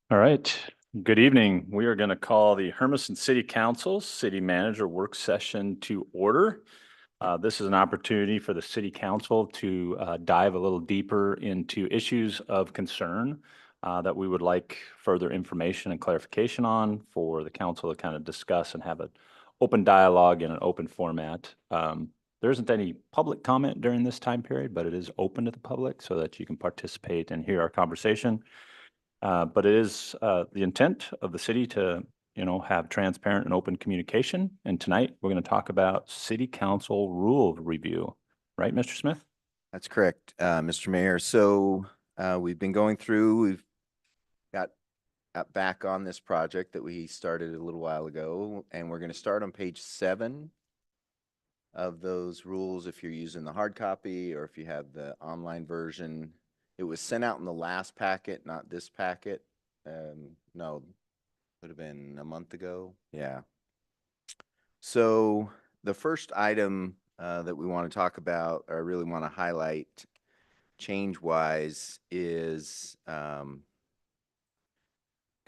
All right. Good evening. We are going to call the Hermiston City Council City Manager Work Session to order. This is an opportunity for the City Council to dive a little deeper into issues of concern that we would like further information and clarification on for the council to kind of discuss and have an open dialogue in an open format. There isn't any public comment during this time period, but it is open to the public so that you can participate and hear our conversation. But it is the intent of the city to, have transparent and open communication. And tonight, we're going to talk about city council rule review. Right, Mr. Smith? That's correct, Mr. Mayor. So we've been going through, we've got back on this project that we started a little while ago, and we're going to start on page 7 of those rules if you're using the hard copy or if you have the online version. It was sent out in the last packet, not this packet. No, would have been a month ago. Yeah. So the first item that we want to talk about, or really want to highlight change-wise, is kind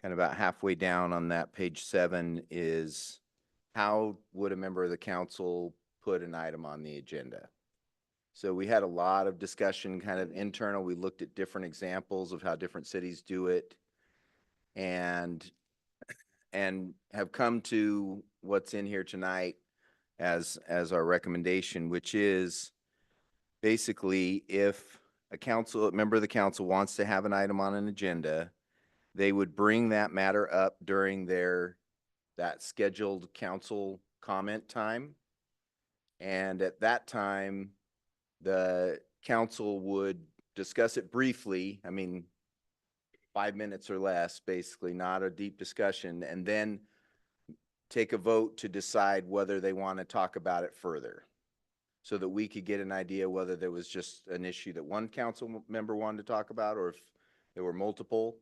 of about halfway down on that page 7 is how would a member of the council put an item on the agenda? So we had a lot of discussion kind of internal. We looked at different examples of how different cities do it and have come to what's in here tonight as our recommendation, which is basically if a member of the council wants to have an item on an agenda, they would bring that matter up during that scheduled council comment time. And at that time, the council would discuss it briefly. I mean, 5 minutes or less, basically, not a deep discussion, and then take a vote to decide whether they want to talk about it further, so that we could get an idea whether there was just an issue that one council member wanted to talk about or if there were multiple.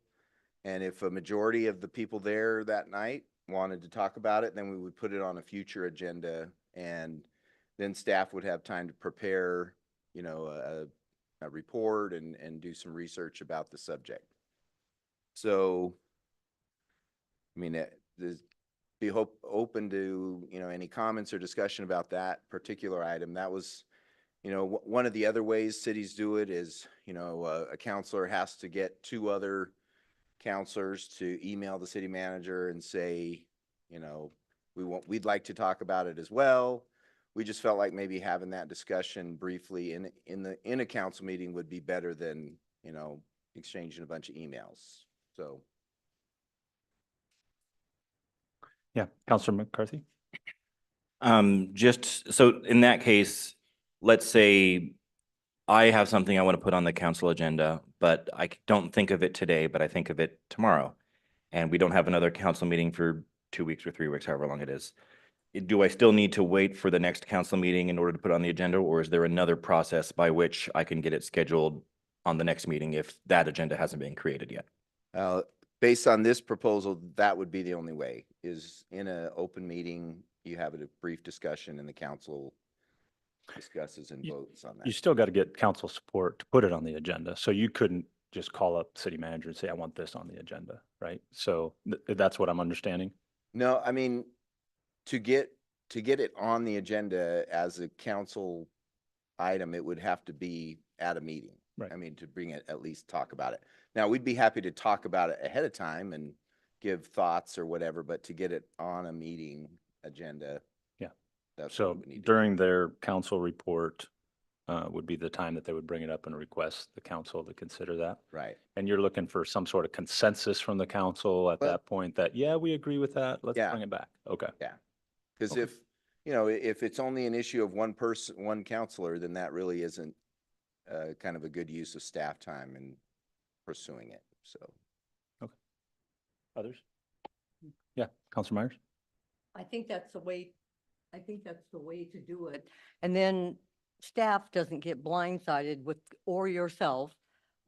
And if a majority of the people there that night wanted to talk about it, then we would put it on a future agenda, and then staff would have time to prepare, a report and do some research about the subject. So, I mean, be open to, any comments or discussion about that particular item. That was, one of the other ways cities do it is, a counselor has to get 2 other counselors to email the city manager and say, we'd like to talk about it as well. We just felt like maybe having that discussion briefly in a council meeting would be better than, exchanging a bunch of emails. So. Yeah, Councilor McCarthy? Just so in that case, let's say I have something I want to put on the council agenda, but I don't think of it today, but I think of it tomorrow. And we don't have another council meeting for 2 weeks or 3 weeks, however long it is. Do I still need to wait for the next council meeting in order to put it on the agenda, or is there another process by which I can get it scheduled on the next meeting if that agenda hasn't been created yet? Based on this proposal, that would be the only way, is in an open meeting, you have a brief discussion and the council discusses and votes on that. You still got to get council support to put it on the agenda. So you couldn't just call up city manager and say, I want this on the agenda, right? So that's what I'm understanding. No, I mean, to get it on the agenda as a council item, it would have to be at a meeting. Right. I mean, to bring it, at least talk about it. Now, we'd be happy to talk about it ahead of time and give thoughts or whatever, but to get it on a meeting agenda. Yeah. That's so during their council report would be the time that they would bring it up and request the council to consider that. Right. And you're looking for some sort of consensus from the council at that point that, yeah, we agree with that. Let's bring it back. Okay. Yeah. Because if it's only an issue of one person, one counselor, then that really isn't kind of a good use of staff time in pursuing it. So. Okay. Others? Yeah, Councilor Myers? I think that's the way to do it. And then staff doesn't get blindsided or yourself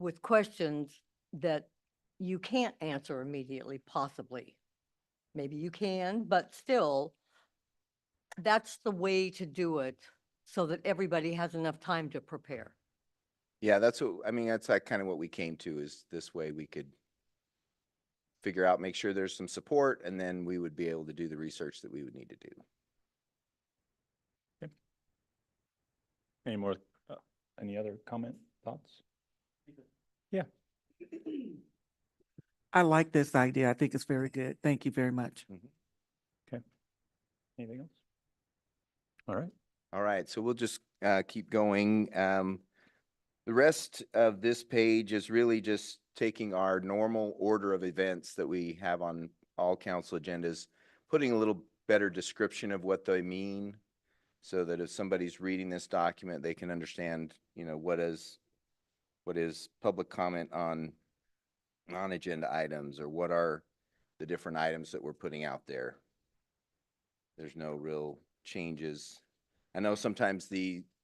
with questions that you can't answer immediately, possibly. Maybe you can, but still, that's the way to do it so that everybody has enough time to prepare. Yeah, that's like kind of what we came to, is this way we could figure out, make sure there's some support, and then we would be able to do the research that we would need to do. Any more, any other comment, thoughts? Yeah. I like this idea. I think it's very good. Thank you very much. Anything else? All right. All right, so we'll just keep going. The rest of this page is really just taking our normal order of events that we have on all council agendas, putting a little better description of what they mean, so that if somebody's reading this document, they can understand, you know, what is public comment on non-agenda items, or what are the different items that we're putting out there. There's no real changes. I know sometimes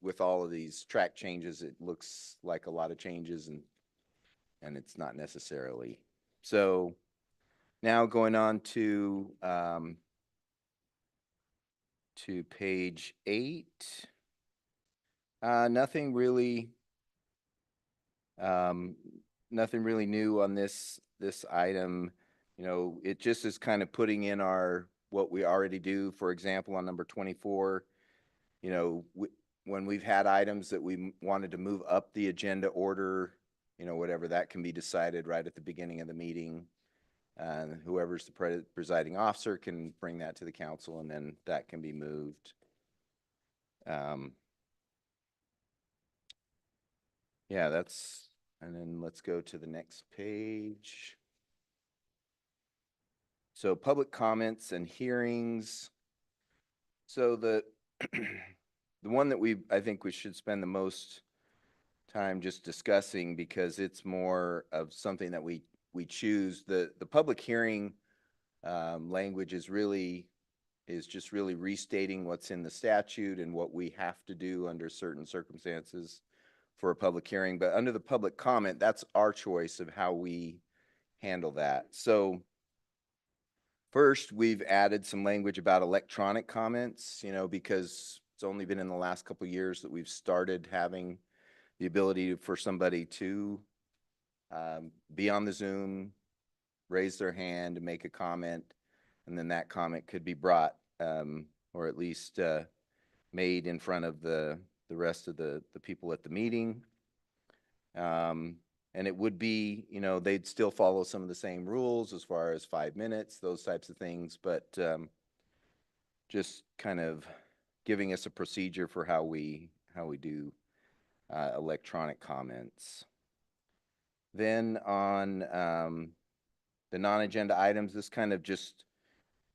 with all of these track changes, it looks like a lot of changes, and it's not necessarily. So now going on to page 8. Nothing really new on this item. You know, it just is kind of putting in what we already do. For example, on number 24, you know, when we've had items that we wanted to move up the agenda order, you know, whatever, that can be decided right at the beginning of the meeting. And whoever's the presiding officer can bring that to the council, and then that can be moved. Yeah, and then let's go to the next page. So public comments and hearings. So the one that I think we should spend the most time just discussing, because it's more of something that we choose. The public hearing language is just really restating what's in the statute and what we have to do under certain circumstances for a public hearing. But under the public comment, that's our choice of how we handle that. So first, we've added some language about electronic comments, you know, because it's only been in the last couple of years that we've started having the ability for somebody to be on the Zoom, raise their hand, and make a comment, and then that comment could be brought, or at least made in front of the rest of the people at the meeting. And it would be, you know, they'd still follow some of the same rules as far as 5 minutes, those types of things, but just kind of giving us a procedure for how we do electronic comments. Then on the non-agenda items, this kind of just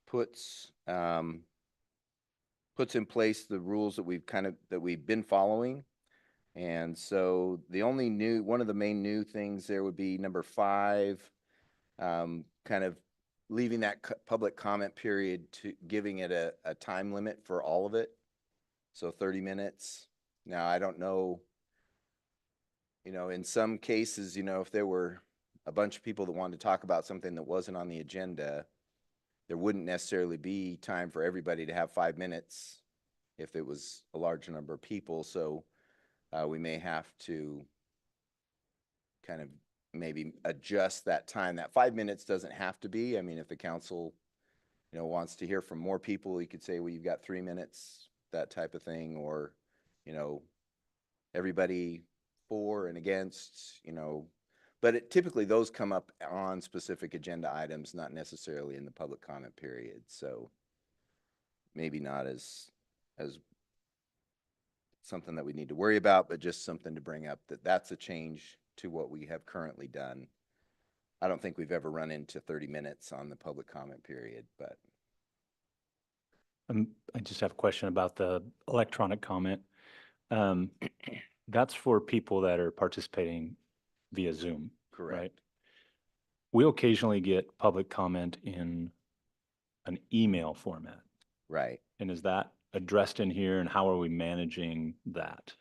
puts in place the rules that we've been following. And so one of the main new things there would be number 5, kind of leaving that public comment period to giving it a time limit for all of it. So 30 minutes. Now, I don't know, you know, in some cases, you know, if there were a bunch of people that wanted to talk about something that wasn't on the agenda, there wouldn't necessarily be time for everybody to have 5 minutes if it was a large number of people. So we may have to kind of maybe adjust that time. That 5 minutes doesn't have to be. I mean, if the council, you know, wants to hear from more people, you could say, well, you've got 3 minutes, that type of thing. Or, you know, everybody for and against, you know. But typically those come up on specific agenda items, not necessarily in the public comment period. So maybe not as something that we need to worry about, but just something to bring up that's a change to what we have currently done. I don't think we've ever run into 30 minutes on the public comment period, but. I just have a question about the electronic comment. That's for people that are participating via Zoom, Correct. right? We occasionally get public comment in an email format. Right. And is that addressed in here, and how are we managing that?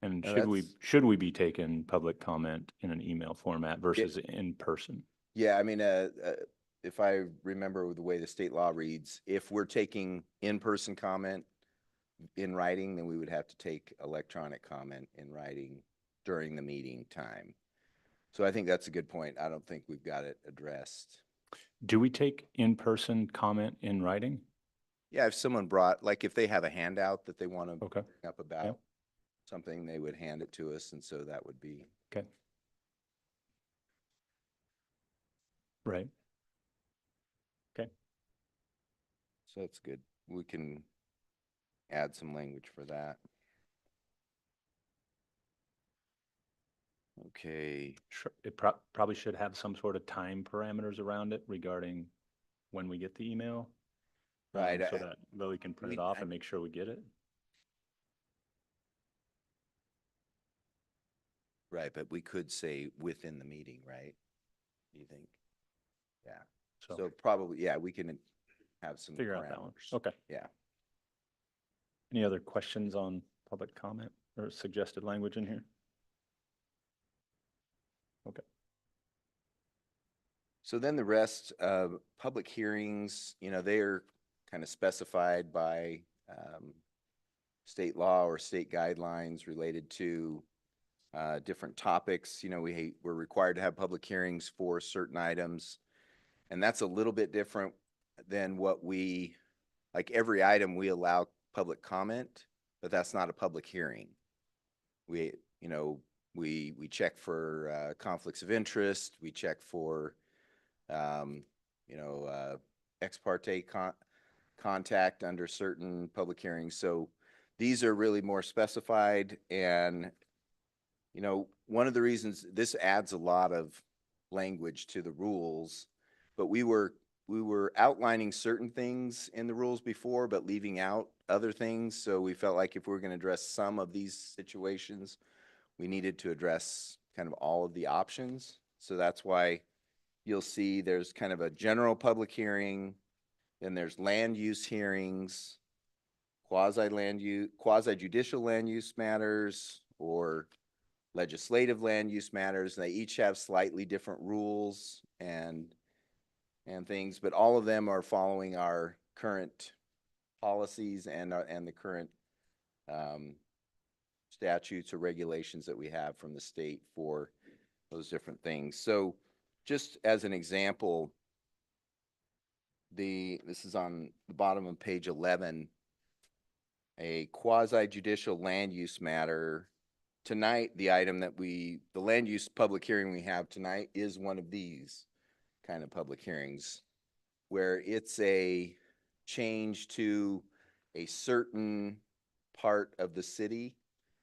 And No, should we be taking public comment in an email format versus in person? Yeah, I mean, if I remember the way the state law reads, if we're taking in-person comment in writing, then we would have to take electronic comment in writing during the meeting time. So I think that's a good point. I don't think we've got it addressed. Do we take in-person comment in writing? Yeah, if someone brought, like if they have a handout that they want to Okay, bring up about something, they would hand it to us, and so that would be, okay. Right. Okay, so that's good. We can add some language for that. Okay, sure. It probably should have some sort of time parameters around it regarding when we get the email. Right, So that Lily can print it off and make sure we get it. right, but we could say within the meeting, right? Do you think? Yeah, so probably, yeah, we can have some Figure out that one. parameters. Okay. Yeah. Any other questions on public comment or suggested language in here? Okay. So then the rest of public hearings, they are kind of specified by state law or state guidelines related to different topics. We're required to have public hearings for certain items. And that's a little bit different than like every item we allow public comment, but that's not a public hearing. We check for conflicts of interest. We check for ex parte contact under certain public hearings. So these are really more specified. And, one of the reasons this adds a lot of language to the rules, but we were outlining certain things in the rules before, but leaving out other things. So we felt like if we were going to address some of these situations, we needed to address kind of all of the options. So that's why you'll see there's kind of a general public hearing, then there's land use hearings, quasi-judicial land use matters, or legislative land use matters. They each have slightly different rules and things, but all of them are following our current policies and the current statutes or regulations that we have from the state for those different things. So just as an example, this is on the bottom of page 11, a quasi-judicial land use matter. Tonight, the land use public hearing we have tonight is one of these kind of public hearings where it's a change to a certain part of the city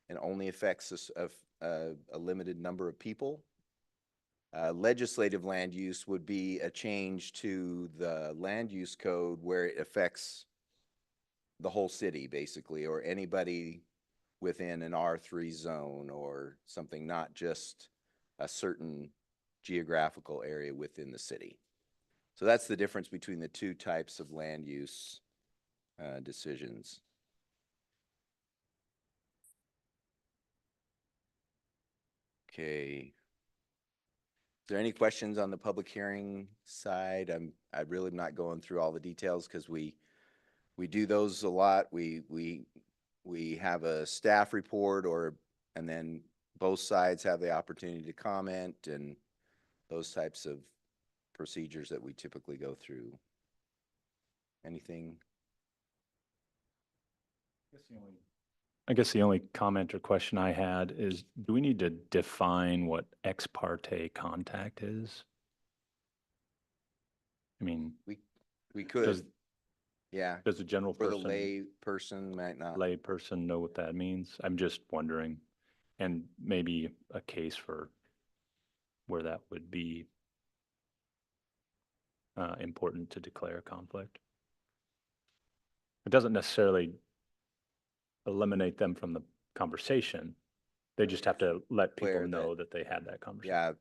and only affects a limited number of people. Legislative land use would be a change to the land use code where it affects the whole city, basically, or anybody within an R3 zone or something, not just a certain geographical area within the city. So that's the difference between the two types of land use decisions. Okay. Is there any questions on the public hearing side? I really am not going through all the details because we do those a lot. We have a staff report and then both sides have the opportunity to comment and those types of procedures that we typically go through. Anything? I guess the only comment or question I had is, do we need to define what ex parte contact is? I mean, We could, does yeah. a general For the person, lay person might not. lay person know what that means? I'm just wondering, and maybe a case for where that would be important to declare a conflict. It doesn't necessarily eliminate them from the conversation. They just have to let people Declare know that- that they had that conversation.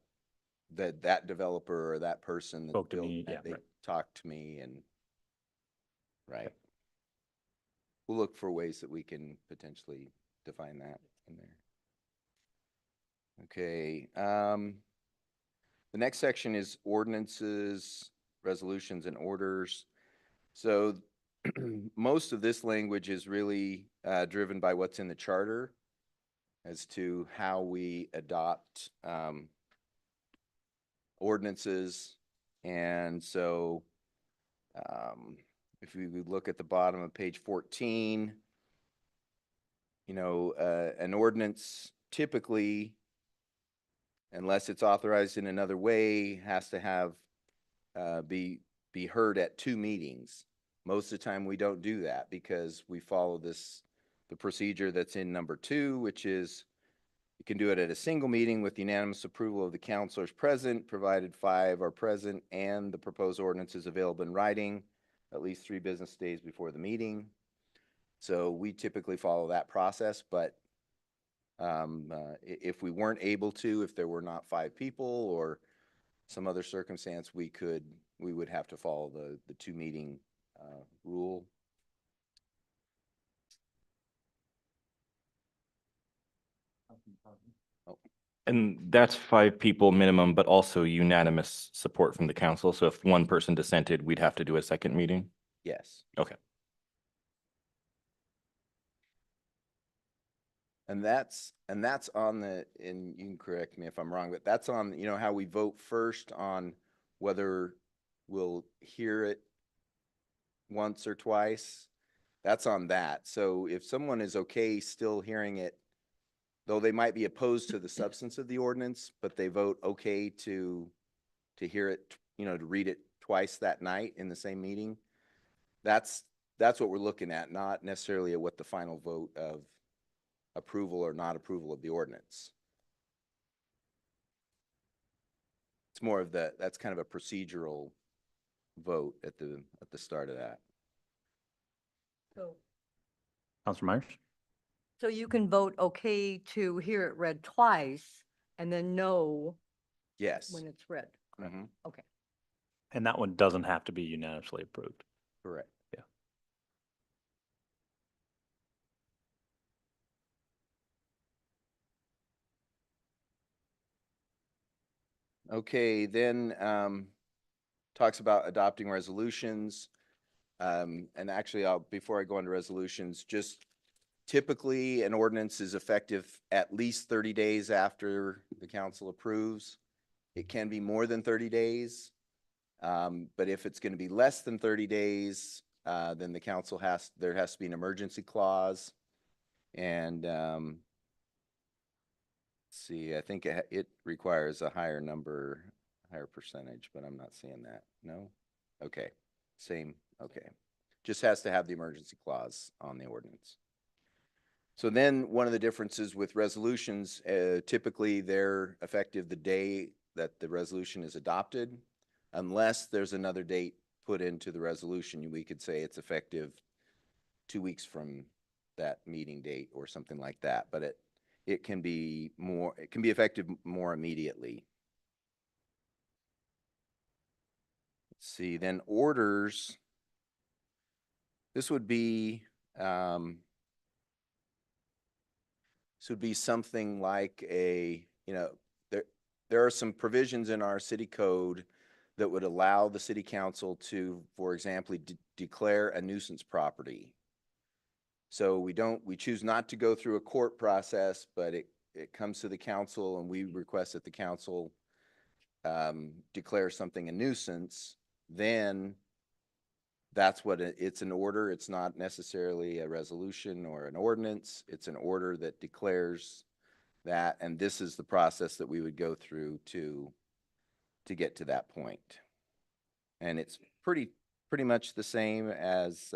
Yeah, that developer or that person that Spoke to built me, that, yeah, they right. talked to me and, right. We'll look for ways that we can potentially define that in there. Okay, the next section is ordinances, resolutions, and orders. So most of this language is really driven by what's in the charter as to how we adopt ordinances. And so if we would look at the bottom of page 14, an ordinance typically, unless it's authorized in another way, has to have be heard at 2 meetings. Most of the time we don't do that because we follow the procedure that's in number 2, which is you can do it at a single meeting with unanimous approval of the counselors present, provided 5 are present and the proposed ordinance is available in writing at least 3 business days before the meeting. So we typically follow that process, but if we weren't able to, if there were not 5 people or some other circumstance, we would have to follow the 2 meeting rule. And that's 5 people minimum, but also unanimous support from the council. So if one person dissented, we'd have to do a second meeting. Yes. Okay. And that's on and you can correct me if I'm wrong, but that's on, how we vote first on whether we'll hear it once or twice. That's on that. So if someone is okay still hearing it, though they might be opposed to the substance of the ordinance, but they vote okay to hear it, to read it twice that night in the same meeting, that's what we're looking at, not necessarily at what the final vote of approval or not approval of the ordinance. It's more of that's kind of a procedural vote at the start of that. So, Counselor Myers? so you can vote okay to hear it read twice and then no Yes. when it's read. Mhm. Okay. And that one doesn't have to be unanimously approved. Correct. Yeah. Okay, then talks about adopting resolutions. And actually, before I go into resolutions, just typically an ordinance is effective at least 30 days after the council approves. It can be more than 30 days. But if it's going to be less than 30 days, then the council there has to be an emergency clause. And let's see, I think it requires a higher percentage, but I'm not seeing that. No? Okay. Same. Okay. Just has to have the emergency clause on the ordinance. So then one of the differences with resolutions, typically they're effective the day that the resolution is adopted. Unless there's another date put into the resolution, we could say it's effective 2 weeks from that meeting date or something like that. But it can be effective more immediately. Let's see, then orders. This would be something like there are some provisions in our city code that would allow the city council to, for example, declare a nuisance property. So we choose not to go through a court process, but it comes to the council and we request that the council declare something a nuisance. Then that's what it's an order. It's not necessarily a resolution or an ordinance. It's an order that declares that, and this is the process that we would go through to get to that point. And it's pretty much the same as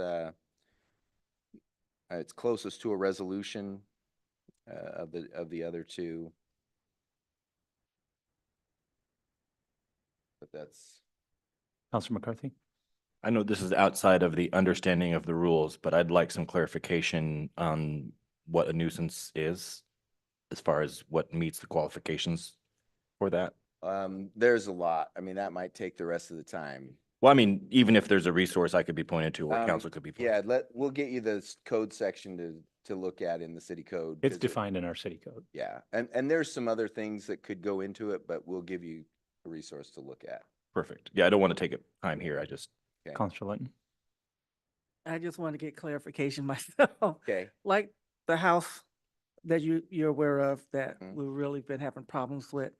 it's closest to a resolution of the other two. But that's Counselor McCarthy? I know this is outside of the understanding of the rules, but I'd like some clarification on what a nuisance is as far as what meets the qualifications for that. there's a lot. I mean, that might take the rest of the time. Well, I mean, even if there's a resource I could be pointed to or council could be pointed. Yeah, we'll get you the code section to look at in the city code. It's defined in our city code. Yeah, and there's some other things that could go into it, but we'll give you a resource to look at. Perfect. Yeah, I don't want to take up time here. I just, Okay. Counselor Linton? I just want to get clarification myself. Okay. Like the house that you're aware of that Mhm. we've really been having problems with.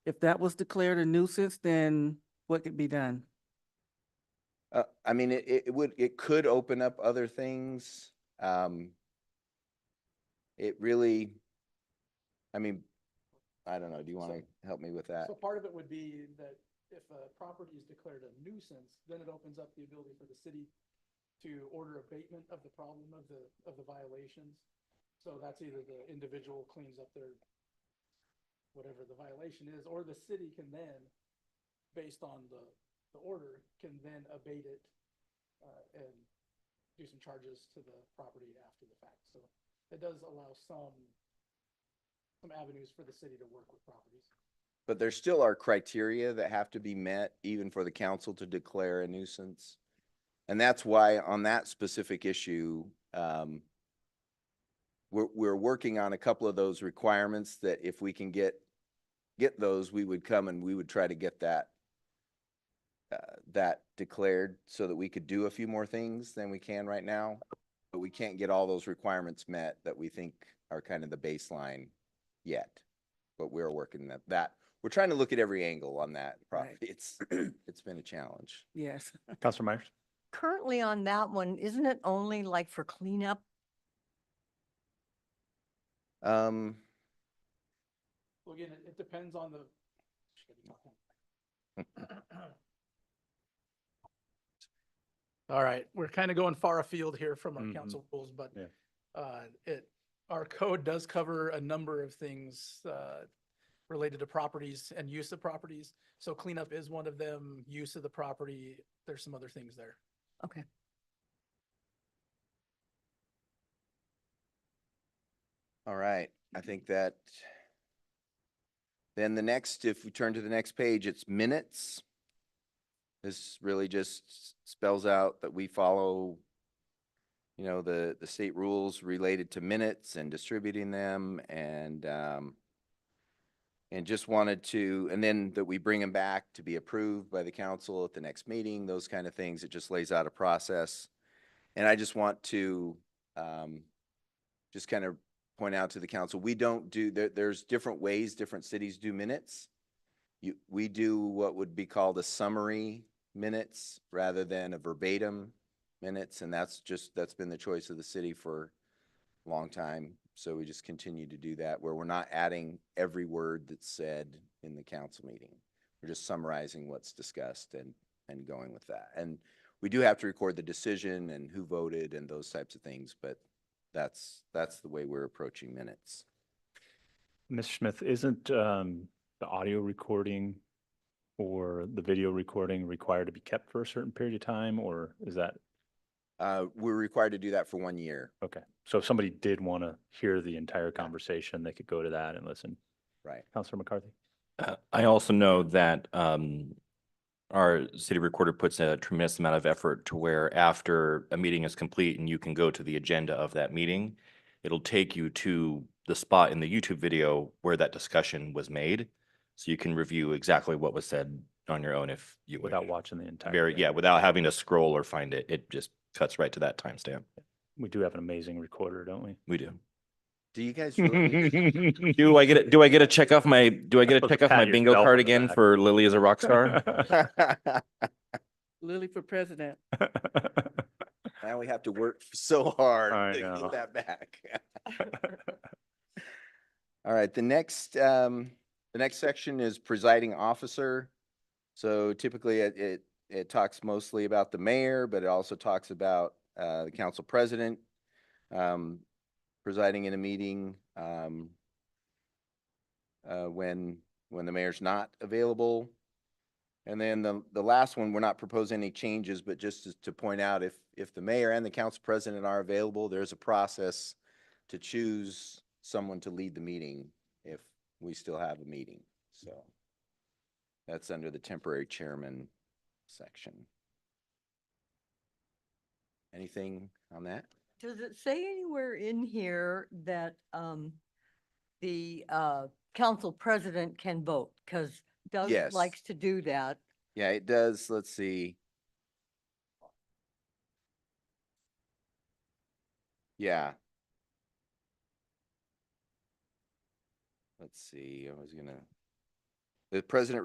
If that was declared a nuisance, then what could be done? I mean, it could open up other things. It really, I mean, I don't know. Do you want to help me with that? So part of it would be that if a property is declared a nuisance, then it opens up the ability for the city to order abatement of the problem of the violations. So that's either the individual cleans up their, whatever the violation is, or the city can then, based on the order, can then abate it, and do some charges to the property after the fact. So it does allow some avenues for the city to work with properties. But there still are criteria that have to be met even for the council to declare a nuisance. And that's why on that specific issue, we're working on a couple of those requirements that if we can get those, we would come and we would try to get that declared so that we could do a few more things than we can right now. But we can't get all those requirements met that we think are kind of the baseline yet. But we're working that. We're trying to look at every angle on that property. Right. It's been a challenge. Yes. Counselor Myers? Currently on that one, isn't it only like for cleanup? Um, Well, again, it depends on the. All right, we're kind of going far afield here from our Mhm. council rules, but Yeah. our code does cover a number of things related to properties and use of properties. So cleanup is one of them, use of the property. There's some other things there. Okay. all right. I think that then the next, if we turn to the next page, it's minutes. This really just spells out that we follow, the state rules related to minutes and distributing them and just wanted to, and then that we bring them back to be approved by the council at the next meeting, those kind of things. It just lays out a process. And I just want to just kind of point out to the council, we don't do, there's different ways different cities do minutes. We do what would be called a summary minutes rather than a verbatim minutes, and that's been the choice of the city for a long time. So we just continue to do that, where we're not adding every word that's said in the council meeting. We're just summarizing what's discussed and going with that. And we do have to record the decision and who voted and those types of things, but that's the way we're approaching minutes. Ms. Smith, isn't the audio recording or the video recording required to be kept for a certain period of time, or is that? We're required to do that for 1 year. Okay, so if somebody did want to hear the entire conversation, they could go to that and listen. Right. Counselor McCarthy? I also know that our city recorder puts a tremendous amount of effort to where after a meeting is complete and you can go to the agenda of that meeting, it'll take you to the spot in the YouTube video where that discussion was made. So you can review exactly what was said on your own if you wish. Without watching the entire thing. Yeah, without having to scroll or find it. It just cuts right to that timestamp. We do have an amazing recorder, don't we? We do. Do you guys really? Do I get a check off my Supposed to pat bingo yourself card on the again back. for Lily as a rock star? Lily for president. Now we have to work so hard I to know. get that back. All right, the next section is presiding officer. So typically it talks mostly about the mayor, but it also talks about the council president presiding in a meeting when the mayor's not available. And then the last one, we're not proposing any changes, but just to point out, if the mayor and the council president are available, there's a process to choose someone to lead the meeting if we still have a meeting. So that's under the temporary chairman section. Anything on that? Does it say anywhere in here that the council president can vote? Because Doug Yes. likes to do that. Yeah, it does. Let's see. Yeah. Let's see. The president,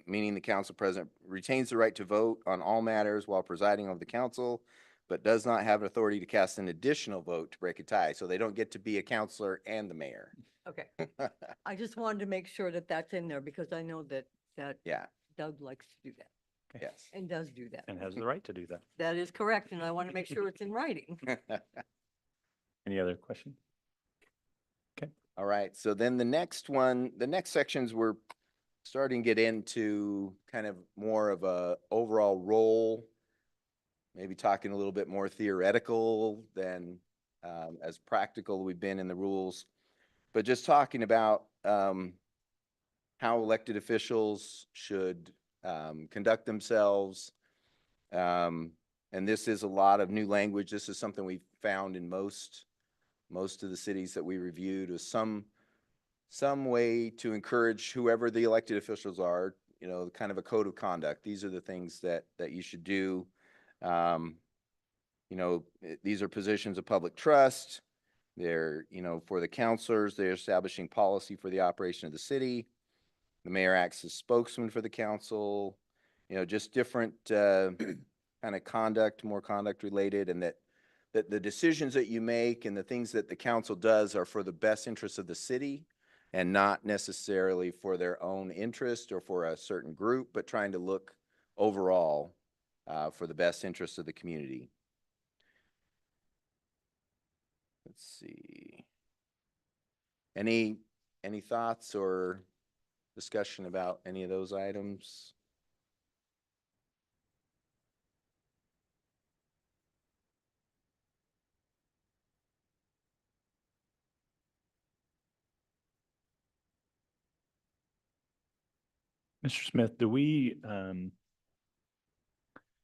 meaning the council president, retains the right to vote on all matters while presiding over the council, but does not have authority to cast an additional vote to break a tie. So they don't get to be a counselor and the mayor. Okay. I just wanted to make sure that that's in there because I know that Yeah, Doug likes to do that yes. and does do that. And has the right to do that. That is correct, and I want to make sure it's in writing. Any other questions? All right, so then the next sections we're starting to get into kind of more of a overall role, maybe talking a little bit more theoretical than as practical we've been in the rules, but just talking about how elected officials should conduct themselves. And this is a lot of new language. This is something we found in most of the cities that we reviewed, was some way to encourage whoever the elected officials are, you know, kind of a code of conduct. These are the things that you should do. You know, these are positions of public trust. They're, you know, for the counselors, they're establishing policy for the operation of the city. The mayor acts as spokesman for the council, you know, just different kind of conduct, more conduct related, and that the decisions that you make and the things that the council does are for the best interests of the city and not necessarily for their own interest or for a certain group, but trying to look overall for the best interests of the community. Let's see. Any thoughts or discussion about any of those items? Mr. Smith, do we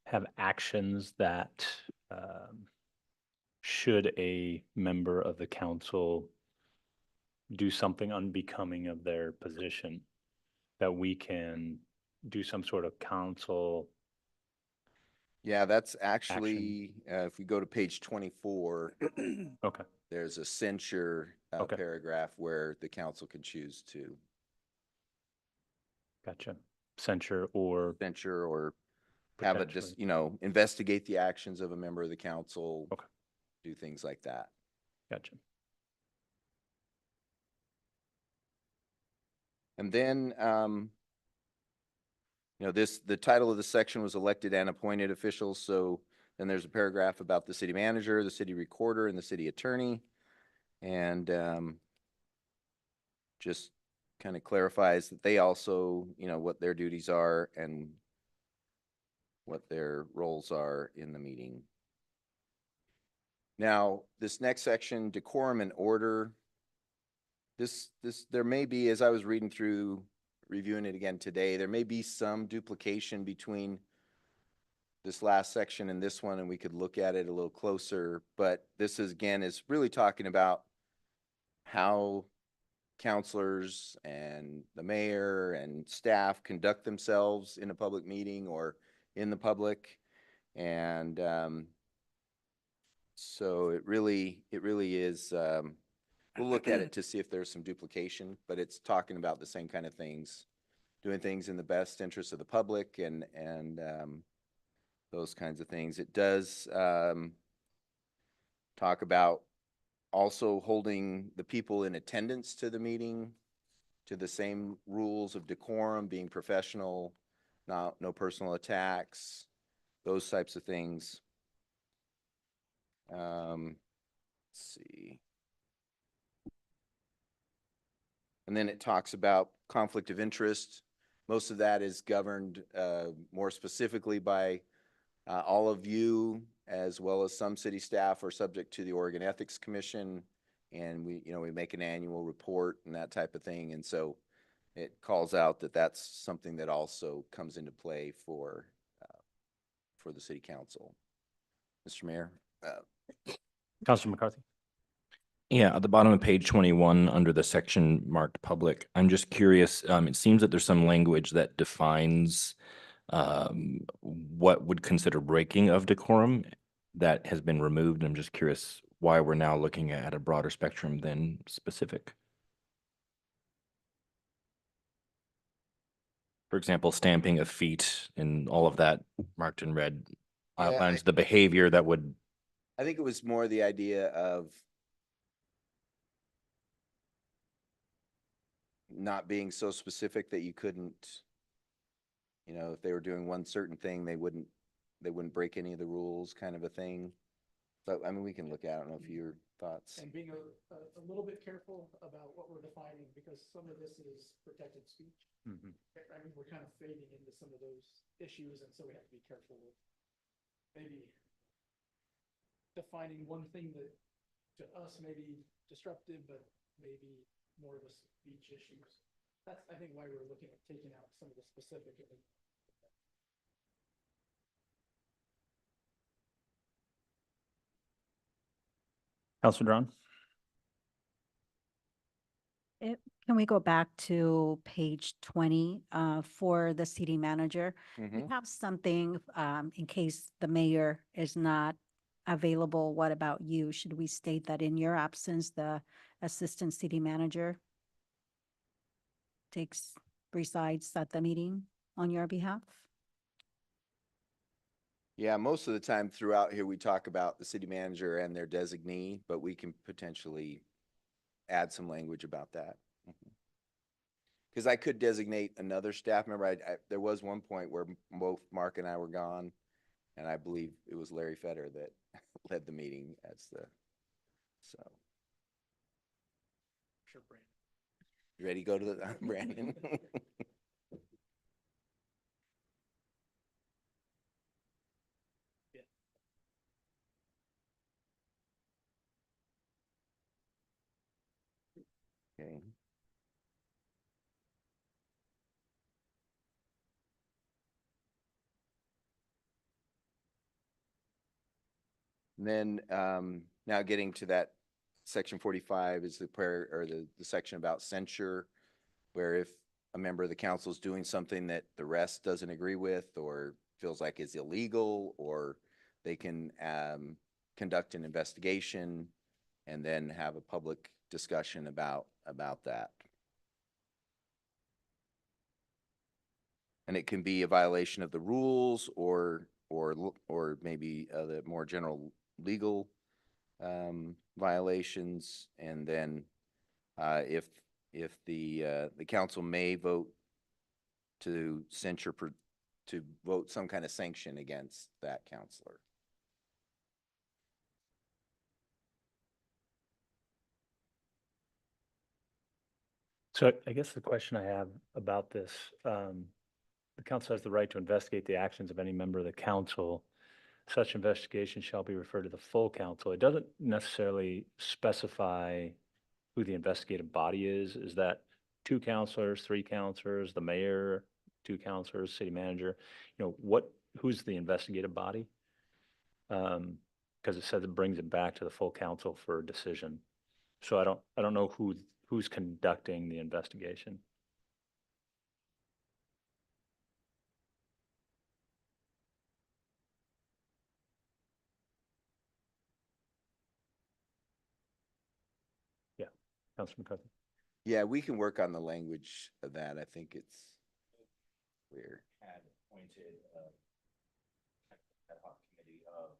have actions that should a member of the council do something unbecoming of their position, that we can do some sort of council? Yeah, that's actually, if we go to page 24, Okay, there's a censure Okay. paragraph where the council can choose to gotcha. Censure or censure or have a, potentially. you know, investigate the actions of a member of the council. Okay. Do things like that. Gotcha. And then, you know, the title of the section was elected and appointed officials. So then there's a paragraph about the city manager, the city recorder, and the city attorney. And just kind of clarifies that they also, you know, what their duties are and what their roles are in the meeting. Now, this next section, decorum and order. There may be, as I was reading through, reviewing it again today, there may be some duplication between this last section and this one, and we could look at it a little closer. But this is, again, is really talking about how counselors and the mayor and staff conduct themselves in a public meeting or in the public. And so it really is, we'll look at it to see if there's some duplication, but it's talking about the same kind of things, doing things in the best interest of the public and those kinds of things. It does talk about also holding the people in attendance to the meeting to the same rules of decorum, being professional, no personal attacks, those types of things. Let's see. And then it talks about conflict of interest. Most of that is governed more specifically by all of you, as well as some city staff are subject to the Oregon Ethics Commission. And we make an annual report and that type of thing. And so it calls out that that's something that also comes into play for the city council. Mr. Mayor. Councilor McCarthy? Yeah, at the bottom of page 21, under the section marked public, I'm just curious, it seems that there's some language that defines what would consider breaking of decorum that has been removed. I'm just curious why we're now looking at a broader spectrum than specific. For example, stamping of feet and all of that marked in red Yeah, outlines the behavior that would, I think it was more the idea of not being so specific that you couldn't, if they were doing one certain thing, they wouldn't break any of the rules, kind of a thing. But I mean, we can look at it. I don't know if your thoughts. And being a little bit careful about what we're defining, because some of this is protected speech. Mhm. I mean, we're kind of fading into some of those issues, and so we have to be careful with maybe defining one thing that to us may be disruptive, but maybe more of a speech issues. That's, I think, why we're looking at taking out some of the specific. Counselor Drawn? Can we go back to page 20 for the city manager? We Mhm. have something in case the mayor is not available. What about you? Should we state that in your absence, the assistant city manager resides at the meeting on your behalf? Yeah, most of the time throughout here, we talk about the city manager and their designee, but we can potentially add some language about that. Because I could designate another staff member. There was one point where both Mark and I were gone, and I believe it was Larry Fetter that led the meeting so. Sure, Brandon. You ready to go to the, Brandon? Okay. And then, now getting to that section 45 is the prayer, or the section about censure, where if a member of the council is doing something that the rest doesn't agree with or feels like is illegal, or they can conduct an investigation and then have a public discussion about that. And it can be a violation of the rules or maybe the more general legal violations. And then if the council may vote to censure, to vote some kind of sanction against that counselor. So I guess the question I have about this, the council has the right to investigate the actions of any member of the council. Such investigation shall be referred to the full council. It doesn't necessarily specify who the investigative body is. Is that 2 counselors, 3 counselors, the mayor, 2 counselors, city manager? Who's the investigative body? Because it says it brings it back to the full council for a decision. So I don't know who's conducting the investigation. Yeah, Councilman McCarthy. Yeah, we can work on the language of that. I think it's clear. had appointed ad hoc committee of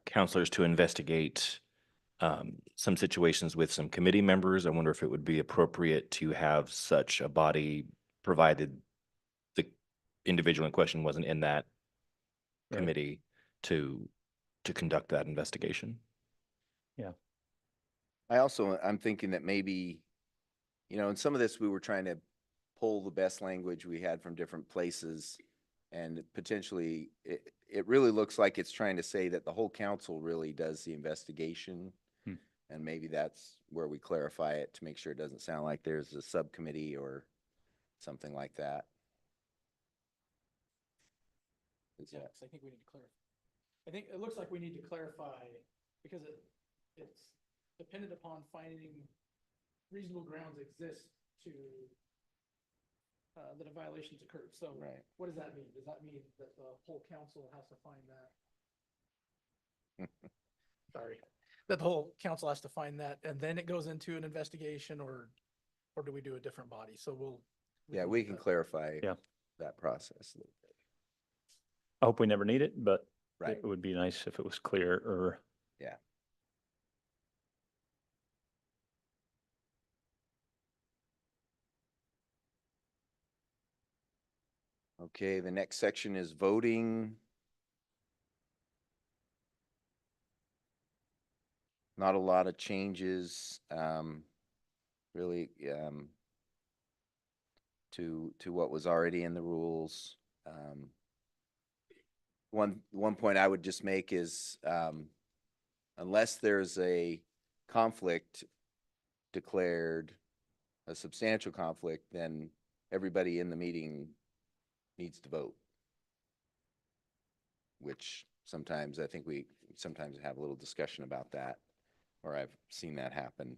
counselors to investigate some situations with some committee members. I wonder if it would be appropriate to have such a body, provided the individual in question wasn't in that Right. committee, to conduct that investigation. Yeah. I'm thinking that maybe, in some of this, we were trying to pull the best language we had from different places. And potentially, it really looks like it's trying to say that the whole council really does the investigation. And maybe that's where we clarify it to make sure it doesn't sound like there's a subcommittee or something like that. Yeah, 'cause I think we need to clarify. I think it looks like we need to clarify, because it's dependent upon finding reasonable grounds exist to that a violation's occurred. So Right. what does that mean? Does that mean that the whole council has to find that? Sorry, that the whole council has to find that, and then it goes into an investigation, or do we do a different body? So Yeah, we can clarify Yeah. that process a little bit. I hope we never need it, but Right. it would be nice if it was clear or. Yeah. Okay, the next section is voting. Not a lot of changes, really, to what was already in the rules. One point I would just make is, unless there's a conflict declared, a substantial conflict, then everybody in the meeting needs to vote. Which sometimes I think we sometimes have a little discussion about that, or I've seen that happen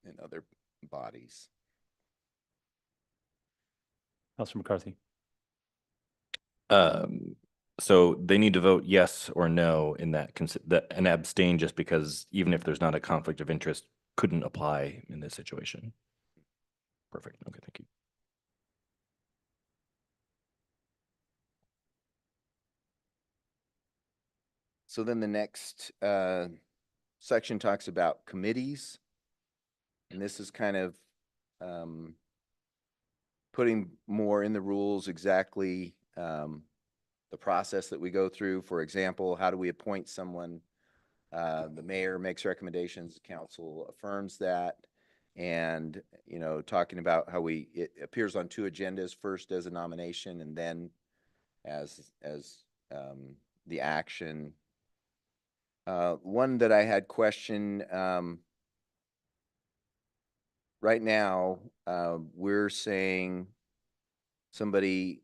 in other bodies. Councilor McCarthy. So they need to vote yes or no in that, and abstain just because even if there's not a conflict of interest, couldn't apply in this situation. Perfect. Okay, thank you. So then the next section talks about committees. And this is kind of putting more in the rules exactly the process that we go through. For example, how do we appoint someone? The mayor makes recommendations, the council affirms that. And, you know, talking about how it appears on 2 agendas, first as a nomination and then as the action. One that I had question, right now, we're saying somebody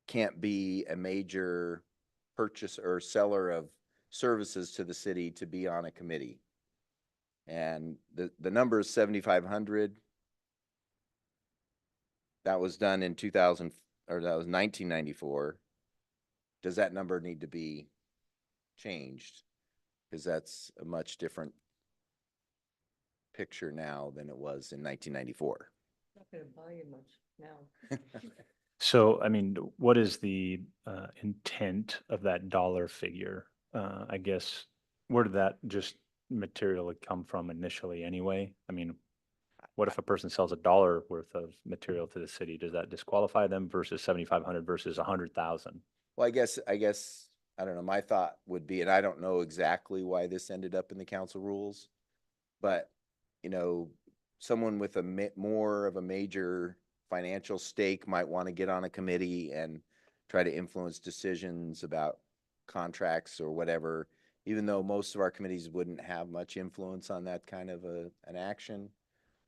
can't be a major purchaser or seller of services to the city to be on a committee. And the number is 7,500. That was done in 2000, or that was 1994. Does that number need to be changed? Because that's a much different picture now than it was in 1994. Not gonna buy you much now. So, I mean, what is the intent of that dollar figure? I guess, where did that just materially come from initially anyway? I mean, what if a person sells $1 worth of material to the city? Does that disqualify them versus 7,500 versus 100,000? Well, I guess, I don't know, my thought would be, and I don't know exactly why this ended up in the council rules, but, you know, someone with more of a major financial stake might want to get on a committee and try to influence decisions about contracts or whatever, even though most of our committees wouldn't have much influence on that kind of an action.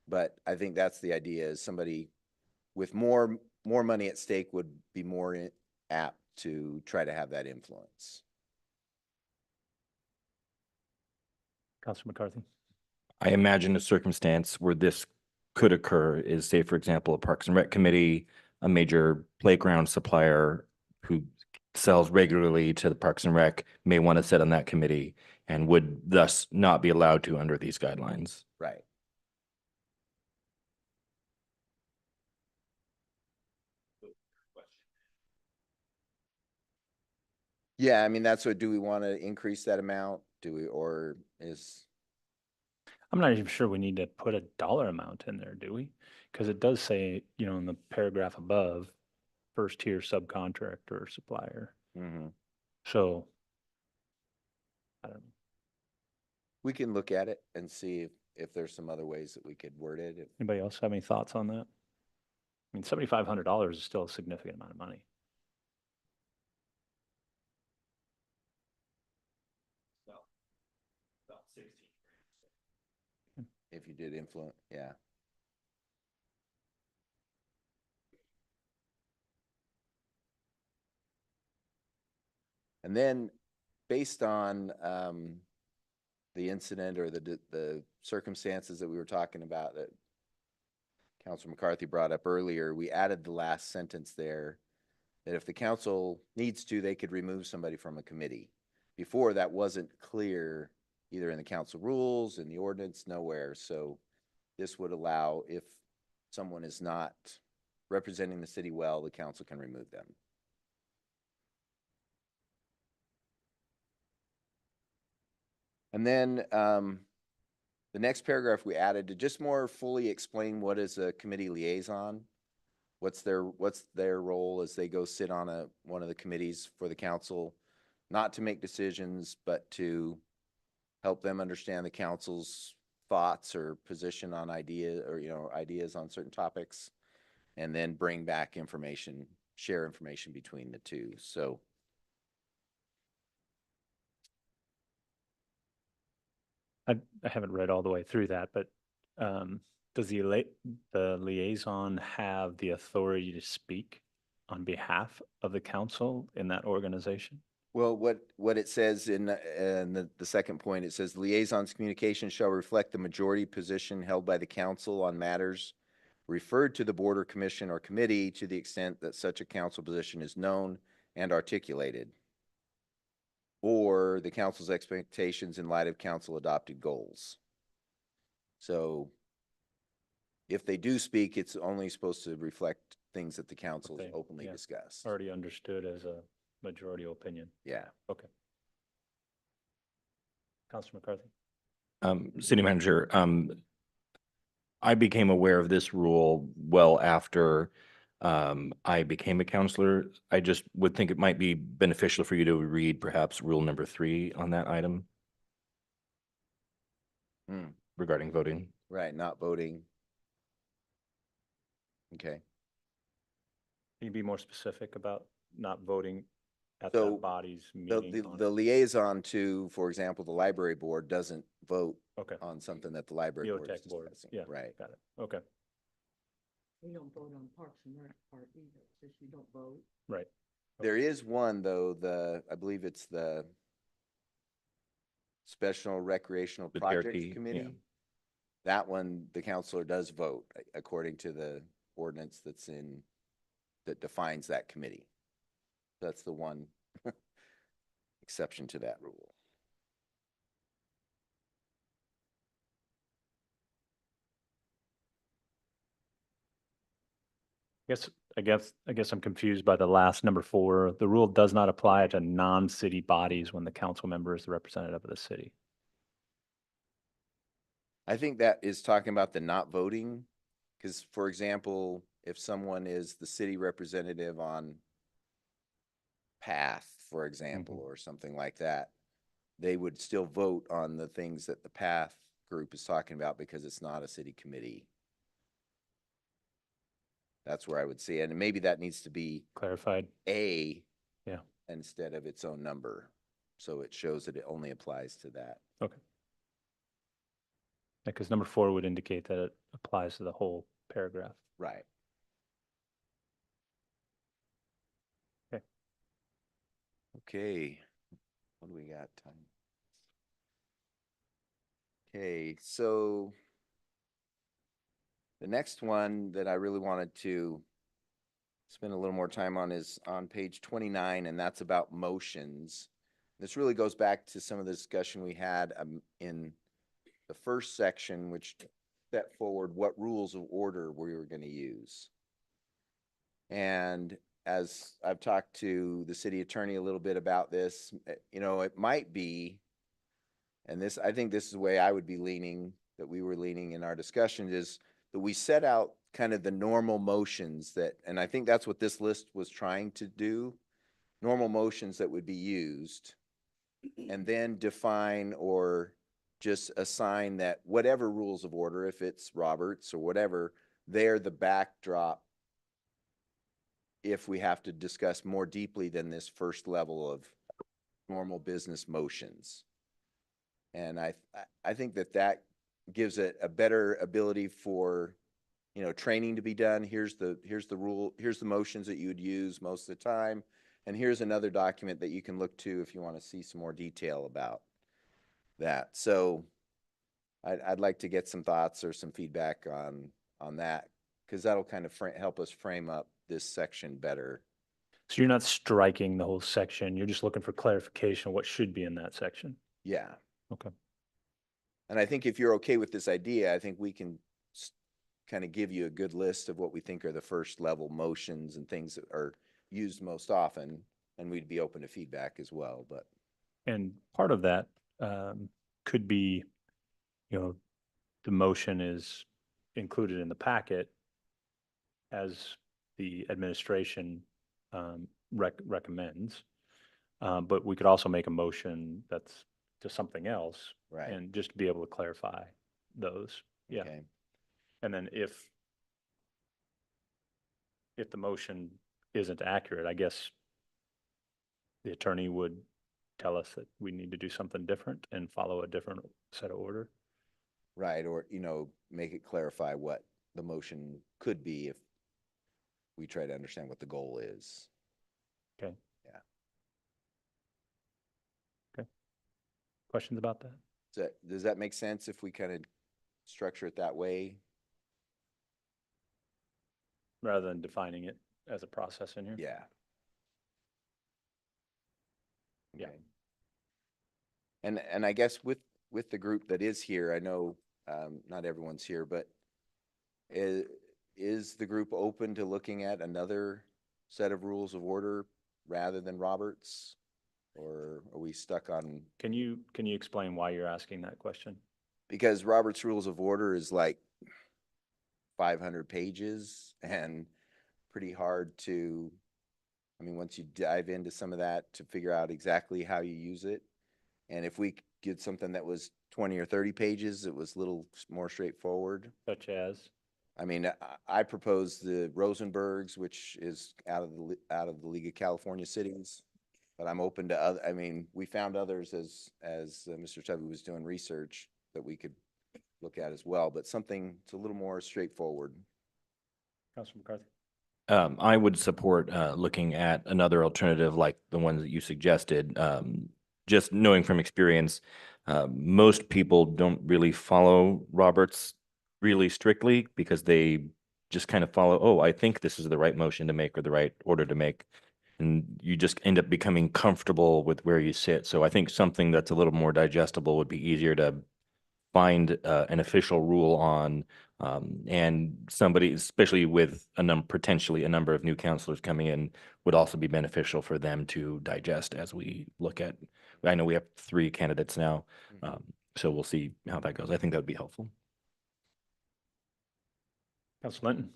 But I think that's the idea, is somebody with more money at stake would be more apt to try to have that influence. Councilor McCarthy? I imagine a circumstance where this could occur is, say, for example, a Parks and Rec committee, a major playground supplier who sells regularly to the Parks and Rec may want to sit on that committee and would thus not be allowed to under these guidelines. Right. Yeah, I mean, that's what, do we want to increase that amount? Do we, or is, I'm not even sure we need to put a dollar amount in there, do we? Because it does say, you know, in the paragraph above, first tier subcontractor or supplier. mhm. So, I don't know. We can look at it and see if there's some other ways that we could word it. Anybody else have any thoughts on that? I mean, $7,500 is still a significant amount of money. If you did influence, yeah. And then based on the incident or the circumstances that we were talking about that Councilor McCarthy brought up earlier, we added the last sentence there that if the council needs to, they could remove somebody from a committee. Before, that wasn't clear either in the council rules, in the ordinance, nowhere. So this would allow, if someone is not representing the city well, the council can remove them. And then the next paragraph we added to just more fully explain what is a committee liaison. What's their role as they go sit on one of the committees for the council, not to make decisions, but to help them understand the council's thoughts or position on ideas on certain topics, and then bring back information, share information between the two. So I haven't read all the way through that, but does the liaison have the authority to speak on behalf of the council in that organization? well, what it says in the second point, it says liaison's communication shall reflect the majority position held by the council on matters referred to the board or commission or committee to the extent that such a council position is known and articulated, or the council's expectations in light of council adopted goals. So if they do speak, it's only supposed to reflect things that the council has Okay, openly yeah. discussed. Already understood as a majority opinion. Yeah. Okay. Councilor McCarthy? City Manager, I became aware of this rule well after I became a counselor. I just would think it might be beneficial for you to read perhaps rule number 3 on that item Hmm. regarding voting. Right, not voting. Okay. Can you be more specific about not voting at So, that body's The, meeting? the liaison to, for example, the library board doesn't vote Okay, on something that the library board is Neotech board, discussing. yeah, Right. got it, okay, We don't vote on Parks and Rec part either, just you don't vote. right. There is one though, I believe it's the Special Recreational The Projects TRT, yeah. Committee. That one, the counselor does vote according to the ordinance that defines that committee. That's the one exception to that rule. I guess I'm confused by the last number 4. The rule does not apply to non-city bodies when the council member is the representative of the city. I think that is talking about the not voting, because for example, if someone is the city representative on PATH, for example, or something like that, they would still vote on the things that the PATH group is talking about because it's not a city committee. That's where I would see it. And maybe that needs to be Clarified? A Yeah. instead of its own number. So it shows that it only applies to that. Okay. Because number 4 would indicate that it applies to the whole paragraph. Right. Okay. Okay. What do we got? Time. Okay, so the next one that I really wanted to spend a little more time on is on page 29, and that's about motions. This really goes back to some of the discussion we had in the first section, which set forward what rules of order we were going to use. And as I've talked to the city attorney a little bit about this, it might be, and I think this is the way I would be leaning, that we were leaning in our discussions, is that we set out kind of the normal motions and I think that's what this list was trying to do, normal motions that would be used, and then define or just assign that whatever rules of order, if it's Roberts or whatever, they're the backdrop if we have to discuss more deeply than this first level of normal business motions. And I think that gives it a better ability for, training to be done. Here's the rule, here's the motions that you would use most of the time. And here's another document that you can look to if you want to see some more detail about that. So I'd like to get some thoughts or some feedback on that, because that'll kind of help us frame up this section better. So you're not striking the whole section, you're just looking for clarification of what should be in that section? Yeah. Okay. And I think if you're okay with this idea, I think we can kind of give you a good list of what we think are the first level motions and things that are used most often, and we'd be open to feedback as well, but. And part of that could be, the motion is included in the packet as the administration recommends. But we could also make a motion that's to something else. Right. And just be able to clarify those. Yeah. Okay. And then if the motion isn't accurate, I guess the attorney would tell us that we need to do something different and follow a different set of order. Right, or, make it clarify what the motion could be if we try to understand what the goal is. Okay. Yeah. Okay. Questions about that? Does that make sense if we kind of structure it that way? Rather than defining it as a process in here? Yeah. Yeah. Okay. And I guess with the group that is here, I know not everyone's here, but is the group open to looking at another set of rules of order rather than Roberts? Or are we stuck on? Can you explain why you're asking that question? Because Robert's Rules of Order is like 500 pages and pretty hard to, once you dive into some of that, to figure out exactly how you use it. And if we get something that was 20 or 30 pages, it was a little more straightforward. Such as? I proposed the Rosenbergs, which is out of the League of California Cities, but I'm open to other. We found others as Mr. Tubby was doing research that we could look at as well, but something that's a little more straightforward. Councilor McCarthy? I would support looking at another alternative like the ones that you suggested. Just knowing from experience, most people don't really follow Roberts really strictly because they just kind of follow, oh, I think this is the right motion to make or the right order to make. And you just end up becoming comfortable with where you sit. So I think something that's a little more digestible would be easier to find an official rule on, and somebody, especially with potentially a number of new counselors coming in, would also be beneficial for them to digest as we look at. I know we have 3 candidates now, so we'll see how that goes. I think that would be helpful. Councilor Linton?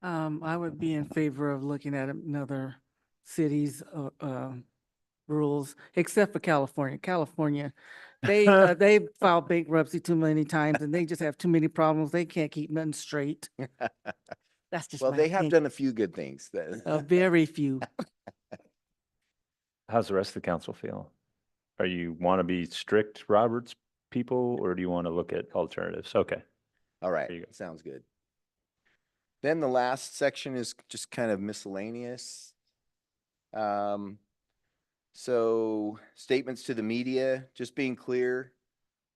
I would be in favor of looking at another city's rules, except for California. California, they filed bankruptcy too many times and they just have too many problems. They can't keep nothing straight. That's just Well, my they have opinion. done a few good things then. Very few. How's the rest of the council feel? Are you want to be strict Roberts people, or do you want to look at alternatives? Okay. All right, There you go. sounds good. Then the last section is just kind of miscellaneous. So statements to the media, just being clear,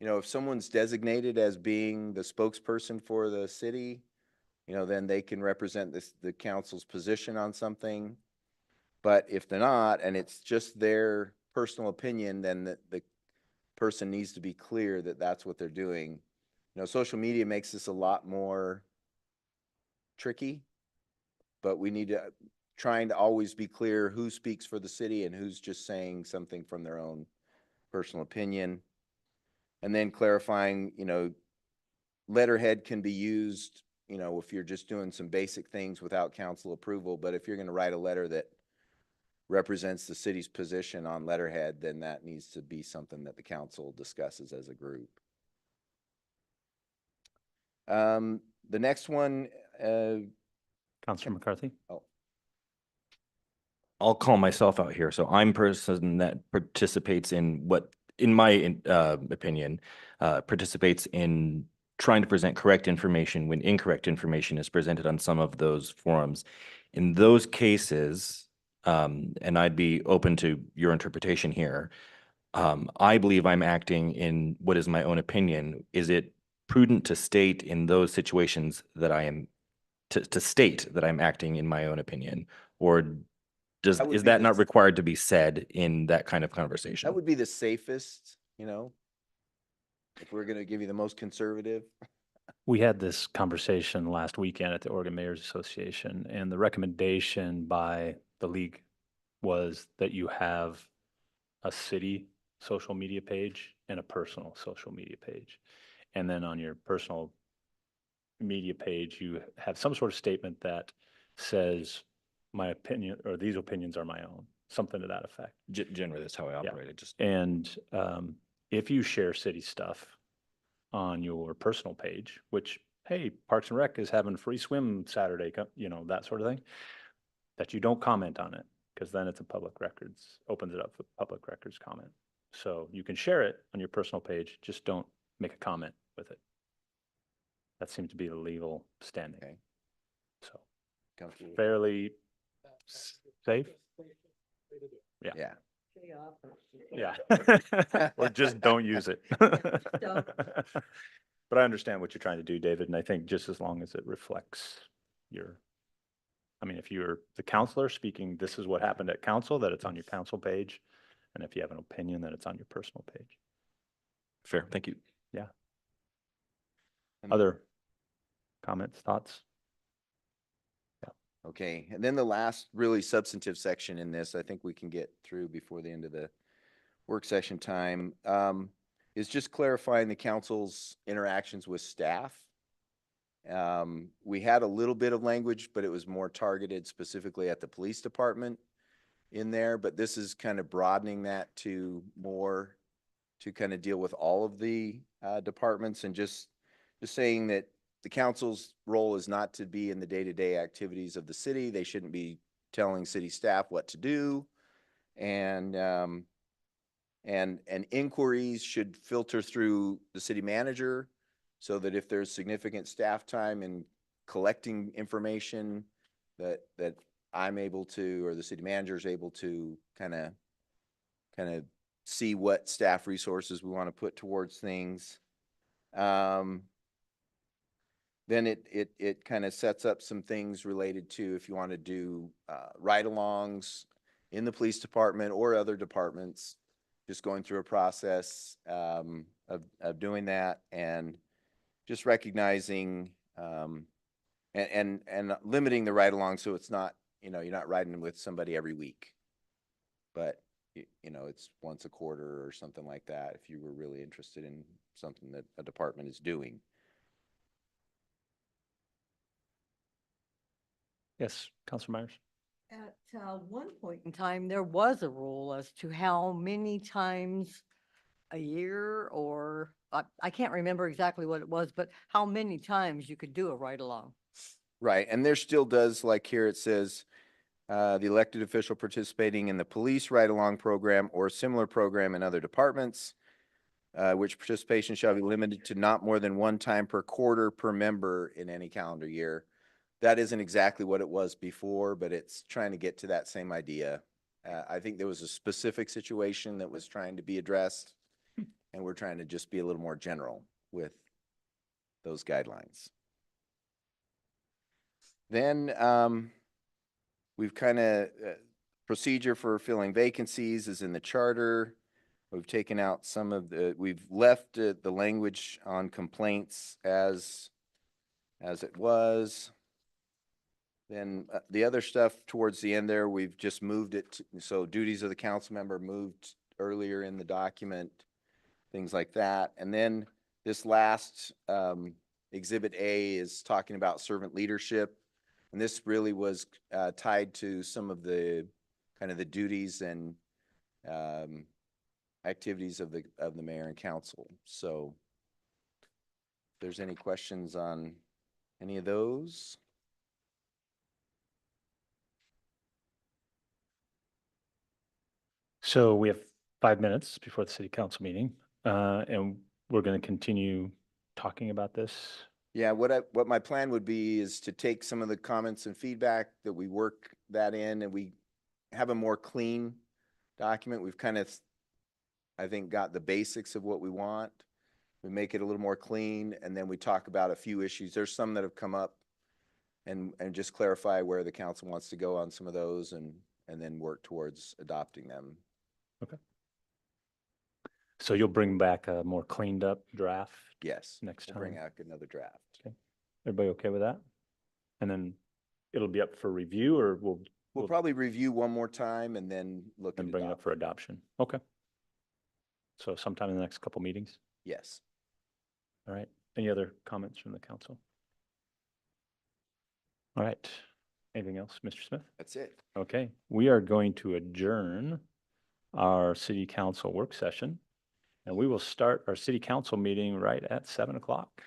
if someone's designated as being the spokesperson for the city, then they can represent the council's position on something. But if they're not, and it's just their personal opinion, then the person needs to be clear that that's what they're doing. Social media makes this a lot more tricky, but we need to trying to always be clear who speaks for the city and who's just saying something from their own personal opinion. And then clarifying, letterhead can be used, if you're just doing some basic things without council approval, but if you're going to write a letter that represents the city's position on letterhead, then that needs to be something that the council discusses as a group. The next one, Councilor McCarthy? I'll call myself out here. So I'm a person that participates in what, in my opinion, participates in trying to present correct information when incorrect information is presented on some of those forums. In those cases, and I'd be open to your interpretation here, I believe I'm acting in what is my own opinion. Is it prudent to state in those situations that I am, to state that I'm acting in my own opinion? Or That would is be that the- not required to be said in that kind of conversation? that would be the safest, if we're going to give you the most conservative. We had this conversation last weekend at the Oregon Mayors Association, and the recommendation by the league was that you have a city social media page and a personal social media page. And then on your personal media page, you have some sort of statement that says, my opinion, or these opinions are my own, something to that effect. Generally, that's how I operate. It just, And if you share city stuff on your personal page, which, hey, Parks and Rec is having free swim Saturday, you know, that sort of thing, that you don't comment on it, because then it's a public records, opens it up for public records comment. So you can share it on your personal page, just don't make a comment with it. That seems to be the legal standing. Okay. So Comfortable with fairly That's safe. the safest way to do it. that? Yeah. Stay off it. Yeah. Or just don't use it. don't. But I understand what you're trying to do, David, and I think just as long as it reflects your, I mean, if you're the counselor speaking, this is what happened at council, that it's on your council page. And if you have an opinion, that it's on your personal page. fair. Thank you. And- Other comments, thoughts? Okay, and then the last really substantive section in this, I think we can get through before the end of the work session time, is just clarifying the council's interactions with staff. We had a little bit of language, but it was more targeted specifically at the police department in there, but this is kind of broadening that to more to kind of deal with all of the departments, and just saying that the council's role is not to be in the day-to-day activities of the city. They shouldn't be telling city staff what to do. And inquiries should filter through the city manager, so that if there's significant staff time in collecting information, that I'm able to, or the city manager is able to kind of see what staff resources we want to put towards things. Then it kind of sets up some things related to if you want to do ride-alongs in the police department or other departments, just going through a process of doing that, and just recognizing and limiting the ride-along, so it's not, you know, you're not riding with somebody every week, but you know, it's once a quarter or something like that if you were really interested in something that a department is doing. Yes, Councilor Myers? At one point in time, there was a rule as to how many times a year, or I can't remember exactly what it was, but how many times you could do a ride-along. Right, and there still does, like here it says, the elected official participating in the police ride-along program or similar program in other departments, which participation shall be limited to not more than one time per quarter per member in any calendar year. That isn't exactly what it was before, but it's trying to get to that same idea. I think there was a specific situation that was trying to be addressed, and we're trying to just be a little more general with those guidelines. Then we've kind of procedure for filling vacancies is in the charter. We've taken out some of we've left the language on complaints as it was. Then the other stuff towards the end there, we've just moved it so duties of the council member moved earlier in the document, things like that. And then this last Exhibit A is talking about servant leadership. And this really was tied to some of the kind of the duties and activities of the mayor and council. So if there's any questions on any of those. So we have 5 minutes before the city council meeting, and we're going to continue talking about this. Yeah, what my plan would be is to take some of the comments and feedback that we work that in, and we have a more clean document. We've kind of, I think, got the basics of what we want. We make it a little more clean, and then we talk about a few issues. There's some that have come up, and just clarify where the council wants to go on some of those, and then work towards adopting them. Okay. So you'll bring back a more cleaned up draft? Yes. Next We'll bring time. out another draft. Everybody okay with that? And then it'll be up for review, or we'll We'll probably review one more time and then look and at bring it up for adoption. adoption. Okay. So sometime in the next couple meetings. Yes. All right. Any other comments from the council? All right. Anything else, Mr. Smith? That's it. Okay, we are going to adjourn our city council work session, and we will start our city council meeting right at 7 o'clock.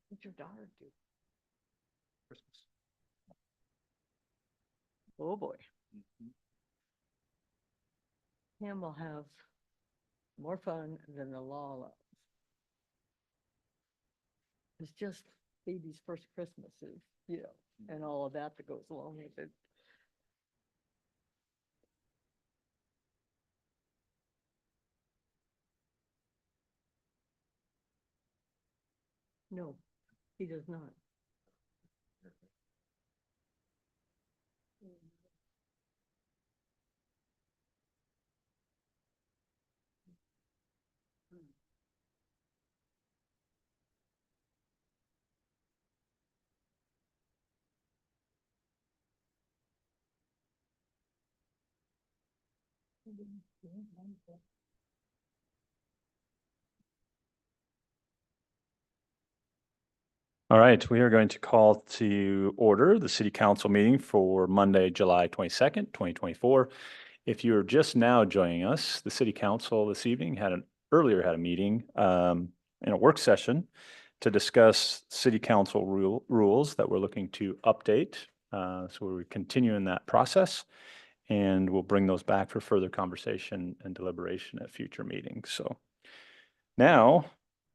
What'd your daughter do? Christmas. Oh, boy. Pam will have more fun than the law allows. It's just baby's first Christmases, and all of that goes along with it. No, he does not. All right, we are going to call to order the city council meeting for Monday, July 22nd, 2024. If you're just now joining us, the city council this evening had a meeting in a work session to discuss city council rules that we're looking to update. So we're continuing that process, and we'll bring those back for further conversation and deliberation at future meetings. So now,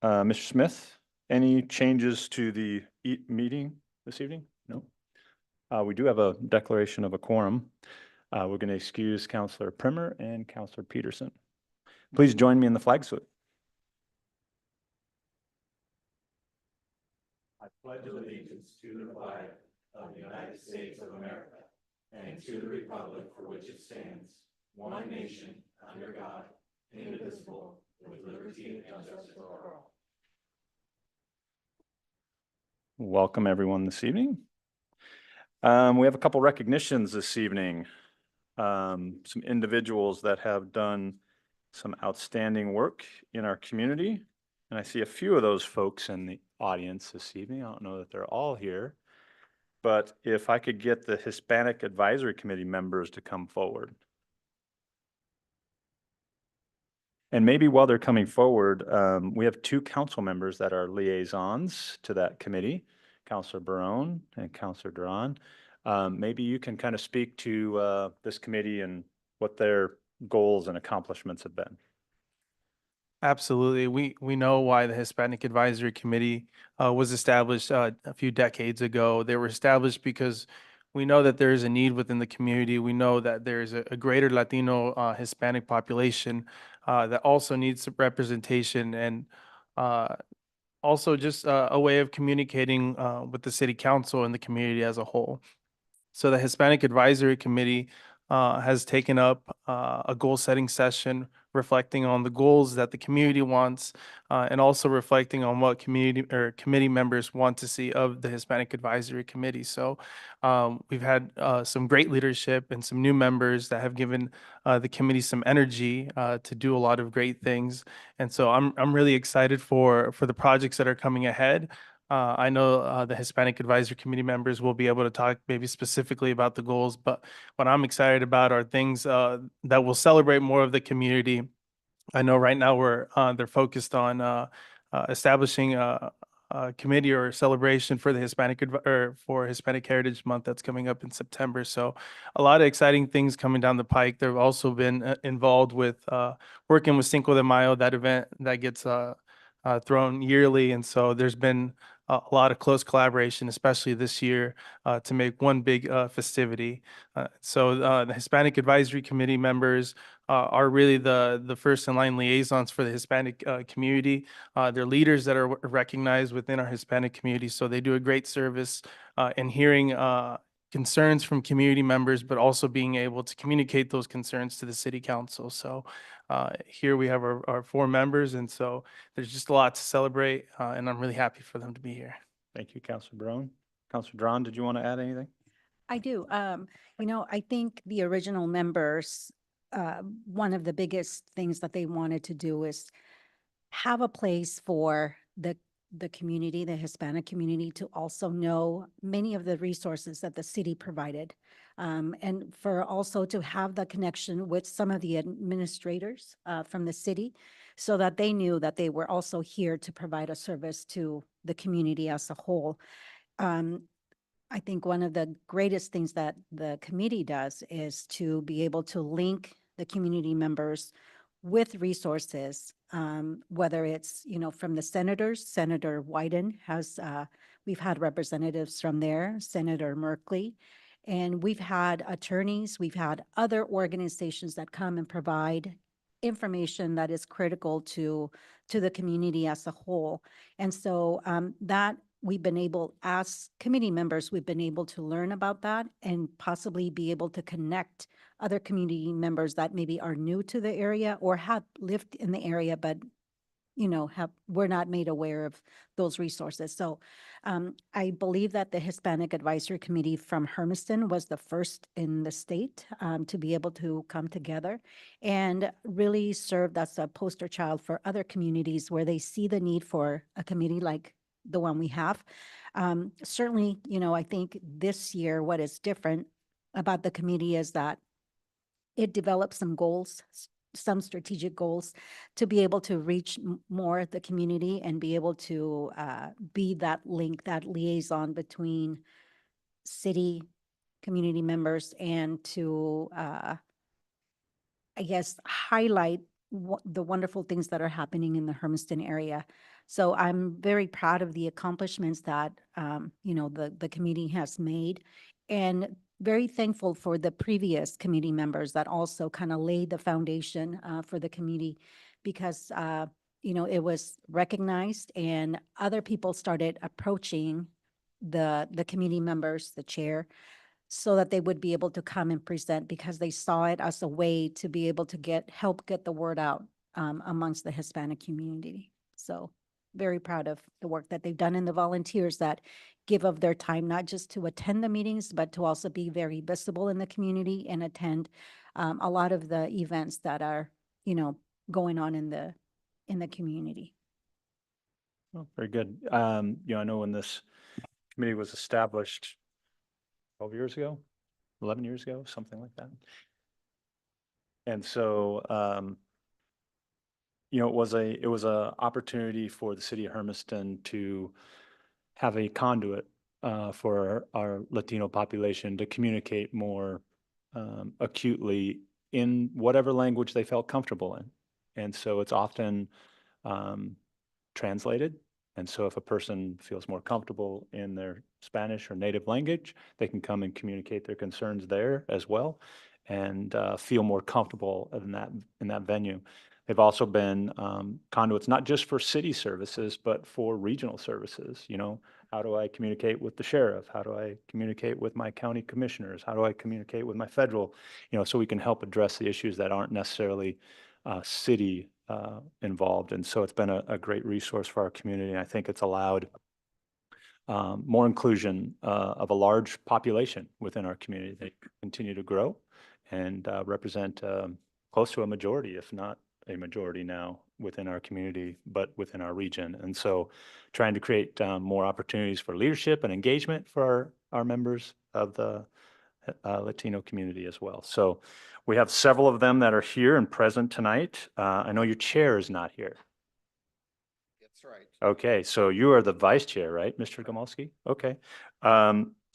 Mr. Smith, any changes to the meeting this evening? No. We do have a declaration of a quorum. We're going to excuse Councilor Primer and Councilor Peterson. Please join me in the flag salute. I pledge allegiance to the flag of the United States of America and to the republic for which it stands, one nation, under God, indivisible, with liberty and justice for all. Welcome, everyone, this evening. We have a couple recognitions this evening. Some individuals that have done some outstanding work in our community. And I see a few of those folks in the audience this evening. I don't know that they're all here, but if I could get the Hispanic Advisory Committee members to come forward. And maybe while they're coming forward, we have two council members that are liaisons to that committee, Councilor Barone and Councilor Duran. Maybe you can kind of speak to this committee and what their goals and accomplishments have been. Absolutely. We know why the Hispanic Advisory Committee was established a few decades ago. They were established because we know that there is a need within the community. We know that there is a greater Latino Hispanic population that also needs some representation, and also just a way of communicating with the city council and the community as a whole. So the Hispanic Advisory Committee has taken up a goal-setting session reflecting on the goals that the community wants, and also reflecting on what committee members want to see of the Hispanic Advisory Committee. So we've had some great leadership and some new members that have given the committee some energy to do a lot of great things. And so I'm really excited for the projects that are coming ahead. I know the Hispanic Advisory Committee members will be able to talk maybe specifically about the goals, but what I'm excited about are things that will celebrate more of the community. I know right now they're focused on establishing a committee or a celebration for the for Hispanic Heritage Month that's coming up in September. So a lot of exciting things coming down the pike. They've also been involved with working with Cinco de Mayo, that event that gets thrown yearly, and so there's been a lot of close collaboration, especially this year, to make one big festivity. So the Hispanic Advisory Committee members are really the first in line liaisons for the Hispanic community. They're leaders that are recognized within our Hispanic community, so they do a great service in hearing concerns from community members, but also being able to communicate those concerns to the city council. So here we have our four members, and so there's just a lot to celebrate, and I'm really happy for them to be here. Thank you, Councilor Barone. Councilor Duran, did you want to add anything? I do. I think the original members, one of the biggest things that they wanted to do is have a place for the community, the Hispanic community, to also know many of the resources that the city provided. And for also to have the connection with some of the administrators from the city, so that they knew that they were also here to provide a service to the community as a whole. I think one of the greatest things that the committee does is to be able to link the community members with resources, whether it's, from the senators. Senator Wyden has, we've had representatives from there, Senator Merkley, and we've had attorneys, we've had other organizations that come and provide information that is critical to the community as a whole. And so that we've been able, as committee members, we've been able to learn about that and possibly be able to connect other community members that maybe are new to the area or have lived in the area but we're not made aware of those resources. So I believe that the Hispanic Advisory Committee from Hermiston was the first in the state to be able to come together and really served as a poster child for other communities where they see the need for a committee like the one we have. Certainly, I think this year, what is different about the committee is that it developed some goals, some strategic goals to be able to reach more the community and be able to be that link, that liaison between city community members and to, I guess, highlight the wonderful things that are happening in the Hermiston area. So I'm very proud of the accomplishments that, the committee has made, and very thankful for the previous committee members that also kind of laid the foundation for the committee, because, it was recognized and other people started approaching the committee members, the chair, so that they would be able to come and present because they saw it as a way to be able to help get the word out amongst the Hispanic community. So very proud of the work that they've done and the volunteers that give of their time, not just to attend the meetings, but to also be very visible in the community and attend a lot of the events that are, going on in the community. Oh, very good. I know when this committee was established 12 years ago, 11 years ago, something like that. And so, it was a opportunity for the city of Hermiston to have a conduit for our Latino population to communicate more acutely in whatever language they felt comfortable in. And so it's often translated. And so if a person feels more comfortable in their Spanish or native language, they can come and communicate their concerns there as well and feel more comfortable in that venue. They've also been conduits, not just for city services, but for regional services. How do I communicate with the sheriff? How do I communicate with my county commissioners? How do I communicate with my federal, so we can help address the issues that aren't necessarily city involved. And so it's been a great resource for our community. And I think it's allowed more inclusion of a large population within our community. They continue to grow and represent close to a majority, if not a majority now within our community, but within our region. And so trying to create more opportunities for leadership and engagement for our members of the Latino community as well. So we have several of them that are here and present tonight. I know your chair is not here. That's right. Okay, so you are the vice chair, right, Mr. Gamalski? Okay.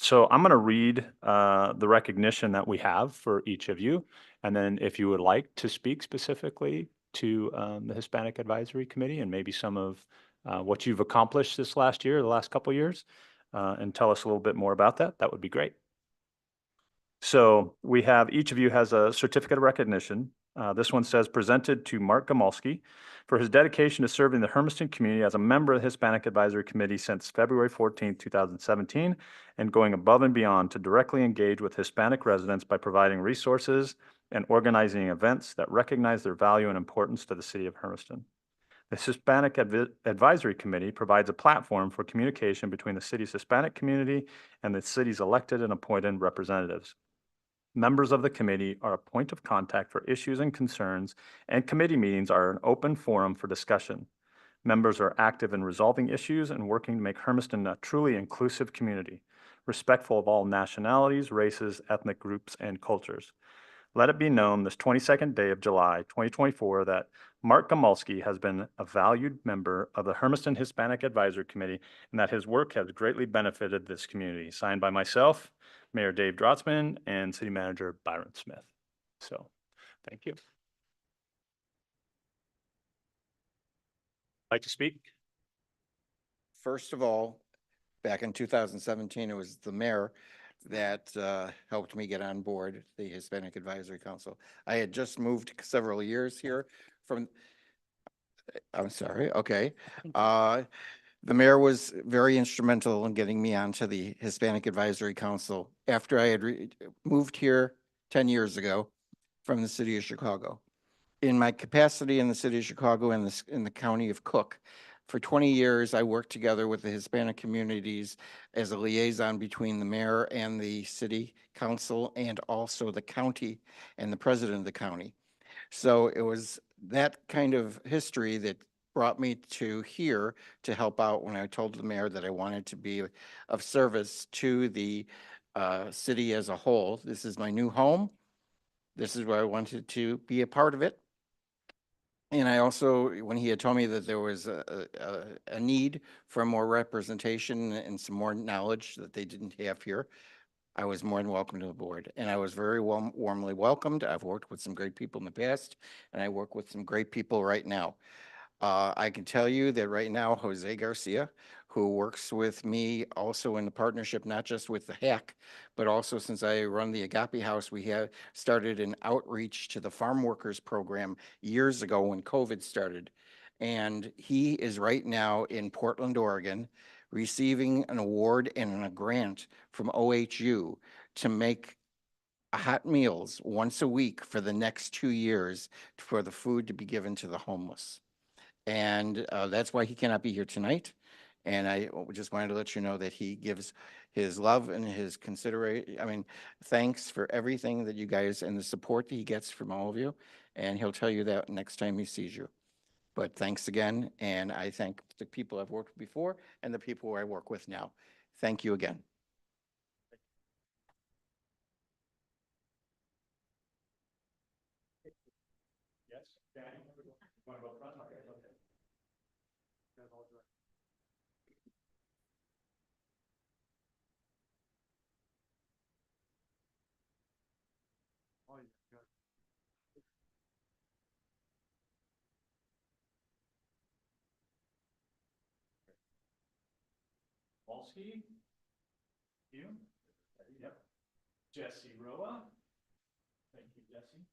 So I'm going to read the recognition that we have for each of you. And then if you would like to speak specifically to the Hispanic Advisory Committee and maybe some of what you've accomplished this last year, the last couple of years, and tell us a little bit more about that, that would be great. So we have, each of you has a certificate of recognition. This one says, presented to Mark Gamalski for his dedication to serving the Hermiston community as a member of the Hispanic Advisory Committee since February 14, 2017, and going above and beyond to directly engage with Hispanic residents by providing resources and organizing events that recognize their value and importance to the city of Hermiston. The Hispanic Advisory Committee provides a platform for communication between the city's Hispanic community and the city's elected and appointed representatives. Members of the committee are a point of contact for issues and concerns, and committee meetings are an open forum for discussion. Members are active in resolving issues and working to make Hermiston a truly inclusive community, respectful of all nationalities, races, ethnic groups, and cultures. Let it be known this 22nd day of July, 2024, that Mark Gamalski has been a valued member of the Hermiston Hispanic Advisory Committee and that his work has greatly benefited this community. Signed by myself, Mayor Dave Drotzman, and City Manager Byron Smith. So, thank you. Like to speak? First of all, back in 2017, it was the mayor that helped me get on board the Hispanic Advisory Council. I had just moved several years here from, I'm sorry, okay. The mayor was very instrumental in getting me onto the Hispanic Advisory Council after I had moved here 10 years ago from the city of Chicago. in my capacity in the city of Chicago and in the county of Cook, for 20 years, I worked together with the Hispanic communities as a liaison between the mayor and the city council and also the county and the president of the county. So it was that kind of history that brought me to here to help out when I told the mayor that I wanted to be of service to the city as a whole. This is my new home. This is where I wanted to be a part of it. And I also, when he had told me that there was a need for more representation and some more knowledge that they didn't have here, I was more than welcome to the board. And I was very warmly welcomed. I've worked with some great people in the past, and I work with some great people right now. I can tell you that right now, Jose Garcia, who works with me also in the partnership, not just with the HAC, but also since I run the Agape House, we have started an outreach to the farm workers program years ago when COVID started. And he is right now in Portland, Oregon, receiving an award and a grant from OHU to make hot meals once a week for the next 2 years for the food to be given to the homeless. And that's why he cannot be here tonight. And I just wanted to let you know that he gives his love and his thanks for everything that you guys and the support that he gets from all of you. And he'll tell you that next time he sees you. But thanks again. And I thank the people I've worked with before and the people I work with now. Thank you again. Yes, Danny, you want to go front? Okay. Wolski? You? Yep. Jesse Roa? Thank you, Jesse.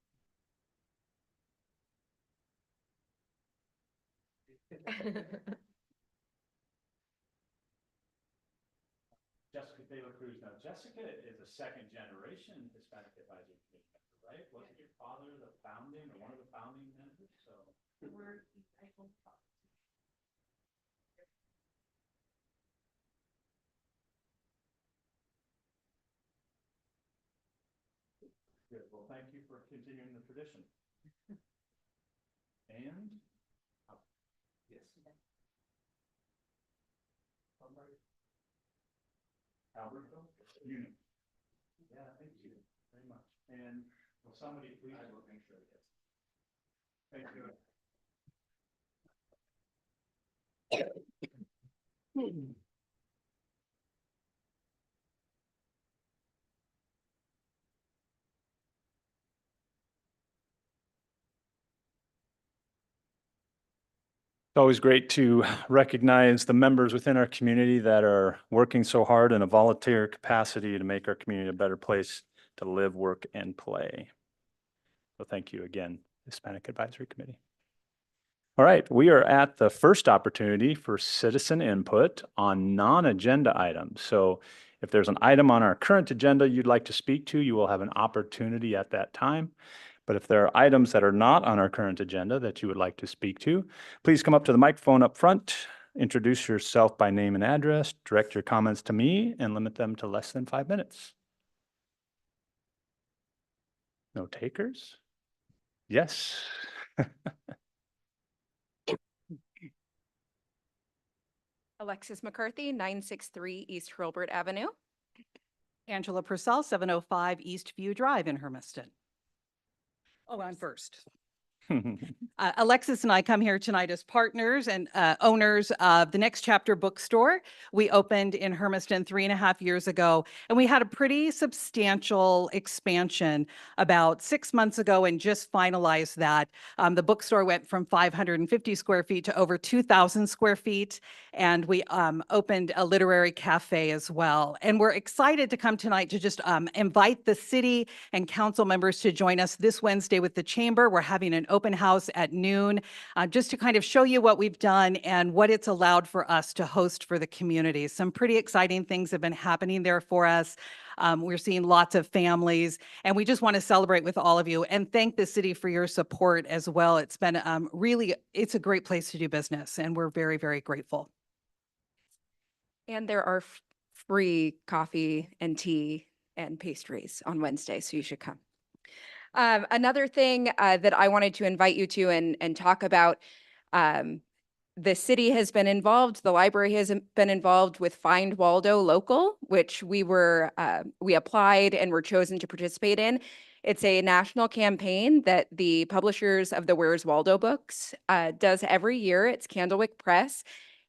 Jessica De La Cruz. Now, Jessica is a second generation Hispanic Advisory Committee member, right? Wasn't your father the founding or one of the founding members? So. Good. Well, thank you for continuing the tradition. And yes. Alberto? Unit. Yeah, thank you very much. And will somebody please? I will make sure it gets. Thank you. It's always great to recognize the members within our community that are working so hard in a volunteer capacity to make our community a better place to live, work, and play. So thank you again, Hispanic Advisory Committee. All right, we are at the first opportunity for citizen input on non-agenda items. So if there's an item on our current agenda you'd like to speak to, you will have an opportunity at that time. But if there are items that are not on our current agenda that you would like to speak to, please come up to the microphone up front, introduce yourself by name and address, direct your comments to me, and limit them to less than 5 minutes. No takers? Yes. Alexis McCarthy, 963 East Hurlburt Avenue. Angela Purcell, 705 East View Drive in Hermiston. Oh, I'm first. Alexis and I come here tonight as partners and owners of the Next Chapter bookstore. We opened in Hermiston 3.5 years ago, and we had a pretty substantial expansion about 6 months ago and just finalized that. The bookstore went from 550 square feet to over 2,000 square feet, and we opened a literary cafe as well. And we're excited to come tonight to just invite the city and council members to join us this Wednesday with the chamber. We're having an open house at noon, just to kind of show you what we've done and what it's allowed for us to host for the community. Some pretty exciting things have been happening there for us. We're seeing lots of families, and we just want to celebrate with all of you and thank the city for your support as well. It's been really, it's a great place to do business, and we're very, very grateful. And there are free coffee and tea and pastries on Wednesday, so you should come. Another thing that I wanted to invite you to and talk about, the city has been involved, the library has been involved with Find Waldo Local, which we applied and were chosen to participate in. It's a national campaign that the publishers of the Where's Waldo books does every year. It's Candlewick Press.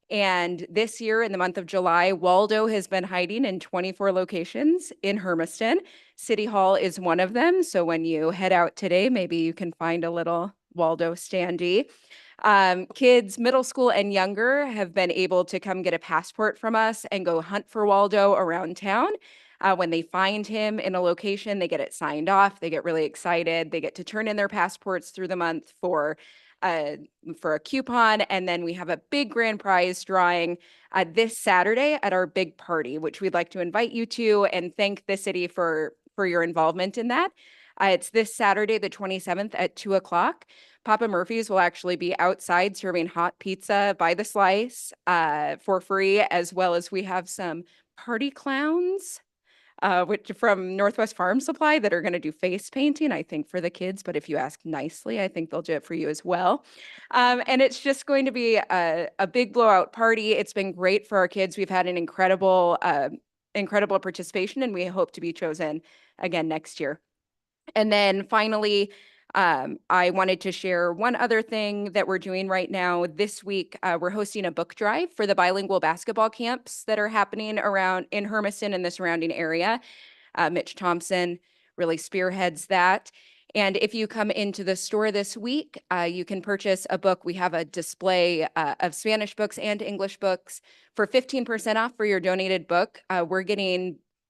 And this year, in the month of July, Waldo has been hiding in 24 locations in Hermiston. City Hall is one of them. So when you head out today, maybe you can find a little Waldo standee. Kids, middle school and younger, have been able to come get a passport from us and go hunt for Waldo around town. When they find him in a location, they get it signed off. They get really excited. They get to turn in their passports through the month for a coupon. And then we have a big grand prize drawing this Saturday at our big party, which we'd like to invite you to and thank the city for your involvement in that. It's this Saturday, the 27th at 2:00. Papa Murphy's will actually be outside serving hot pizza by the slice for free, as well as we have some party clowns which from Northwest Farm Supply that are going to do face painting, I think, for the kids. But if you ask nicely, I think they'll do it for you as well. And it's just going to be a big blowout party. It's been great for our kids. We've had an incredible participation, and we hope to be chosen again next year. And then finally, I wanted to share one other thing that we're doing right now. This week, we're hosting a book drive for the bilingual basketball camps that are happening around in Hermiston and the surrounding area. Mitch Thompson really spearheads that. And if you come into the store this week, you can purchase a book. We have a display of Spanish books and English books for 15% off for your donated book.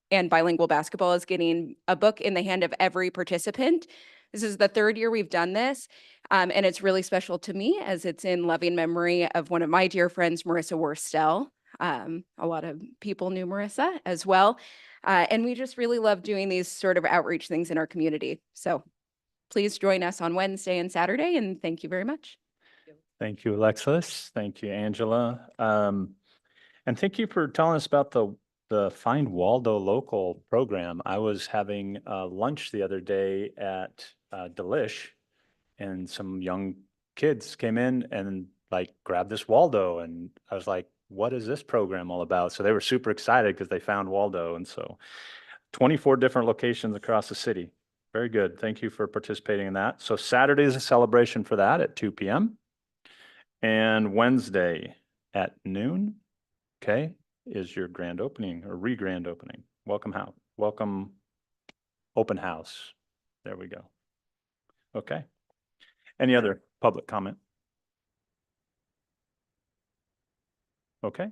And bilingual basketball is getting a book in the hand of every participant. This is the third year we've done this, and it's really special to me as it's in loving memory of one of my dear friends, Marissa Worstel. A lot of people knew Marissa as well, and we just really love doing these sort of outreach things in our community. So please join us on Wednesday and Saturday, and thank you very much. Thank you, Alexis. Thank you, Angela. And thank you for telling us about the Find Waldo Local program. I was having lunch the other day at Delish, and some young kids came in and like grabbed this Waldo, and I was like, what is this program all about? So they were super excited because they found Waldo. And so 24 different locations across the city. Very good. Thank you for participating in that. So Saturday is a celebration for that at 2 p.m. And Wednesday at noon, okay, is your grand opening or re-grand opening. Welcome open house. There we go. Okay. Any other public comment? Okay.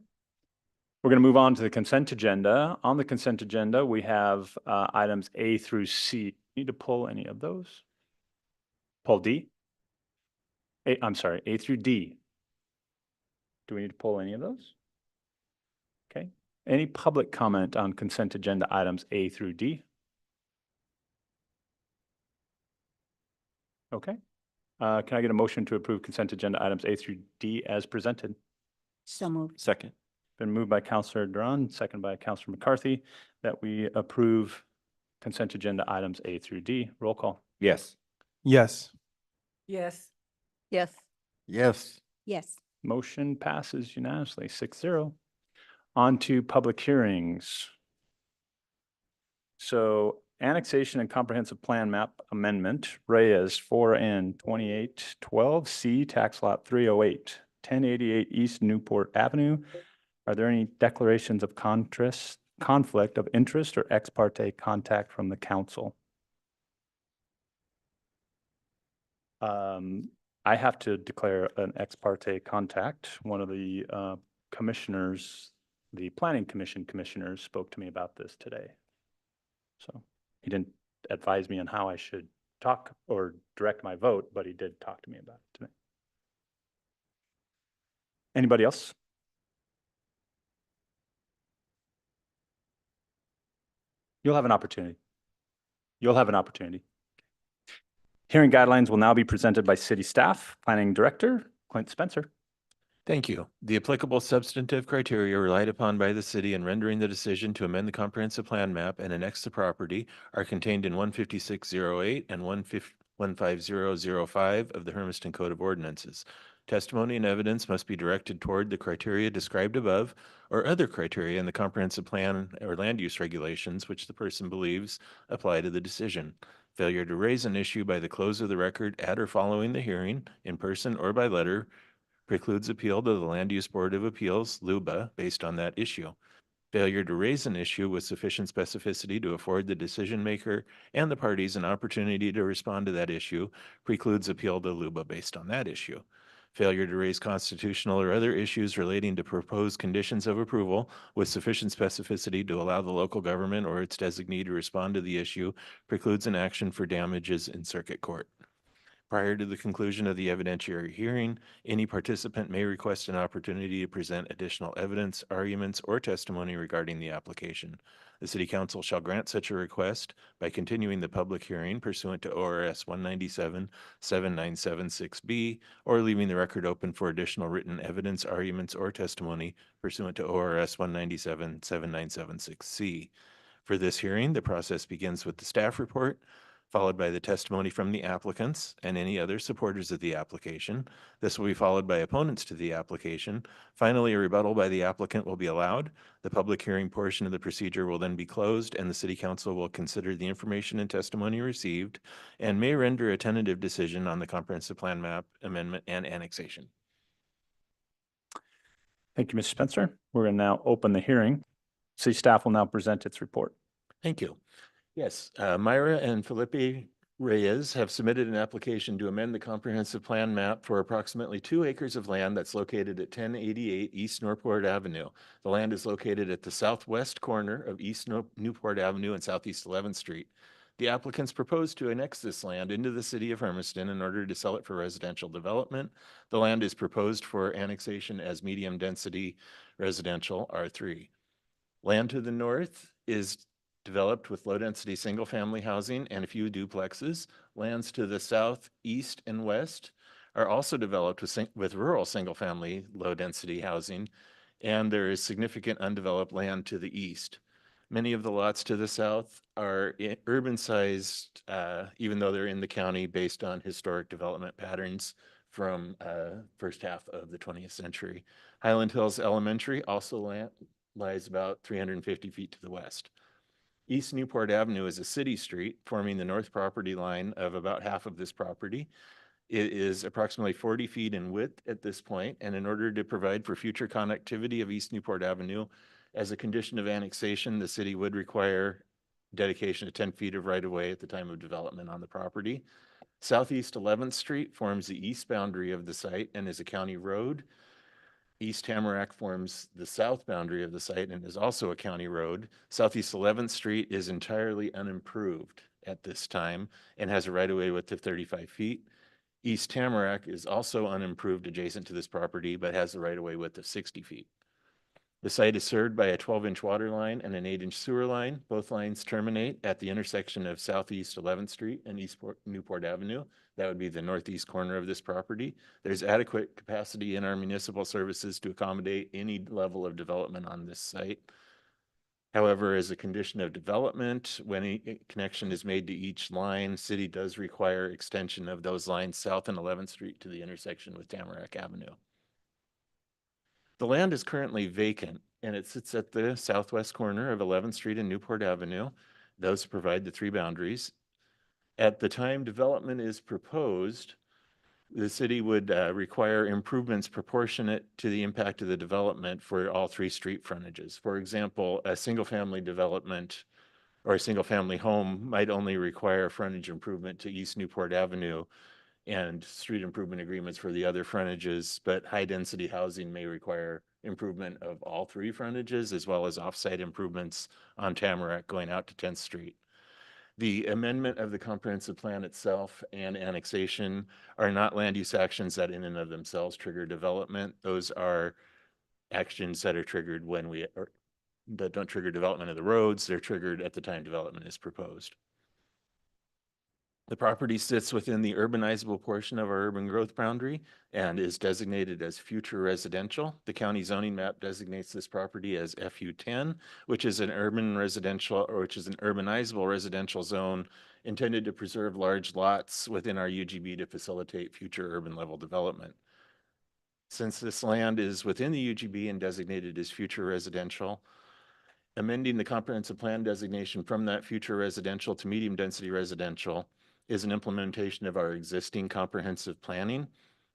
We're going to move on to the consent agenda. On the consent agenda, we have items A through C. Need to pull any of those? Pull D? I'm sorry, A through D. Do we need to pull any of those? Okay. Any public comment on consent agenda items A through D? Okay. Can I get a motion to approve consent agenda items A through D as presented? So moved. Second. Been moved by Councilor Duran, second by Councilor McCarthy, that we approve consent agenda items A through D. Roll call. Yes. Yes. Yes. Yes. Yes. Yes. Motion passes unanimously, 6-0. On to public hearings. So annexation and comprehensive plan map amendment, Reyes 4N 2812C, tax lot 308, 1088 East Newport Avenue. Are there any declarations of conflict of interest or ex parte contact from the council? I have to declare an ex parte contact. One of the commissioners, the planning commission commissioners, spoke to me about this today. So he didn't advise me on how I should talk or direct my vote, but he did talk to me about it today. Anybody else? You'll have an opportunity. You'll have an opportunity. Hearing guidelines will now be presented by city staff. Planning Director Clint Spencer. Thank you. The applicable substantive criteria relied upon by the city in rendering the decision to amend the comprehensive plan map and annex the property are contained in 15608 and 15005 of the Hermiston Code of Ordinances. Testimony and evidence must be directed toward the criteria described above or other criteria in the comprehensive plan or land use regulations which the person believes apply to the decision. Failure to raise an issue by the close of the record at or following the hearing, in person or by letter, precludes appeal to the Land Use Board of Appeals, LUBA, based on that issue. Failure to raise an issue with sufficient specificity to afford the decision maker and the parties an opportunity to respond to that issue precludes appeal to LUBA based on that issue. Failure to raise constitutional or other issues relating to proposed conditions of approval with sufficient specificity to allow the local government or its designee to respond to the issue precludes an action for damages in circuit court. Prior to the conclusion of the evidentiary hearing, any participant may request an opportunity to present additional evidence, arguments, or testimony regarding the application. The City Council shall grant such a request by continuing the public hearing pursuant to ORS 197-7976B or leaving the record open for additional written evidence, arguments, or testimony pursuant to ORS 197-7976C. For this hearing, the process begins with the staff report, followed by the testimony from the applicants and any other supporters of the application. This will be followed by opponents to the application. Finally, a rebuttal by the applicant will be allowed. The public hearing portion of the procedure will then be closed, and the City Council will consider the information and testimony received and may render a tentative decision on the comprehensive plan map amendment and annexation. Thank you, Mr. Spencer. We're going to now open the hearing. City staff will now present its report. Thank you. Yes, Myra and Felipe Reyes have submitted an application to amend the comprehensive plan map for approximately 2 acres of land that's located at 1088 East Newport Avenue. The land is located at the southwest corner of East Newport Avenue and Southeast 11th Street. The applicants propose to annex this land into the city of Hermiston in order to sell it for residential development. The land is proposed for annexation as medium density residential R3. Land to the north is developed with low-density single-family housing and a few duplexes. Lands to the south, east, and west are also developed with rural single-family low-density housing, and there is significant undeveloped land to the east. Many of the lots to the south are urban-sized, even though they're in the county based on historic development patterns from first half of the 20th century. Highland Hills Elementary also lies about 350 feet to the west. East Newport Avenue is a city street forming the north property line of about half of this property. It is approximately 40 feet in width at this point, and in order to provide for future connectivity of East Newport Avenue, as a condition of annexation, the city would require dedication of 10 feet of right-of-way at the time of development on the property. Southeast 11th Street forms the east boundary of the site and is a county road. East Tamarack forms the south boundary of the site and is also a county road. Southeast 11th Street is entirely unimproved at this time and has a right-of-way width of 35 feet. East Tamarack is also unimproved adjacent to this property, but has a right-of-way width of 60 feet. The site is served by a 12-inch water line and an 8-inch sewer line. Both lines terminate at the intersection of Southeast 11th Street and East Newport Avenue. That would be the northeast corner of this property. There's adequate capacity in our municipal services to accommodate any level of development on this site. However, as a condition of development, when a connection is made to each line, city does require extension of those lines south and 11th Street to the intersection with Tamarack Avenue. The land is currently vacant and it sits at the southwest corner of 11th Street and Newport Avenue. Those provide the 3 boundaries. At the time development is proposed, the city would require improvements proportionate to the impact of the development for all 3 street frontages. For example, a single-family development or a single-family home might only require frontage improvement to East Newport Avenue and street improvement agreements for the other frontages, but high-density housing may require improvement of all 3 frontages as well as off-site improvements on Tamarack going out to 10th Street. The amendment of the comprehensive plan itself and annexation are not land use actions that in and of themselves trigger development. Those are actions that are triggered when we that don't trigger development of the roads. They're triggered at the time development is proposed. The property sits within the urbanizable portion of our urban growth boundary and is designated as future residential. The county zoning map designates this property as FU10, which is an urban residential, or which is an urbanizable residential zone intended to preserve large lots within our UGB to facilitate future urban level development. Since this land is within the UGB and designated as future residential, amending the comprehensive plan designation from that future residential to medium density residential is an implementation of our existing comprehensive planning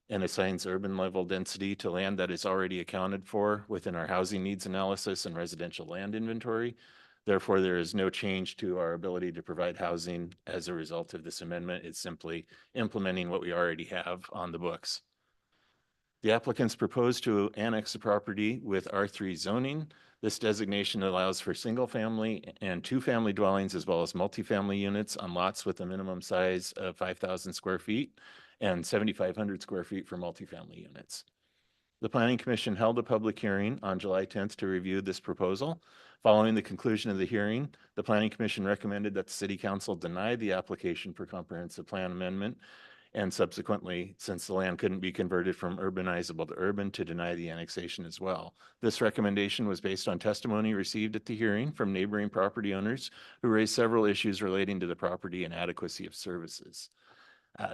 and assigns urban level density to land that is already accounted for within our housing needs analysis and residential land inventory. Therefore, there is no change to our ability to provide housing as a result of this amendment. It's simply implementing what we already have on the books. The applicants propose to annex the property with R3 zoning. This designation allows for single-family and two-family dwellings as well as multifamily units on lots with a minimum size of 5,000 square feet and 7,500 square feet for multifamily units. The Planning Commission held a public hearing on July 10th to review this proposal. Following the conclusion of the hearing, the Planning Commission recommended that the City Council deny the application for comprehensive plan amendment, and subsequently, since the land couldn't be converted from urbanizable to urban, to deny the annexation as well. This recommendation was based on testimony received at the hearing from neighboring property owners who raised several issues relating to the property and adequacy of services.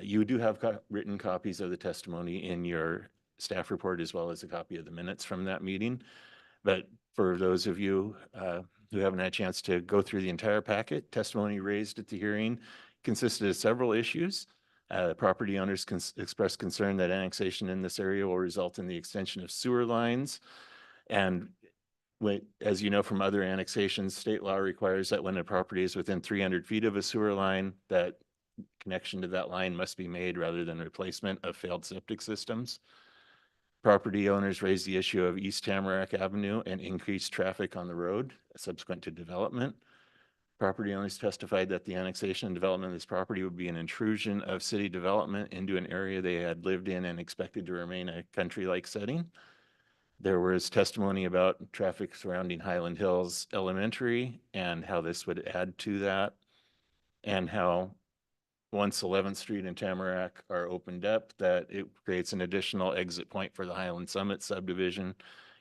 You do have written copies of the testimony in your staff report, as well as a copy of the minutes from that meeting. But for those of you who haven't had a chance to go through the entire packet, testimony raised at the hearing consisted of several issues. Property owners expressed concern that annexation in this area will result in the extension of sewer lines. And as you know from other annexations, state law requires that when a property is within 300 feet of a sewer line, that connection to that line must be made rather than replacement of failed septic systems. Property owners raised the issue of East Tamarack Avenue and increased traffic on the road subsequent to development. Property owners testified that the annexation and development of this property would be an intrusion of city development into an area they had lived in and expected to remain a country-like setting. There was testimony about traffic surrounding Highland Hills Elementary and how this would add to that, and how once 11th Street and Tamarack are opened up, that it creates an additional exit point for the Highland Summit subdivision,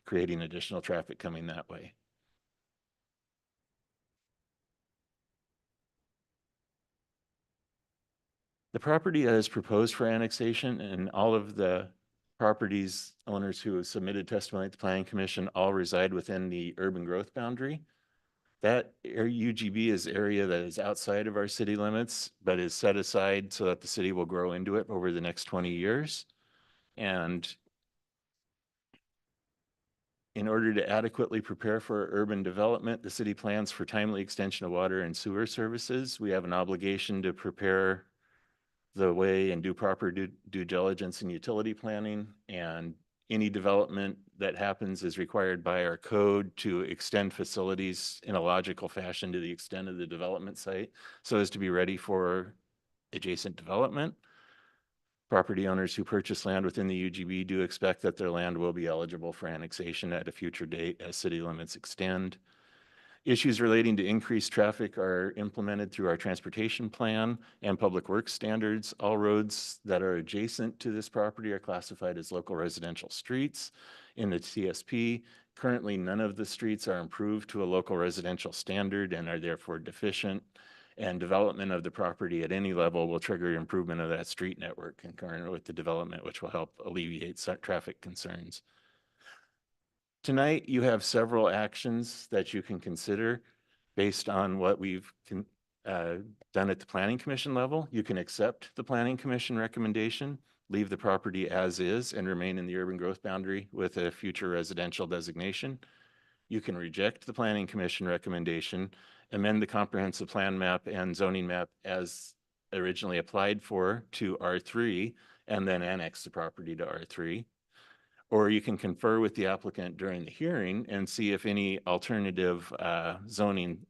creating additional traffic coming that way. The property that is proposed for annexation, and all of the properties owners who have submitted testimony at the Planning Commission all reside within the urban growth boundary. That UGB is area that is outside of our city limits, but is set aside so that the city will grow into it over the next 20 years. And in order to adequately prepare for urban development, the city plans for timely extension of water and sewer services. We have an obligation to prepare the way and do proper due diligence and utility planning, and any development that happens is required by our code to extend facilities in a logical fashion to the extent of the development site so as to be ready for adjacent development. Property owners who purchase land within the UGB do expect that their land will be eligible for annexation at a future date as city limits extend. Issues relating to increased traffic are implemented through our transportation plan and public works standards. All roads that are adjacent to this property are classified as local residential streets in the TSP. Currently, none of the streets are improved to a local residential standard and are therefore deficient. And development of the property at any level will trigger improvement of that street network concurrent with the development, which will help alleviate traffic concerns. Tonight, you have several actions that you can consider based on what we've done at the Planning Commission level. You can accept the Planning Commission recommendation, leave the property as is, and remain in the urban growth boundary with a future residential designation. You can reject the Planning Commission recommendation, amend the comprehensive plan map and zoning map as originally applied for to R3, and then annex the property to R3. Or you can confer with the applicant during the hearing and see if any alternative zoning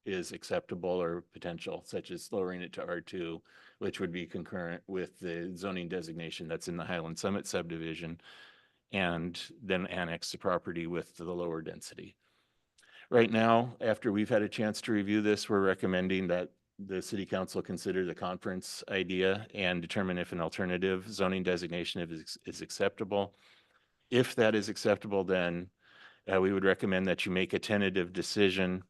is acceptable or potential, such as lowering it to R2, which would be concurrent with the zoning designation that's in the Highland Summit subdivision, and then annex the property with the lower density. Right now, after we've had a chance to review this, we're recommending that the city council consider the conference idea and determine if an alternative zoning designation is acceptable. If that is acceptable, then we would recommend that you make a tentative decision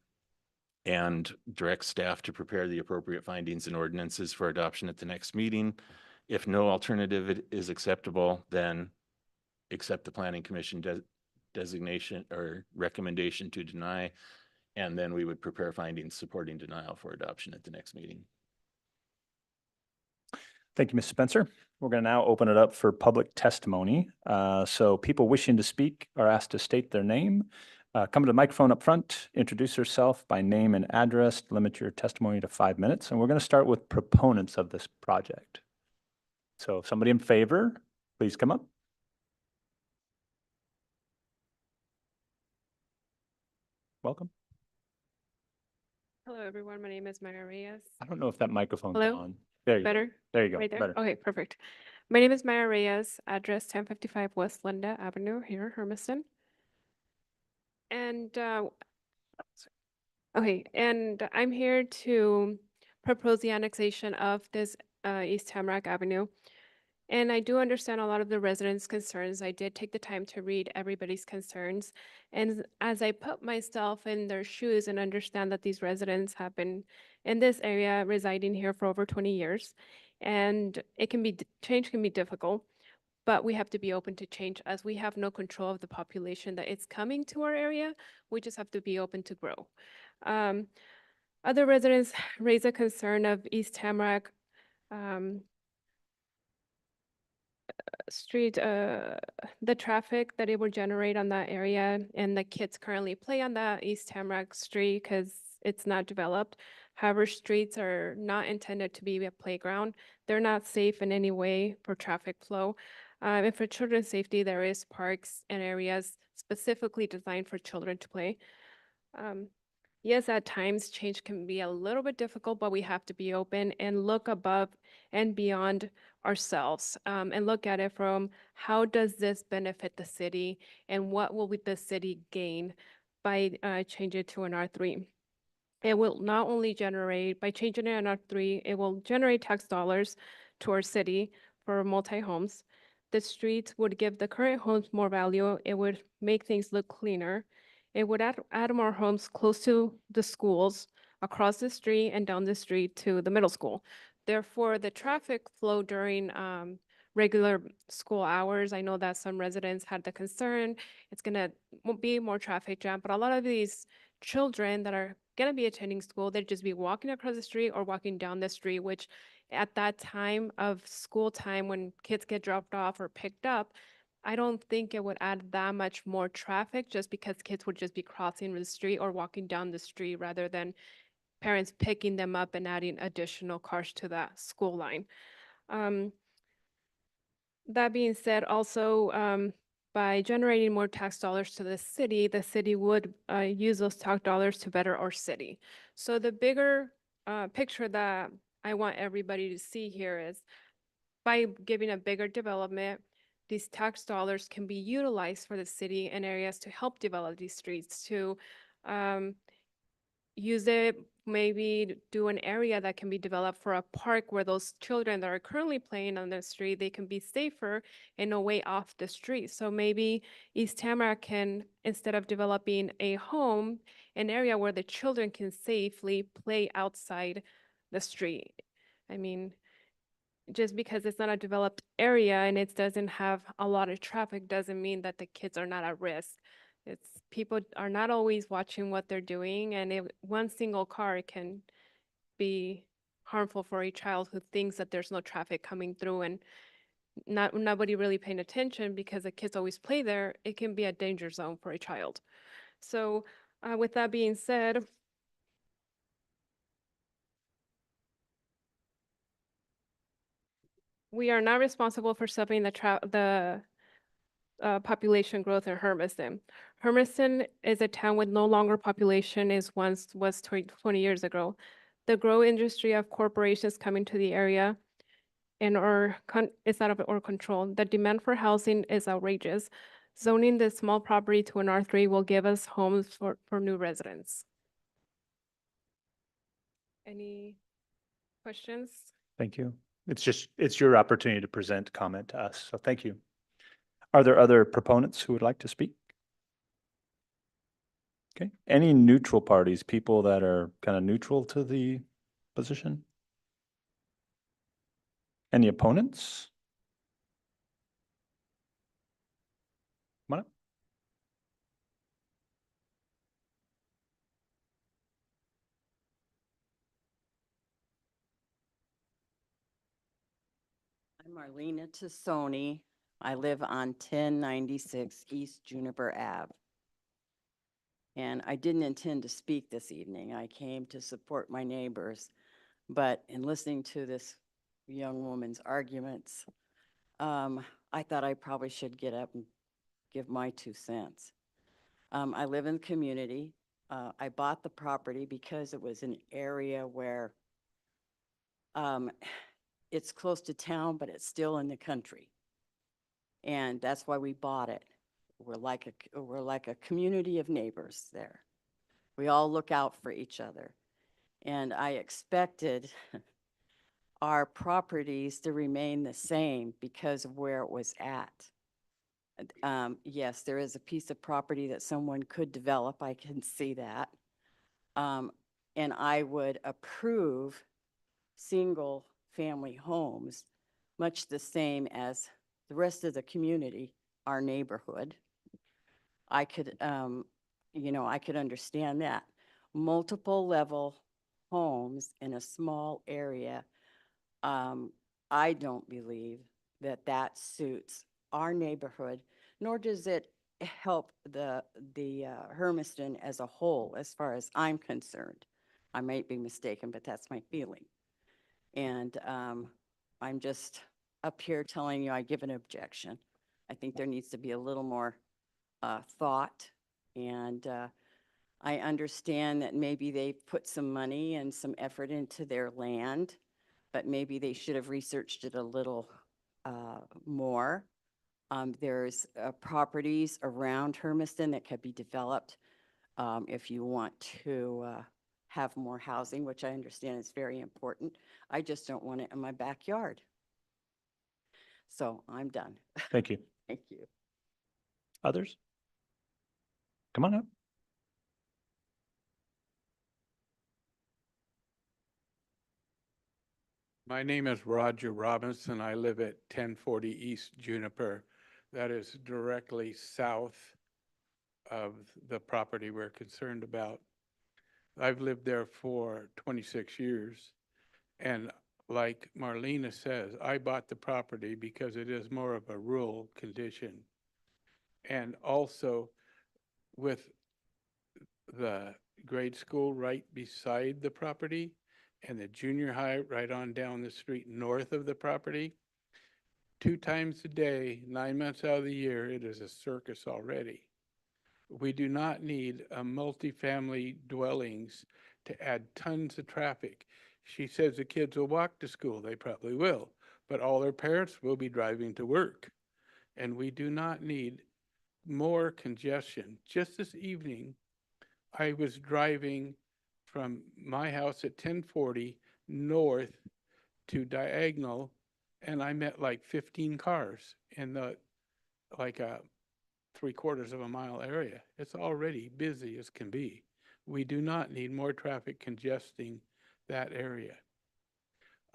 and direct staff to prepare the appropriate findings and ordinances for adoption at the next meeting. If no alternative is acceptable, then accept the planning commission designation or recommendation to deny. And then we would prepare findings supporting denial for adoption at the next meeting. Thank you, Ms. Spencer. We're going to now open it up for public testimony. So people wishing to speak are asked to state their name, come to the microphone up front, introduce yourself by name and address, limit your testimony to 5 minutes. And we're going to start with proponents of this project. So if somebody in favor, please come up. Welcome. Hello, everyone. My name is Maya Reyes. I don't know if that microphone's Hello? on. There you go. Better? There you go. Right there? Better. Okay, perfect. My name is Maya Reyes, address 1055 West Linda Avenue here in Hermiston. And, okay, and I'm here to propose the annexation of this East Tamarack Avenue. And I do understand a lot of the residents' concerns. I did take the time to read everybody's concerns. And as I put myself in their shoes and understand that these residents have been in this area residing here for over 20 years, and it can be, change can be difficult, but we have to be open to change as we have no control of the population that is coming to our area. We just have to be open to grow. Other residents raise a concern of East Tamarack street, the traffic that it will generate on that area, and the kids currently play on that East Tamarack Street because it's not developed. However, streets are not intended to be a playground. They're not safe in any way for traffic flow. And for children's safety, there is parks and areas specifically designed for children to play. Yes, at times change can be a little bit difficult, but we have to be open and look above and beyond ourselves, and look at it from how does this benefit the city and what will the city gain by changing it to an R3. It will not only generate, by changing it in R3, it will generate tax dollars to our city for multi-homes. The streets would give the current homes more value. It would make things look cleaner. It would add more homes close to the schools, across the street and down the street to the middle school. Therefore, the traffic flow during regular school hours, I know that some residents had the concern, it's gonna be more traffic jam, but a lot of these children that are gonna be attending school, they'd just be walking across the street or walking down the street, which at that time of school time when kids get dropped off or picked up, I don't think it would add that much more traffic just because kids would just be crossing the street or walking down the street rather than parents picking them up and adding additional cars to that school line. That being said, also, by generating more tax dollars to the city would use those tax dollars to better our city. So the bigger picture that I want everybody to see here is by giving a bigger development, these tax dollars can be utilized for the city and areas to help develop these streets, to use it, maybe do an area that can be developed for a park where those children that are currently playing on the street, they can be safer and away off the street. So maybe East Tamarack can, instead of developing a home, an area where the children can safely play outside the street. I mean, just because it's not a developed area and it doesn't have a lot of traffic doesn't mean that the kids are not at risk. It's people are not always watching what they're doing, and one single car can be harmful for a child who thinks that there's no traffic coming through and nobody really paying attention because the kids always play there. It can be a danger zone for a child. So with that being said, we are not responsible for stopping the population growth in Hermiston. Hermiston is a town with no longer population as once was 20 years ago. The growth industry of corporations coming to the area and it's out of our control. The demand for housing is outrageous. zoning this small property to an R3 will give us homes for new residents. Any questions? Thank you. It's your opportunity to present comment to us, so thank you. Are there other proponents who would like to speak? Okay, any neutral parties, people that are kind of neutral to the position? Any opponents? Come on up. I'm Marlena Tassoni. I live on 1096 East Juniper Ave. And I didn't intend to speak this evening. I came to support my neighbors. But in listening to this young woman's arguments, I thought I probably should get up and give my 2 cents. I live in the community. I bought the property because it was an area where it's close to town, but it's still in the country. And that's why we bought it. We're like a community of neighbors there. We all look out for each other. And I expected our properties to remain the same because of where it was at. Yes, there is a piece of property that someone could develop. I can see that. And I would approve single-family homes, much the same as the rest of the community, our neighborhood. I could, I could understand that. Multiple level homes in a small area, I don't believe that that suits our neighborhood, nor does it help the Hermiston as a whole, as far as I'm concerned. I might be mistaken, but that's my feeling. And I'm just up here telling you I give an objection. I think there needs to be a little more thought. And I understand that maybe they put some money and some effort into their land, but maybe they should have researched it a little more. There's properties around Hermiston that could be developed if you want to have more housing, which I understand is very important. I just don't want it in my backyard. So I'm done. Thank you. Thank you. Others? Come on up. My name is Roger Robinson. I live at 1040 East Juniper. That is directly south of the property we're concerned about. I've lived there for 26 years. And like Marlena says, I bought the property because it is more of a rural condition. And also with the grade school right beside the property, and the junior high right on down the street north of the property, 2 times a day, 9 months out of the year, it is a circus already. We do not need a multifamily dwellings to add tons of traffic. She says the kids will walk to school. They probably will, but all their parents will be driving to work. And we do not need more congestion. Just this evening, I was driving from my house at 1040 north to Diagonal, and I met like 15 cars in the like a 3/4 of a mile area. It's already busy as can be. We do not need more traffic congesting that area.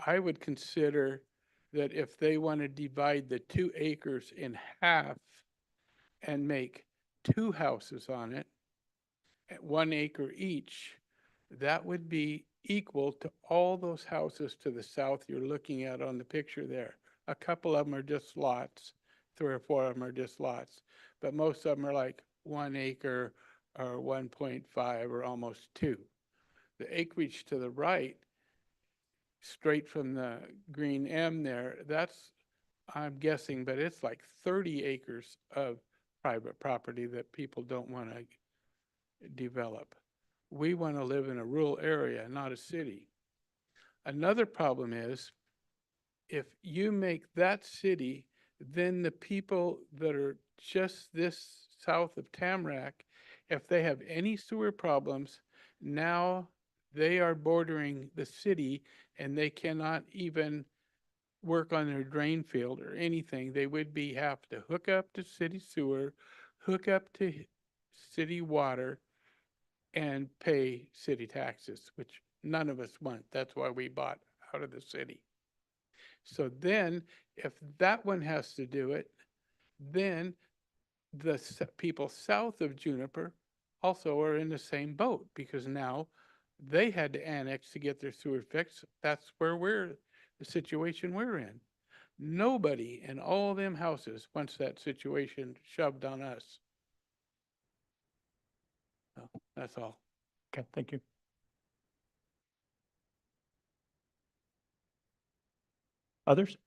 I would consider that if they want to divide the 2 acres in half and make 2 houses on it, at 1 acre each, that would be equal to all those houses to the south you're looking at on the picture there. A couple of them are just lots, 3 or 4 of them are just lots, but most of them are like 1 acre or 1.5 or almost 2. The acreage to the right, straight from the green M there, that's, I'm guessing, but it's like 30 acres of private property that people don't want to develop. We want to live in a rural area, not a city. Another problem is if you make that city, then the people that are just this south of Tamarack, if they have any sewer problems, now they are bordering the city and they cannot even work on their drain field or anything. They would have to hook up to city sewer, hook up to city water, and pay city taxes, which none of us want. That's why we bought out of the city. So then, if that one has to do it, then the people south of Juniper also are in the same boat, because now they had to annex to get their sewer fixed. That's where the situation we're in. Nobody in all them houses wants that situation shoved on us. So, that's all. Okay, thank you. Others?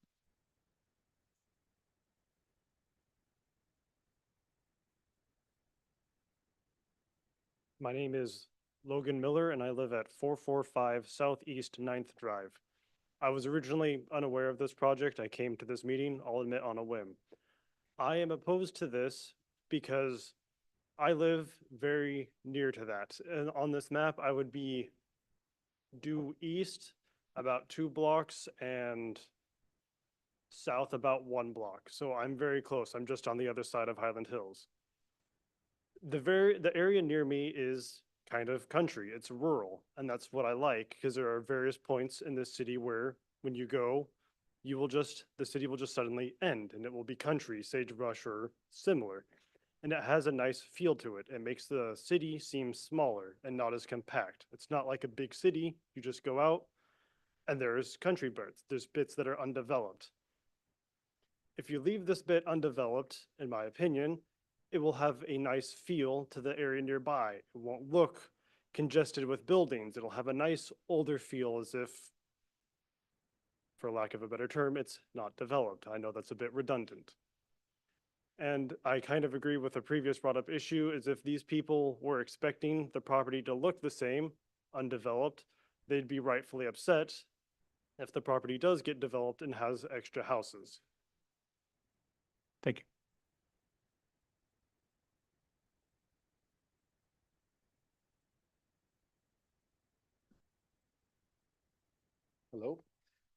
My name is Logan Miller and I live at 445 Southeast 9th Drive. I was originally unaware of this project. I came to this meeting, I'll admit, on a whim. I am opposed to this because I live very near to that. And on this map, I would be due east about 2 blocks and south about 1 block. So I'm very close. I'm just on the other side of Highland Hills. The area near me is kind of country. It's rural, and that's what I like because there are various points in this city where when you go, the city will just suddenly end and it will be country, sagebrush or similar. And it has a nice feel to it. It makes the city seem smaller and not as compact. It's not like a big city. You just go out and there's country bits. There's bits that are undeveloped. If you leave this bit undeveloped, in my opinion, it will have a nice feel to the area nearby. It won't look congested with buildings. It'll have a nice older feel as if, for lack of a better term, it's not developed. I know that's a bit redundant. And I kind of agree with the previous brought up issue is if these people were expecting the property to look the same, undeveloped, they'd be rightfully upset if the property does get developed and has extra houses. Thank you. Hello,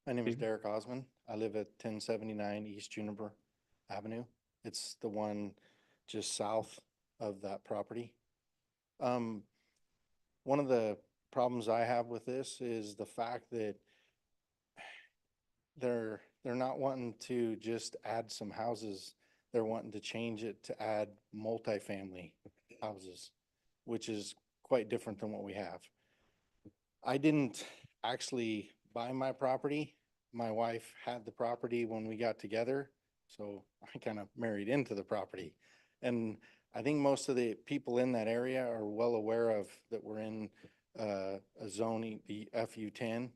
my name is Steve? Derek Osmond. I live at 1079 East Juniper Avenue. It's the one just south of that property. One of the problems I have with this is the fact that they're not wanting to just add some houses. They're wanting to change it to add multifamily houses, which is quite different than what we have. I didn't actually buy my property. My wife had the property when we got together, so I kind of married into the property. And I think most of the people in that area are well aware of that we're in a zoning, the FU10,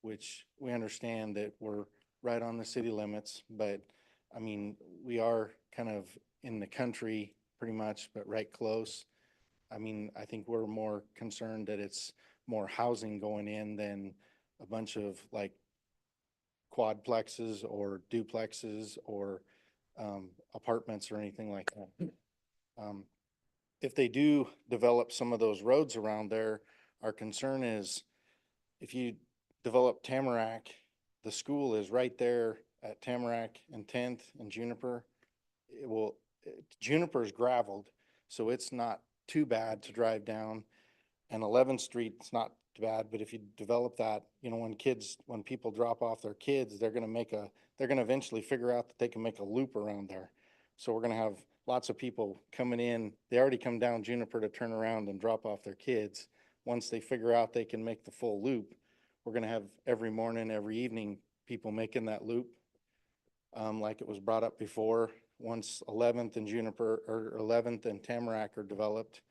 which we understand that we're right on the city limits, but I mean, we are kind of in the country pretty much, but right close. I mean, I think we're more concerned that it's more housing going in than a bunch of like quadplexes or duplexes or apartments or anything like that. If they do develop some of those roads around there, our concern is if you develop Tamarack, the school is right there at Tamarack and 10th and Juniper. Juniper's gravelled, so it's not too bad to drive down. And 11th Street's not too bad, but if you develop that, you know, when people drop off their kids, they're gonna eventually figure out that they can make a loop around there. So we're gonna have lots of people coming in. They already come down Juniper to turn around and drop off their kids. Once they figure out they can make the full loop, we're gonna have every morning, every evening, people making that loop. Like it was brought up before, once 11th and Juniper, or 11th and Tamarack are developed,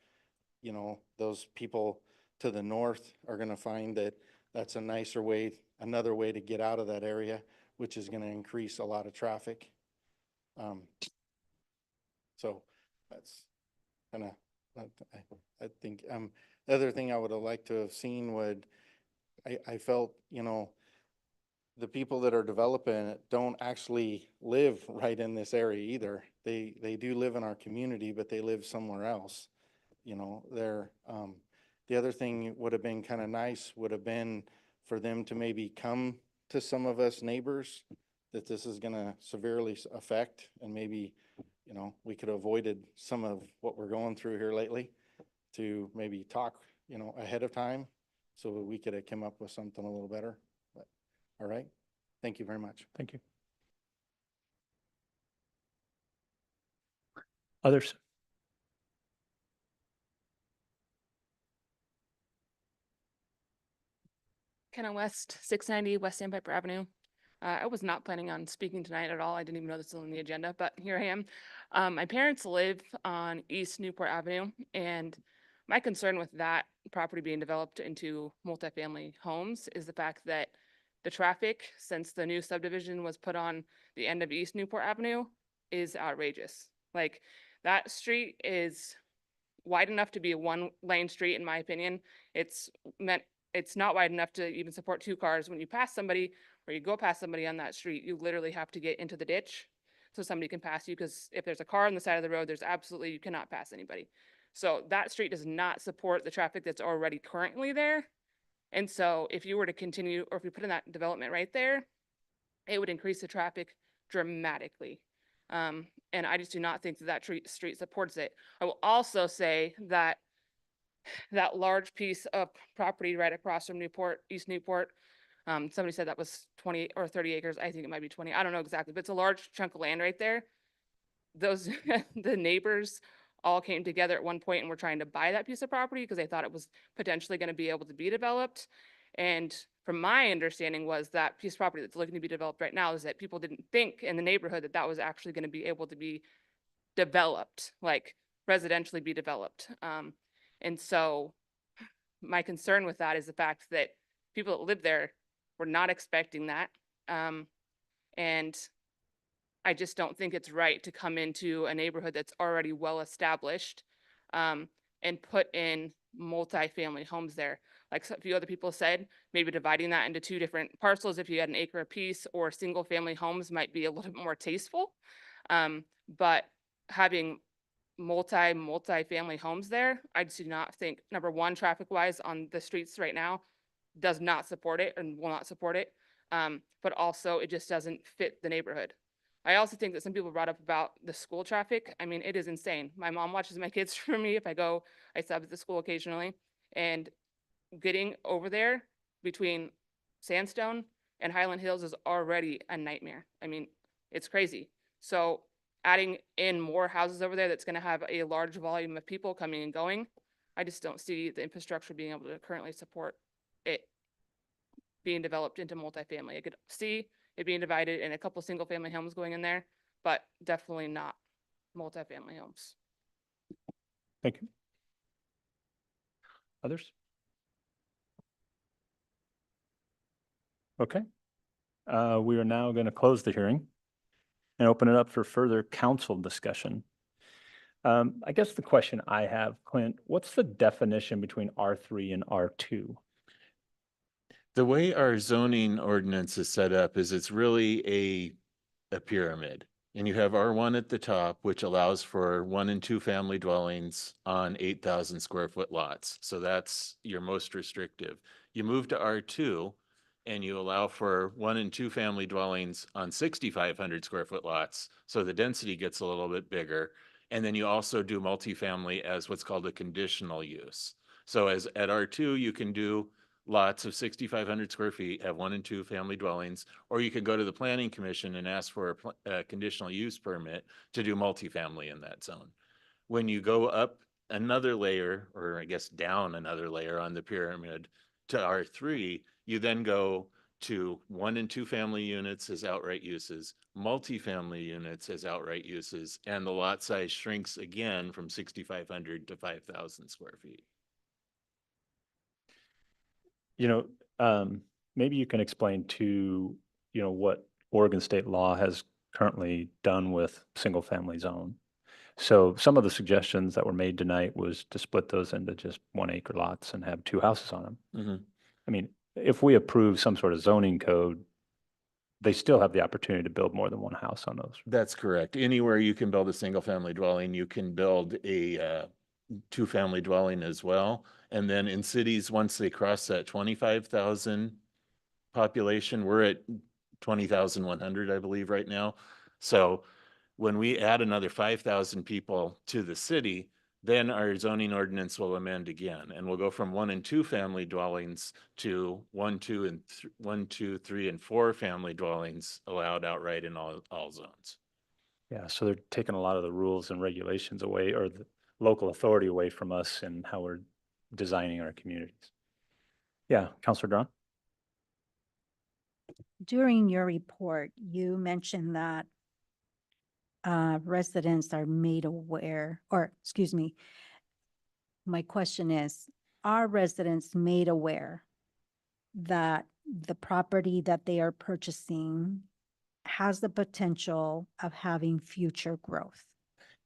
you know, those people to the north are gonna find that that's a nicer way, another way to get out of that area, which is gonna increase a lot of traffic. So that's kind of, I think, the other thing I would have liked to have seen I felt, you know, the people that are developing it don't actually live right in this area either. They do live in our community, but they live somewhere else. You know, the other thing would have been kind of nice would have been for them to maybe come to some of us neighbors that this is going to severely affect, and maybe, you know, we could have avoided some of what we're going through here lately, to maybe talk, you know, ahead of time so that we could have come up with something a little better. But, all right. Thank you very much. Thank you. Others? Kenna West, 690 West Sandpiper Avenue. I was not planning on speaking tonight at all. I didn't even know this was on the agenda, but here I am. My parents live on East Newport Avenue, and my concern with that property being developed into multifamily homes is the fact that the traffic, since the new subdivision was put on the end of East Newport Avenue, is outrageous. Like, that street is wide enough to be a one-lane street, in my opinion. It's not wide enough to even support two cars. When you pass somebody or you go past somebody on that street, you literally have to get into the ditch so somebody can pass you, because if there's a car on the side of the road, you cannot pass anybody. So that street does not support the traffic that's already currently there. And so if you were to continue, or if you put in that development right there, it would increase the traffic dramatically. And I just do not think that street supports it. I will also say that that large piece of property right across from Newport, East Newport, somebody said that was 20 or 30 acres. I think it might be 20. I don't know exactly, but it's a large chunk of land right there. Those, the neighbors all came together at one point and were trying to buy that piece of property because they thought it was potentially going to be able to be developed. And from my understanding was that piece of property that's looking to be developed right now is that people didn't think in the neighborhood that that was actually going to be able to be developed, like residentially be developed. And so my concern with that is the fact that people that live there were not expecting that. And I just don't think it's right to come into a neighborhood that's already well established and put in multifamily homes there. Like a few other people said, maybe dividing that into two different parcels, if you had an acre apiece, or single family homes might be a little bit more tasteful. But having multi-family homes there, I just do not think, number one, traffic wise on the streets right now does not support it and will not support it. But also it just doesn't fit the neighborhood. I also think that some people brought up about the school traffic. I mean, it is insane. My mom watches my kids for me. If I go, I sub at the school occasionally, and getting over there between Sandstone and Highland Hills is already a nightmare. I mean, it's crazy. So adding in more houses over there that's going to have a large volume of people coming and going, I just don't see the infrastructure being able to currently support it being developed into multifamily. I could see it being divided and a couple single family homes going in there, but definitely not multifamily homes. Thank you. Others? Okay. We are now going to close the hearing and open it up for further council discussion. I guess the question I have, Clint, what's the definition between R3 and R2? The way our zoning ordinance is set up is it's really a pyramid. And you have R1 at the top, which allows for 1 and 2 family dwellings on 8,000 square foot lots. So that's your most restrictive. You move to R2 and you allow for 1 and 2 family dwellings on 6,500 square foot lots. So the density gets a little bit bigger. And then you also do multifamily as what's called a conditional use. So as at R2, you can do lots of 6,500 square feet, have 1 and 2 family dwellings, or you can go to the planning commission and ask for a conditional use permit to do multifamily in that zone. When you go up another layer, or I guess down another layer on the pyramid to R3, you then go to 1 and 2 family units as outright uses, multifamily units as outright uses, and the lot size shrinks again from 6,500 to 5,000 square feet. Maybe you can explain to, what Oregon state law has currently done with single family zone. So some of the suggestions that were made tonight was to split those into just 1 acre lots and have 2 houses on them. Mm-hmm. I mean, if we approve some sort of zoning code they still have the opportunity to build more than one house on those. That's correct. Anywhere you can build a single family dwelling, you can build a two-family dwelling as well. And then in cities, once they cross that 25,000 population, we're at 20,100, I believe, right now. So when we add another 5,000 people to the city, then our zoning ordinance will amend again, and we'll go from 1 and 2 family dwellings to 1, 2, 3, and 4 family dwellings allowed outright in all zones. Yeah, so they're taking a lot of the rules and regulations away, or the local authority away from us and how we're designing our communities. Yeah, Counselor Drawn? During your report, you mentioned that residents are made aware, or excuse me, my question is, are residents made aware that the property that they are purchasing has the potential of having future growth?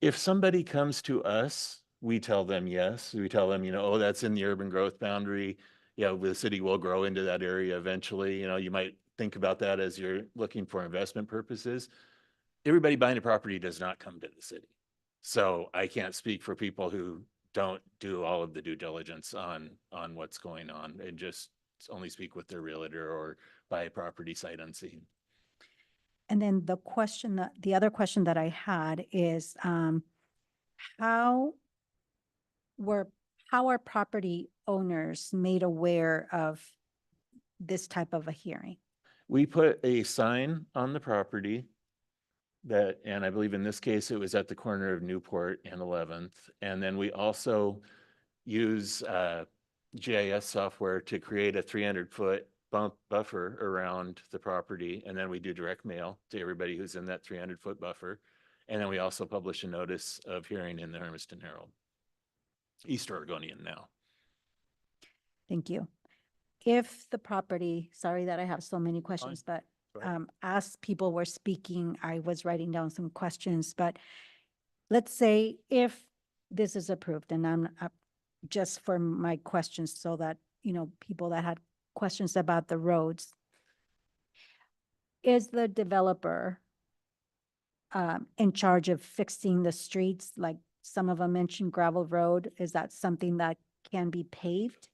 If somebody comes to us, we tell them yes. We tell them, oh, that's in the urban growth boundary. Yeah, the city will grow into that area eventually. You might think about that as you're looking for investment purposes. Everybody buying a property does not come to the city. So I can't speak for people who don't do all of the due diligence on what's going on, and just only speak with their realtor or buy a property sight unseen. And then the other question that I had is, how are property owners made aware of this type of a hearing? We put a sign on the property and I believe in this case, it was at the corner of Newport and 11th. And then we also use GIS software to create a 300-foot buffer around the property. And then we do direct mail to everybody who's in that 300-foot buffer. And then we also publish a notice of hearing in the Hermiston Herald. East Oregonian now. Thank you. If the property, sorry that I have so many questions, but as people were speaking, I was writing down some questions, but let's say if this is approved, and I'm just for my questions so that, people that had questions about the roads, is the developer in charge of fixing the streets? Like some of them mentioned gravel road. Is that something that can be paved?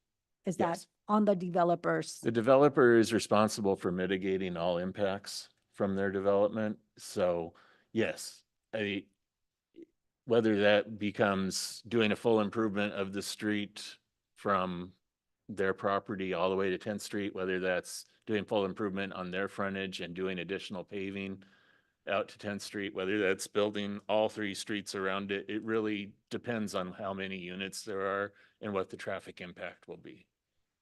Is that Yes. on the developers? The developer is responsible for mitigating all impacts from their development. So yes, whether that becomes doing a full improvement of the street from their property all the way to 10th Street, whether that's doing full improvement on their frontage and doing additional paving out to 10th Street, whether that's building all 3 streets around it, it really depends on how many units there are and what the traffic impact will be.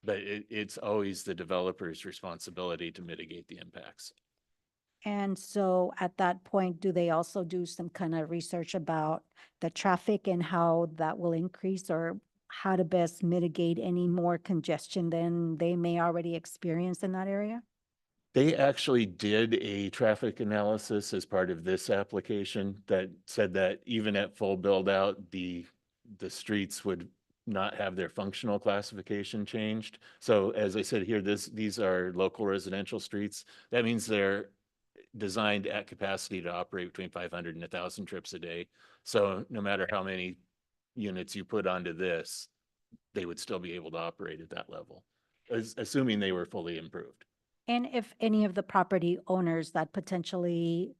But it's always the developer's responsibility to mitigate the impacts. And so at that point, do they also do some kind of research about the traffic and how that will increase, or how to best mitigate any more congestion than they may already experience in that area? They actually did a traffic analysis as part of this application that said that even at full build out, the streets would not have their functional classification changed. So as I said here, these are local residential streets. That means they're designed at capacity to operate between 500 and 1,000 trips a day. So no matter how many units you put onto this, they would still be able to operate at that level, assuming they were fully improved. And if any of the property owners that potentially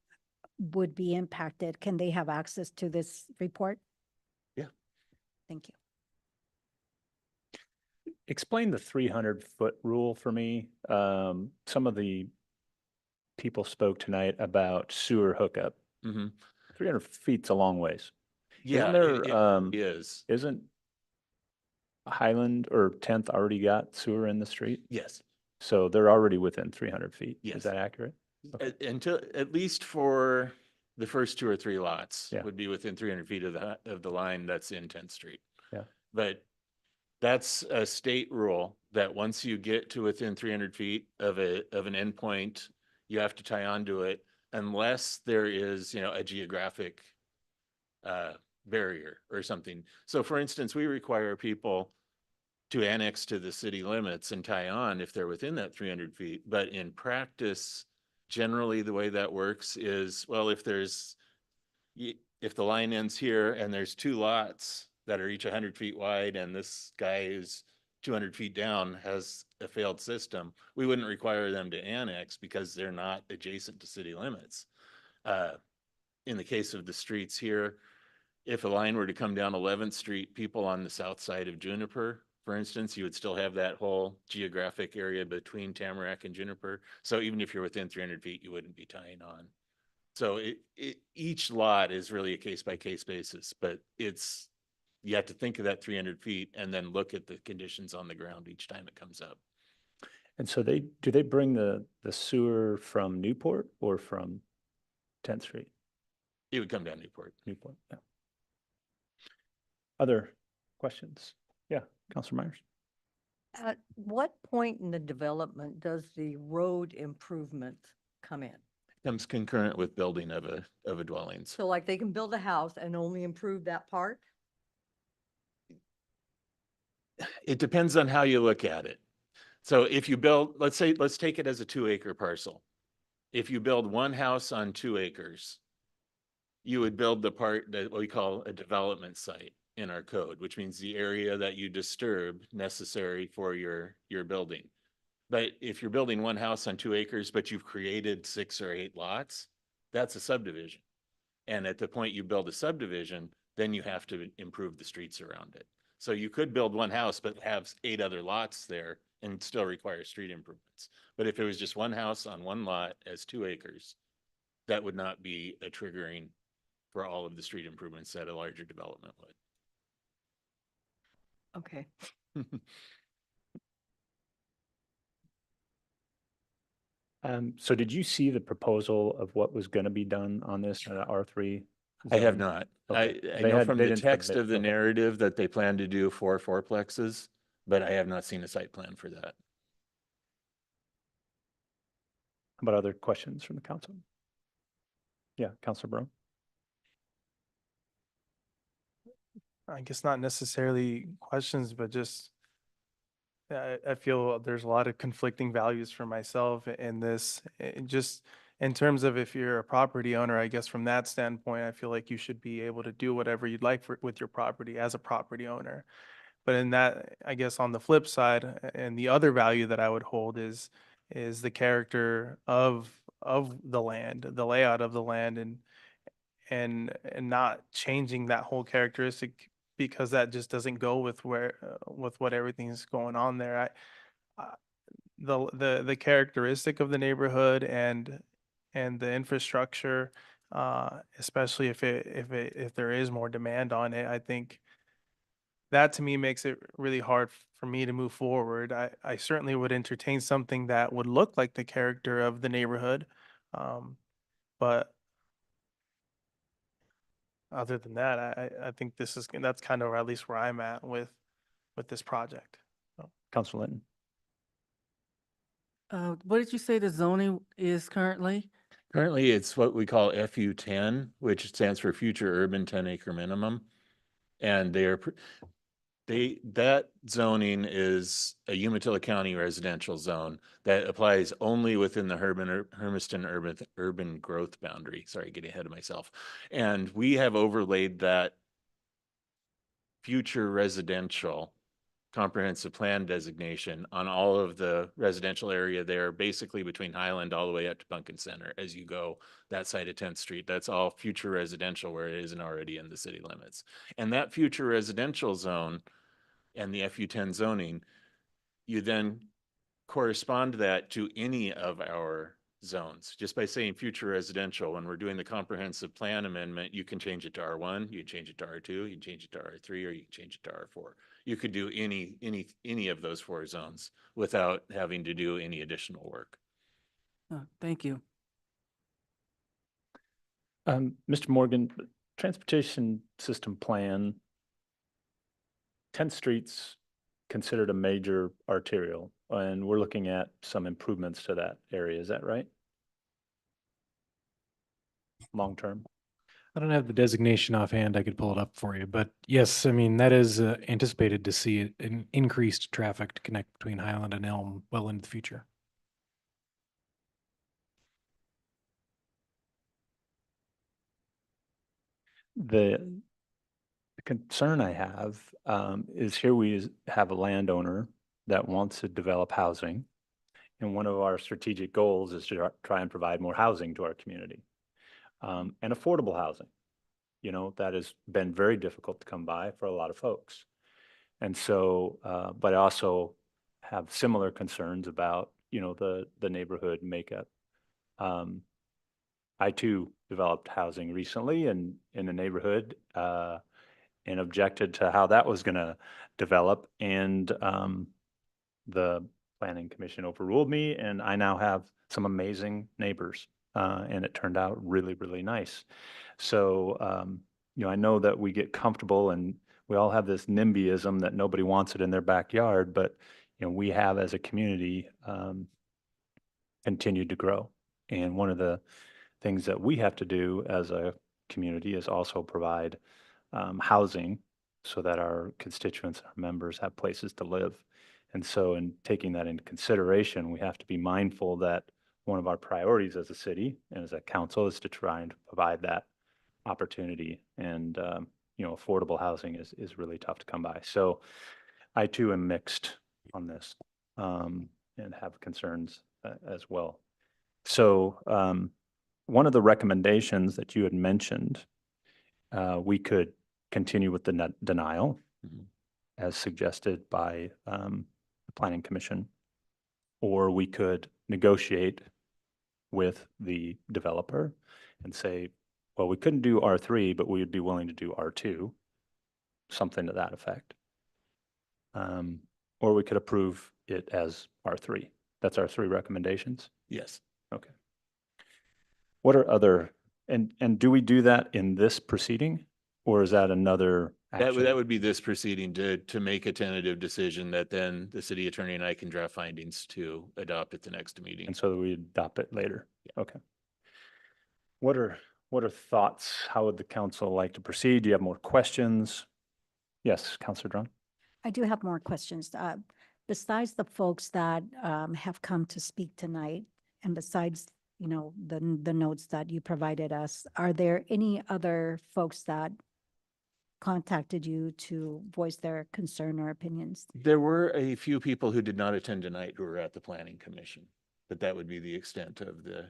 would be impacted, can they have access to this report? Yeah. Thank you. Explain the 300-foot rule for me. Some of the people spoke tonight about sewer hookup. 300 feet's a long ways. Yeah, Isn't it is. Isn't Highland or 10th already got sewer in the street? Yes. So they're already within 300 feet. Yes. Is that accurate? Okay. Until at least for the first 2 or 3 lots Yeah. would be within 300 feet of the line that's in 10th Street. Yeah. But that's a state rule that once you get to within 300 feet of an endpoint, you have to tie onto it unless there is, a geographic barrier or something. So for instance, we require people to annex to the city limits and tie on if they're within that 300 feet. But in practice, generally the way that works is, well, if if the line ends here and there's two lots that are each 100 feet wide and this guy who's 200 feet down has a failed system, we wouldn't require them to annex because they're not adjacent to city limits. In the case of the streets here, if a line were to come down 11th Street, people on the south side of Juniper, for instance, you would still have that whole geographic area between Tamarack and Juniper. So even if you're within 300 feet, you wouldn't be tying on. So each lot is really a case by case basis, but you have to think of that 300 feet and then look at the conditions on the ground each time it comes up. And so do they bring the sewer from Newport or from 10th Street? It would come down Newport. Newport, yeah. Other questions? Yeah, Councilor Myers. At what point in the development does the road improvement come in? Comes concurrent with building of a dwelling. So like they can build a house and only improve that part? It depends on how you look at it. So if you build, let's take it as a 2-acre parcel. If you build one house on 2 acres, you would build the part that we call a development site in our code, which means the area that you disturb necessary for your building. But if you're building one house on 2 acres, but you've created 6 or 8 lots, that's a subdivision. And at the point you build a subdivision, then you have to improve the streets around it. So you could build one house, but have 8 other lots there and still require street improvements. But if it was just one house on one lot as 2 acres, that would not be a triggering for all of the street improvements that a larger development would. Okay. So did you see the proposal of what was going to be done on this R3? I have zone? not. Okay. I They know had- from they the didn't text submit, of the okay. narrative that they plan to do 4 fourplexes, but I have not seen a site plan for that. How about other questions from the council? Yeah, Councilor Brown. I guess not necessarily questions, but just I feel there's a lot of conflicting values for myself in this. Just in terms of if you're a property owner, I guess from that standpoint, I feel like you should be able to do whatever you'd like with your property as a property owner. But in that, I guess on the flip side, and the other value that I would hold is the character of the land, the layout of the land, and not changing that whole characteristic because that just doesn't go with with what everything's going on there. The characteristic of the neighborhood and the infrastructure, especially if there is more demand on it, I think that to me makes it really hard for me to move forward. I certainly would entertain something that would look like the character of the neighborhood, but other than that, I think that's kind of at least where I'm at with this project. Councilor Linton. What did you say the zoning is currently? Currently, it's what we call FU10, which stands for Future Urban 10-Acre Minimum. And that zoning is a Umatilla County residential zone that applies only within the Hermiston urban growth boundary. Sorry, getting ahead of myself. And we have overlaid that future residential comprehensive plan designation on all of the residential area there, basically between Highland all the way up to Pumpkin Center as you go that side of 10th Street. That's all future residential where it isn't already in the city limits. And that future residential zone and the FU10 zoning, you then correspond that to any of our zones. Just by saying future residential, when we're doing the comprehensive plan amendment, you can change it to R1, you can change it to R2, you can change it to R3, or you can change it to R4. You could do any of those 4 zones without having to do any additional work. Thank you. Mr. Morgan, transportation system plan, 10th Street's considered a major arterial, and we're looking at some improvements to that area. Is that right? Long term? I don't have the designation offhand. I could pull it up for you, but yes, I mean, that is anticipated to see an increased traffic to connect between Highland and Elm well into the future. the concern I have is here have a landowner that wants to develop housing. And one of our strategic goals is to try and provide more housing to our community, and affordable housing. You know, that has been very difficult to come by for a lot of folks. And so, but I also have similar concerns about, you know, the neighborhood makeup. I too developed housing recently in the neighborhood, and objected to how that was going to develop. And the planning commission overruled me, and I now have some amazing neighbors. And it turned out really, really nice. So, you know, I know that we get comfortable and we all have this NIMBYism that nobody wants it in their backyard, but, you know, we have as a community continued to grow. And one of the things that we have to do as a community is also provide housing so that our constituents, our members have places to live. And so in taking that into consideration, we have to be mindful that one of our priorities as a city and as a council is to try and provide that opportunity. And, you know, affordable housing is really tough to come by. So I too am mixed on this, and have concerns as well. So one of the recommendations that you had mentioned, we could continue with the denial as suggested by the Planning Commission, or we could negotiate with the developer and say, well, we couldn't do R3, but we would be willing to do R2, something to that effect. Or we could approve it as R3. That's our 3 recommendations? Yes. Okay. What are other, and do we do that in this proceeding, or is that another action? That would be this proceeding to make a tentative decision that then the city attorney and I can draft findings to adopt at the next meeting. And so we adopt it later? Yeah. Okay. What are thoughts? How would the council like to proceed? Do you have more questions? Yes, Councilor Drone. I do have more questions. Besides the folks that have come to speak tonight, and besides, you know, the notes that you provided us, are there any other folks that contacted you to voice their concern or opinions? There were a few people who did not attend tonight who were at the Planning Commission, but that would be the extent of the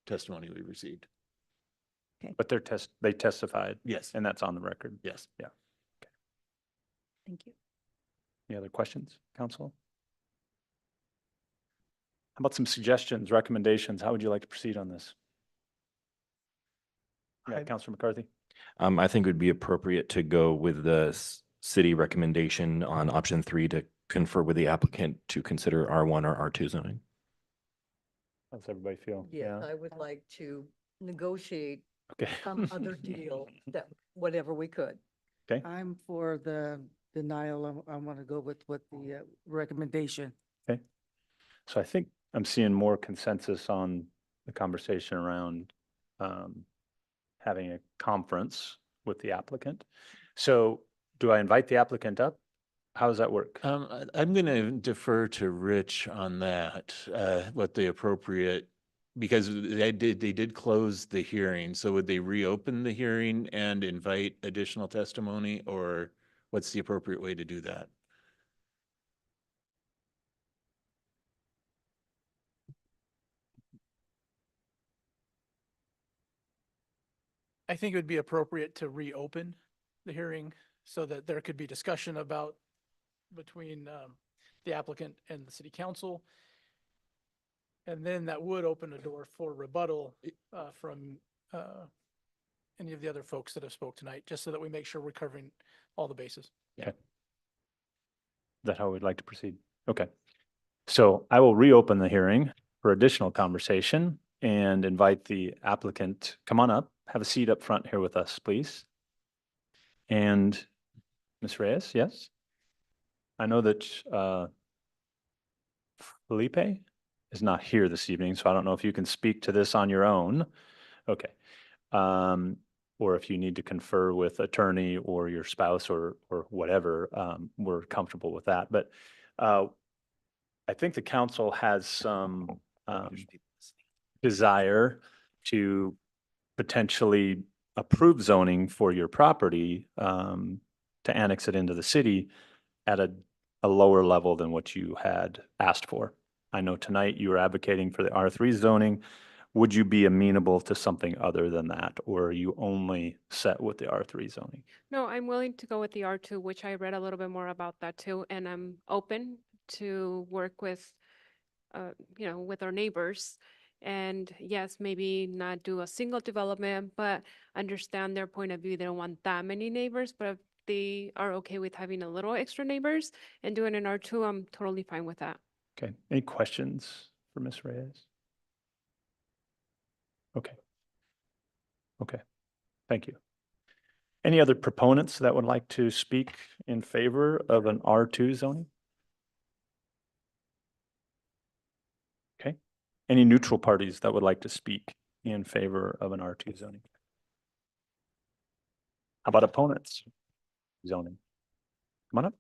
testimony we received. Okay. But they testified? Yes. And that's on the record? Yes. Yeah. Okay. Thank you. Any other questions, council? How about some suggestions, recommendations? How would you like to proceed on this? Yeah, Councilor McCarthy. I think it would be appropriate to go with the city recommendation on option 3 to confer with the applicant to consider R1 or R2 zoning. How does everybody feel? Yes, I would like to negotiate Okay. some other deal that, whatever we could. Okay. I'm for the denial. I want to go with what the recommendation. Okay. So I think I'm seeing more consensus on the conversation around having a conference with the applicant. So do I invite the applicant up? How does that work? I'm going to defer to Rich on that, what the appropriate, because they did close the hearing. So would they reopen the hearing and invite additional testimony, or what's the appropriate way to do that? I think it would be appropriate to reopen the hearing so that there could be discussion about between the applicant and the city council. And then that would open a door for rebuttal from any of the other folks that have spoke tonight, just so that we make sure we're covering all the bases. Okay. Is that how we'd like to proceed? Okay. So I will reopen the hearing for additional conversation and invite the applicant, come on up, have a seat up front here with us, please. And Ms. Reyes, yes? I know that Felipe is not here this evening, so I don't know if you can speak to this on your own. Okay. Or if you need to confer with attorney or your spouse or whatever, we're comfortable with that. But I think the council has some desire to potentially approve zoning for your property to annex it into the city at a lower level than what you had asked for. I know tonight you were advocating for the R3 zoning. Would you be amenable to something other than that, or are you only set with the R3 zoning? No, I'm willing to go with the R2, which I read a little bit more about that too, and I'm open to work with, with our neighbors. And yes, maybe not do a single development, but understand their point of view. They don't want that many neighbors, but if they are okay with having a little extra neighbors and doing an R2, I'm totally fine with that. Okay, any questions for Ms. Reyes? Okay. Okay, thank you. Any other proponents that would like to speak in favor of an R2 zoning? Okay, any neutral parties that would like to speak in favor of an R2 zoning? How about opponents? Zoning. Come on up.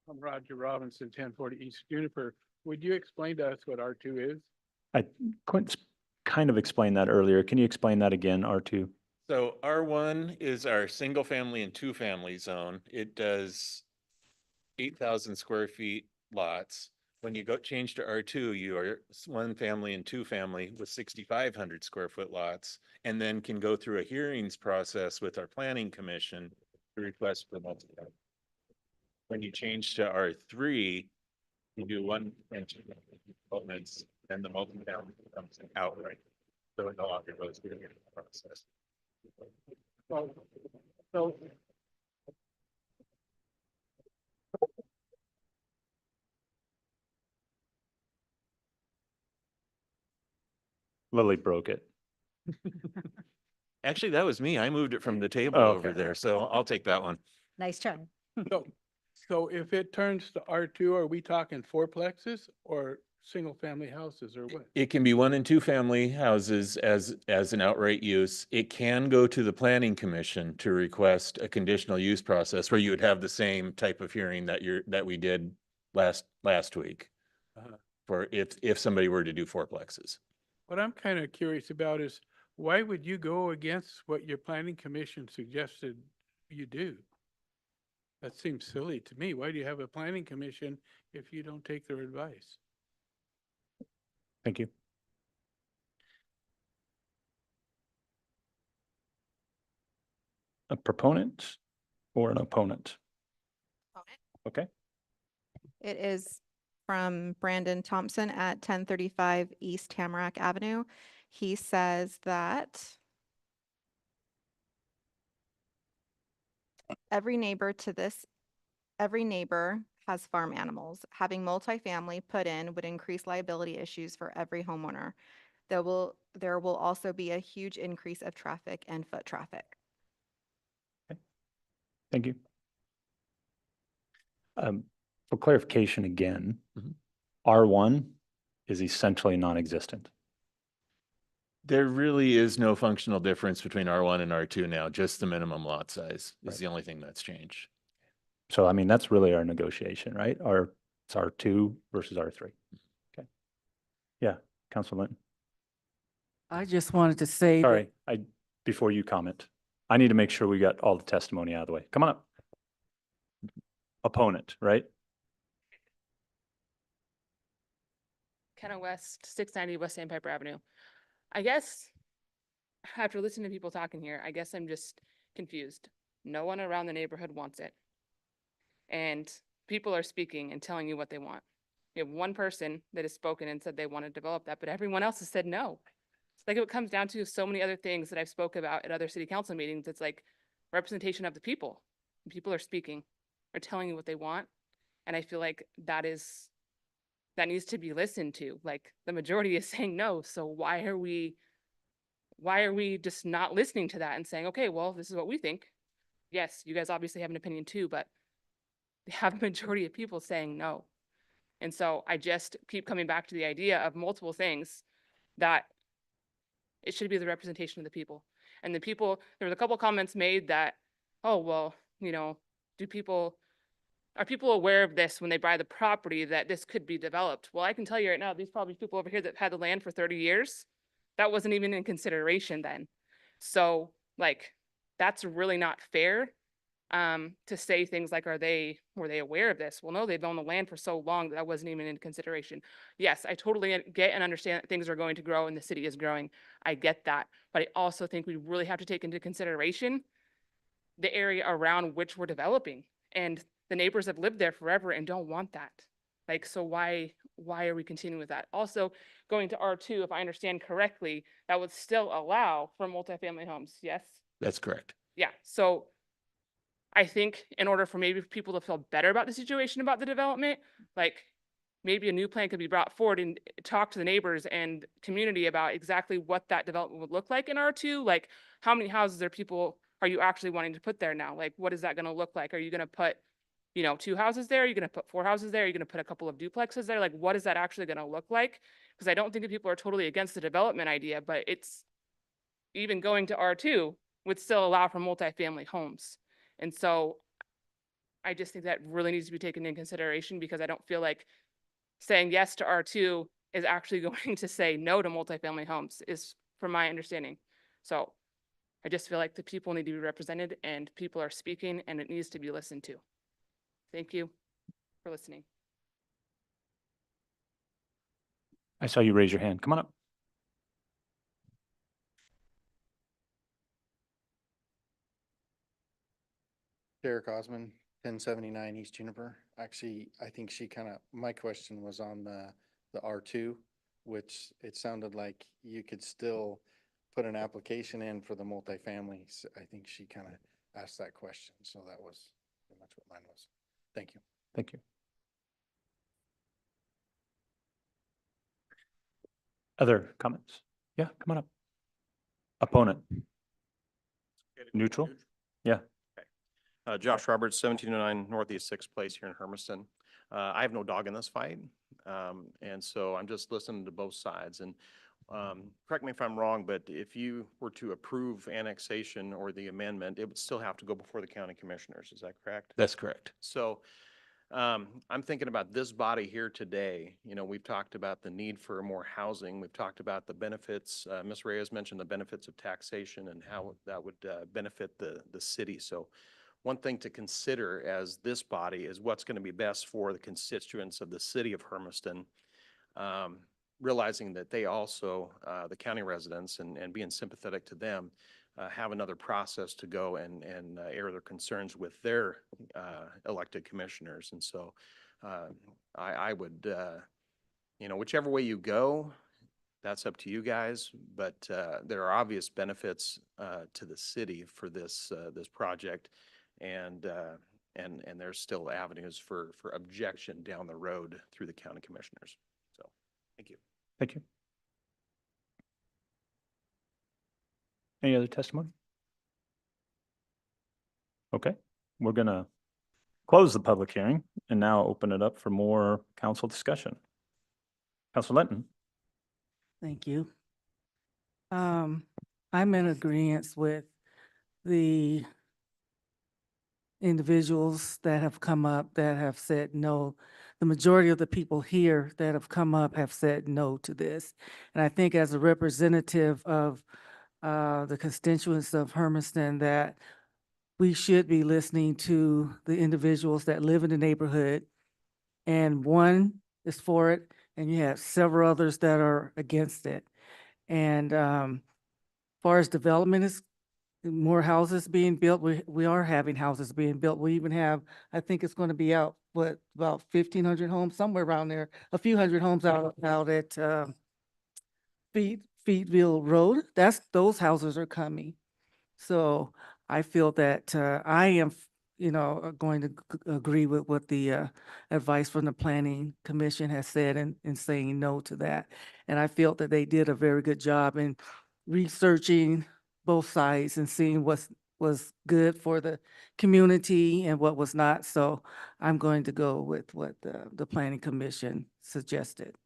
I'm Roger Robinson, 1040 East Juniper. Would you explain to us what R2 is? I couldn't kind of explain that earlier. Can you explain that again, R2? So R1 is our single family and two family zone. It does 8,000 square feet lots. When you go change to R2, you are one family and two family with 6,500 square foot lots, and then can go through a hearings process with our planning commission to request for multi-family. When you change to R3, you do one and two developments, and the multi-family becomes an outright. So it no longer goes through the hearing process. So Lily broke it. Actually, that was me. I moved it from the table Oh, over okay. there, so I'll take that one. Nice try. so if it turns to R2, are we talking fourplexes or single family houses or what? It can be one and two family houses as an outright use. It can go to the planning commission to request a conditional use process where you would have the same type of hearing that we did last week. For if somebody were to do fourplexes. What I'm kind of curious about is why would you go against what your planning commission suggested you do? That seems silly to me. Why do you have a planning commission if you don't take their advice? Thank you. A proponent or an opponent? Okay. It is from Brandon Thompson at 1035 East Tamarack Avenue. He says that every neighbor has farm animals. Having multifamily put in would increase liability issues for every homeowner. There will also be a huge increase of traffic and foot traffic. Thank you. For clarification again, R1 is essentially non-existent. There really is no functional difference between R1 and R2 now, just the minimum lot size is the only thing that's changed. So, I mean, that's really our negotiation, right? It's R2 versus R3. Okay. Yeah, Councilor Linton. I just wanted to say Sorry, before you comment, I need to make sure we got all the testimony out of the way. Come on up. Opponent, right? Kenna West, 690 West Sandpiper Avenue. I guess after listening to people talking here, I guess I'm just confused. No one around the neighborhood wants it. And people are speaking and telling you what they want. You have one person that has spoken and said they want to develop that, but everyone else has said no. It's like it comes down to so many other things that I've spoke about at other city council meetings. It's like representation of the people. People are speaking, are telling you what they want. And I feel like that needs to be listened to. Like the majority is saying no. So why are we just not listening to that and saying, okay, well, this is what we think. Yes, you guys obviously have an opinion too, but they have a majority of people saying no. And so I just keep coming back to the idea of multiple things that it should be the representation of the people. And the people, there was a couple comments made that, oh, well, do people are people aware of this when they buy the property that this could be developed? Well, I can tell you right now, these probably people over here that had the land for 30 years, that wasn't even in consideration then. So like, that's really not fair to say things like, were they aware of this? Well, no, they've owned the land for so long that wasn't even in consideration. Yes, I totally get and understand that things are going to grow and the city is growing. I get that. But I also think we really have to take into consideration the area around which we're developing. And the neighbors have lived there forever and don't want that. Like, so why are we continuing with that? Also, going to R2, if I understand correctly, that would still allow for multifamily homes, yes? That's correct. Yeah, so I think in order for maybe people to feel better about the situation about the development, like maybe a new plan could be brought forward and talk to the neighbors and community about exactly what that development would look like in R2. Like, how many houses are you actually wanting to put there now? Like, what is that going to look like? Are you going to put, 2 houses there? Are you going to put 4 houses there? Are you going to put a couple of duplexes there? Like, what is that actually going to look like? Because I don't think that people are totally against the development idea, but it's even going to R2 would still allow for multifamily homes. And so I just think that really needs to be taken into consideration, because I don't feel like saying yes to R2 is actually going to say no to multifamily homes, is from my understanding. So I just feel like the people need to be represented and people are speaking and it needs to be listened to. Thank you for listening. I saw you raise your hand. Come on up. Derek Osmond, 1079 East Juniper. Actually, I think my question was on the R2, which it sounded like you could still put an application in for the multifamilies. I think she kind of asked that question. So that was pretty much what mine was. Thank you. Thank you. Other comments? Yeah, come on up. Opponent. Neutral? Yeah. Josh Roberts, 1709 Northeast 6th Place here in Hermiston. I have no dog in this fight. And so I'm just listening to both sides. And correct me if I'm wrong, but if you were to approve annexation or the amendment, it would still have to go before the county commissioners. Is that correct? That's correct. So I'm thinking about this body here today. We've talked about the need for more housing. We've talked about the benefits. Ms. Reyes mentioned the benefits of taxation and how that would benefit the city. So one thing to consider as this body is what's going to be best for the constituents of the city of Hermiston, realizing that they also, the county residents, and being sympathetic to them, have another process to go and air their concerns with their elected commissioners. And so I would, whichever way you go, that's up to you guys. But there are obvious benefits to the city for this project, and there's still avenues for objection down the road through the county commissioners. So, thank you. Thank you. Any other testimony? Okay, we're going to close the public hearing and now open it up for more council discussion. Councilor Linton. Thank you. I'm in agreement with the individuals that have come up that have said no. The majority of the people here that have come up have said no to this. And I think as a representative of the constituents of Hermiston, that we should be listening to the individuals that live in the neighborhood. And one is for it, and you have several others that are against it. And far as development is, more houses being built, we are having houses being built. We even have, I think it's going to be out, about 1,500 homes, somewhere around there, a few hundred homes out at Feedville Road. Those houses are coming. So I feel that I am, going to agree with what the advice from the Planning Commission has said in saying no to that. And I felt that they did a very good job in researching both sides and seeing what was good for the community and what was not. So I'm going to go with what the Planning Commission suggested.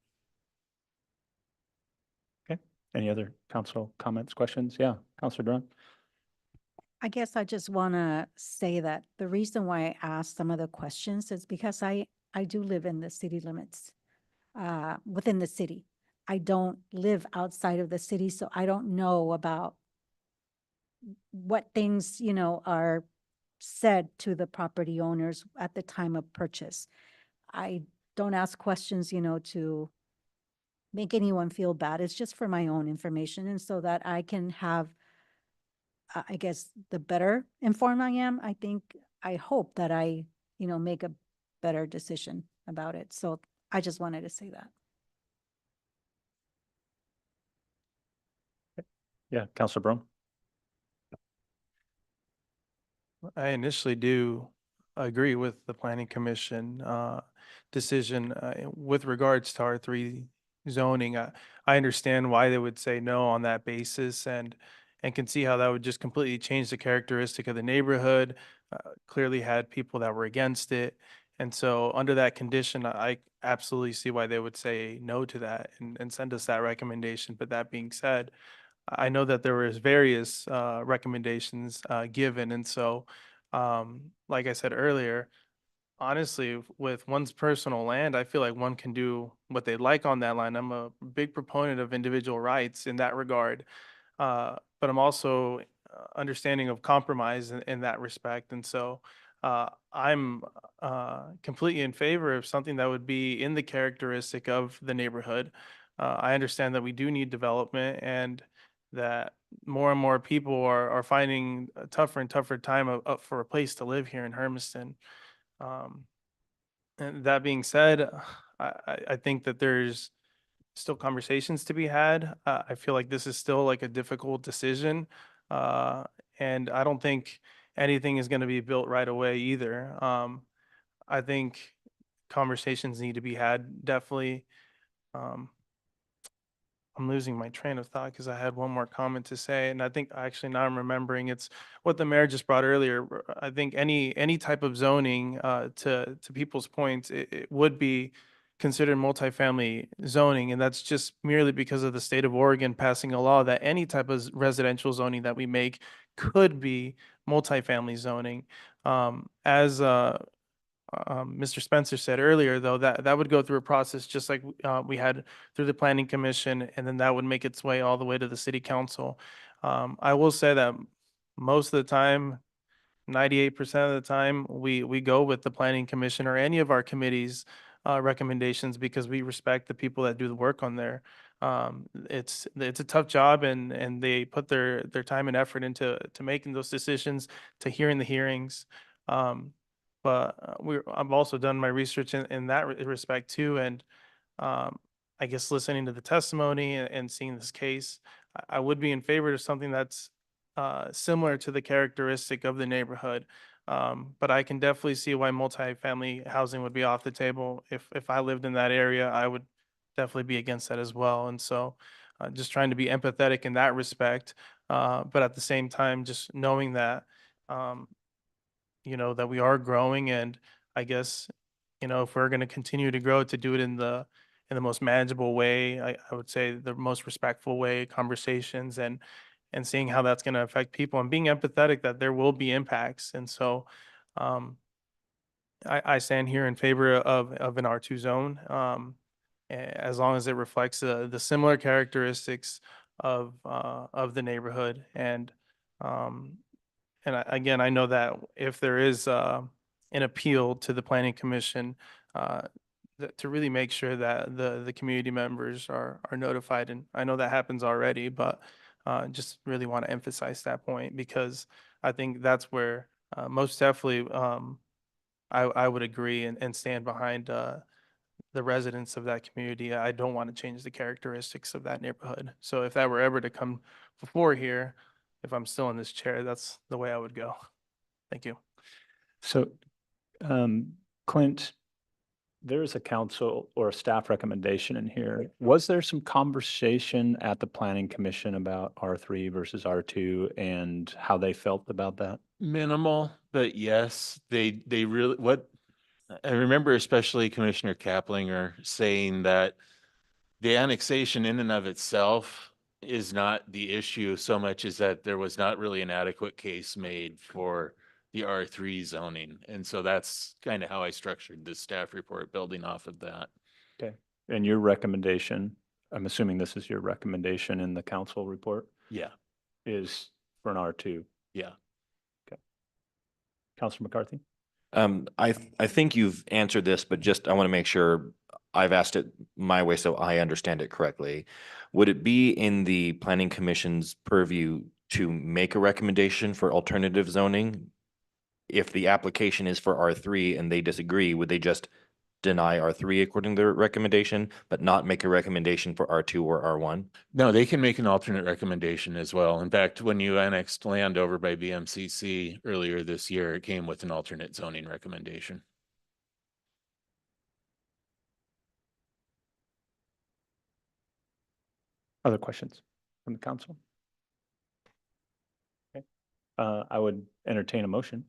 Okay. Any other council comments, questions? Yeah, Councilor Durant. I guess I just want to say that the reason why I asked some of the questions is because I do live in the city limits, within the city. I don't live outside of the city, so I don't know about what things, are said to the property owners at the time of purchase. I don't ask questions, to make anyone feel bad. It's just for my own information and so that I can have, I guess, the better informed I am, I hope that I, make a better decision about it. So I just wanted to say that. Yeah, Counselor Brown? I initially do agree with the planning commission decision with regards to R3 zoning. I understand why they would say no on that basis and can see how that would just completely change the characteristic of the neighborhood. Clearly had people that were against it. And so under that condition, I absolutely see why they would say no to that and send us that recommendation. But that being said, I know that there was various recommendations given, and so, like I said earlier, honestly, with one's personal land, I feel like one can do what they like on that land. I'm a big proponent of individual rights in that regard, but I'm also understanding of compromise in that respect, and so I'm completely in favor of something that would be in the characteristic of the neighborhood. I understand that we do need development and that more and more people are finding a tougher and tougher time for a place to live here in Hermiston. Um, and that being said, I think that there's still conversations to be had. I feel like this is still like a difficult decision. Uh, and I don't think anything is going to be built right away either. I think conversations need to be had, definitely. Um, I'm losing my train of thought because I had one more comment to say, and I think actually now I'm remembering it's what the mayor just brought earlier. I think any type of zoning, to people's points, it would be considered multifamily zoning, and that's just merely because of the state of Oregon passing a law that any type of residential zoning that we make could be multifamily zoning. As Mr. Spencer said earlier, though, that would go through a process just like we had through the planning commission, and then that would make its way all the way to the city council. I will say that most of the time, 98% of the time, we go with the planning commission or any of our committees' recommendations because we respect the people that do the work on there. It's a tough job, and they put their time and effort into making those decisions, to hearing the hearings. Um, but I've also done my research in that respect too, and um, I guess listening to the testimony and seeing this case, I would be in favor of something that's similar to the characteristic of the neighborhood. But I can definitely see why multifamily housing would be off the table. If I lived in that area, I would definitely be against that as well. And so, just trying to be empathetic in that respect, but at the same time, just knowing that. Um, that we are growing, and I guess, if we're going to continue to grow, to do it in the most manageable way, I would say the most respectful way, conversations and seeing how that's going to affect people and being empathetic that there will be impacts. And so um, I stand here in favor of an R2 zone, as long as it reflects the similar characteristics of the neighborhood. Um, again, I know that if there is an appeal to the planning commission, uh, to really make sure that the community members are notified, and I know that happens already, but just really want to emphasize that point because I think that's where most definitely I would agree and stand behind the residents of that community. I don't want to change the characteristics of that neighborhood. So if that were ever to come before here, if I'm still in this chair, that's the way I would go. Thank you. So, Clint, there is a council or a staff recommendation in here. Was there some conversation at the planning commission about R3 versus R2 and how they felt about that? Minimal, but yes, they really, what I remember, especially Commissioner Kaplinger saying that the annexation in and of itself is not the issue so much as that there was not really an adequate case made for the R3 zoning. And so that's kind of how I structured this staff report, building off of that. Okay. And your recommendation, I'm assuming this is your recommendation in the council report, Yeah, is for an R2. yeah. Councilor McCarthy? I think you've answered this, but just, I want to make sure I've asked it my way so I understand it correctly. Would it be in the planning commission's purview to make a recommendation for alternative zoning? If the application is for R3 and they disagree, would they just deny R3 according to their recommendation, but not make a recommendation for R2 or R1? No, they can make an alternate recommendation as well. In fact, when you annexed land over by BMCC earlier this year, it came with an alternate zoning recommendation. Other questions from the council? Okay. I would entertain a motion.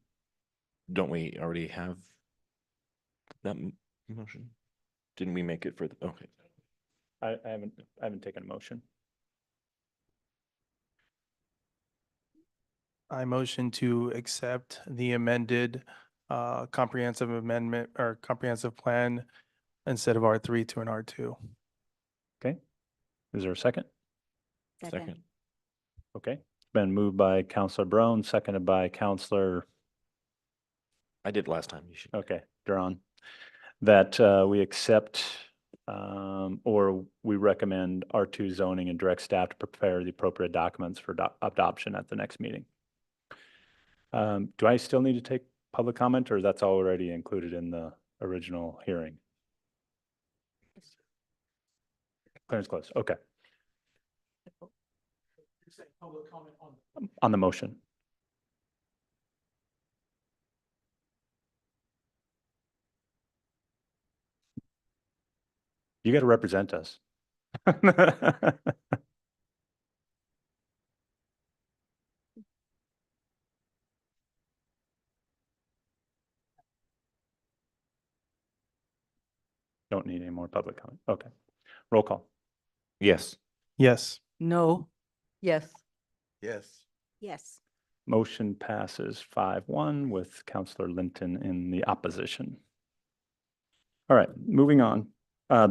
Don't we already have that motion? Didn't we make it for the, okay. I haven't taken a motion. I motion to accept the amended comprehensive amendment or comprehensive plan instead of R3 to an R2. Okay. Is there a second? Second. Okay. It's been moved by Councilor Brown, seconded by Councilor, I did last time. You should. okay, Duran, that we accept or we recommend R2 zoning and direct staff to prepare the appropriate documents for adoption at the next meeting. Do I still need to take public comment, or that's already included in the original hearing? Clearance closed. Okay. Public comment On the motion. You got to represent us. Don't need any more public comment. Okay. Roll call. Yes. Yes. No. Yes. Yes. Yes. Motion passes 5-1 with Councilor Linton in the opposition. All right, moving on.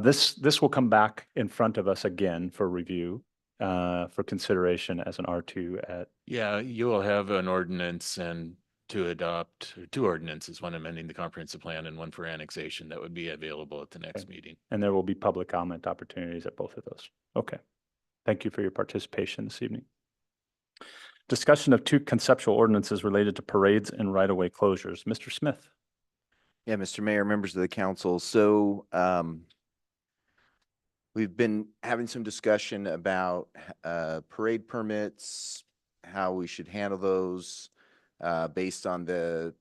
This will come back in front of us again for review, for consideration as an R2 at. Yeah, you will have an ordinance and to adopt two ordinances, one amending the comprehensive plan and one for annexation that would be available at the next meeting. And there will be public comment opportunities at both of those. Okay. Thank you for your participation this evening. Discussion of two conceptual ordinances related to parades and right-of-way closures. Mr. Smith. Yeah, Mr. Mayor, members of the council. So we've been having some discussion about parade permits, how we should handle those based on the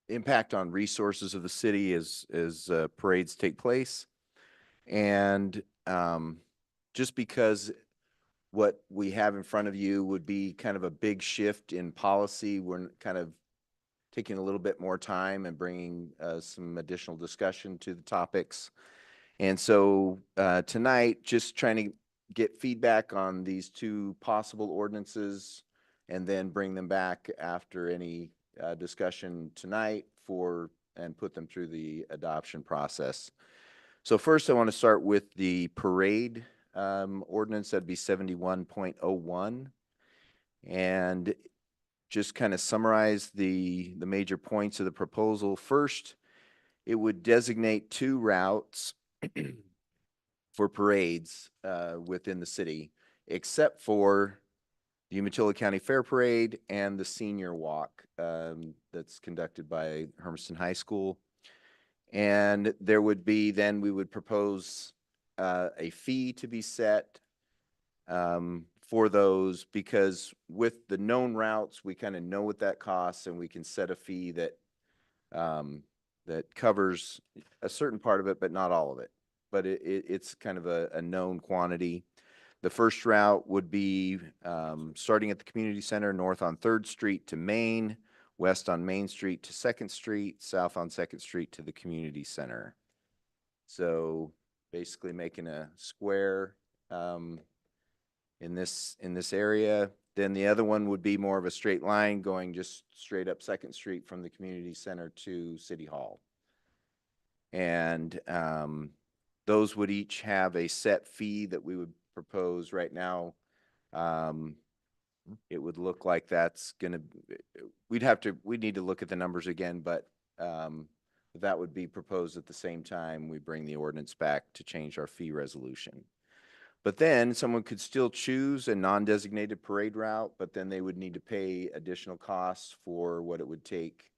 impact on resources of the city as parades take place. And just because what we have in front of you would be kind of a big shift in policy, we're kind of taking a little bit more time and bringing some additional discussion to the topics. And so tonight, just trying to get feedback on these two possible ordinances and then bring them back after any discussion tonight and put them through the adoption process. So first I want to start with the parade ordinance. That'd be 71.01. And just kind of summarize the major points of the proposal. First, it would designate two routes for parades within the city, except for the Umatilla County Fair Parade and the Senior Walk that's conducted by Hermiston High School. And there would be, then we would propose a fee to be set for those, because with the known routes, we kind of know what that costs, and we can set a fee that that covers a certain part of it, but not all of it. But it's kind of a known quantity. The first route would be starting at the community center, north on 3rd Street to Main, west on Main Street to 2nd Street, south on 2nd Street to the community center. So basically making a square in this area. Then the other one would be more of a straight line going just straight up Second Street from the community center to City Hall. And those would each have a set fee that we would propose right now. It would look like that's gonna, we'd need to look at the numbers again, but that would be proposed at the same time we bring the ordinance back to change our fee resolution. But then someone could still choose a non-designated parade route, but then they would need to pay additional costs for what it would take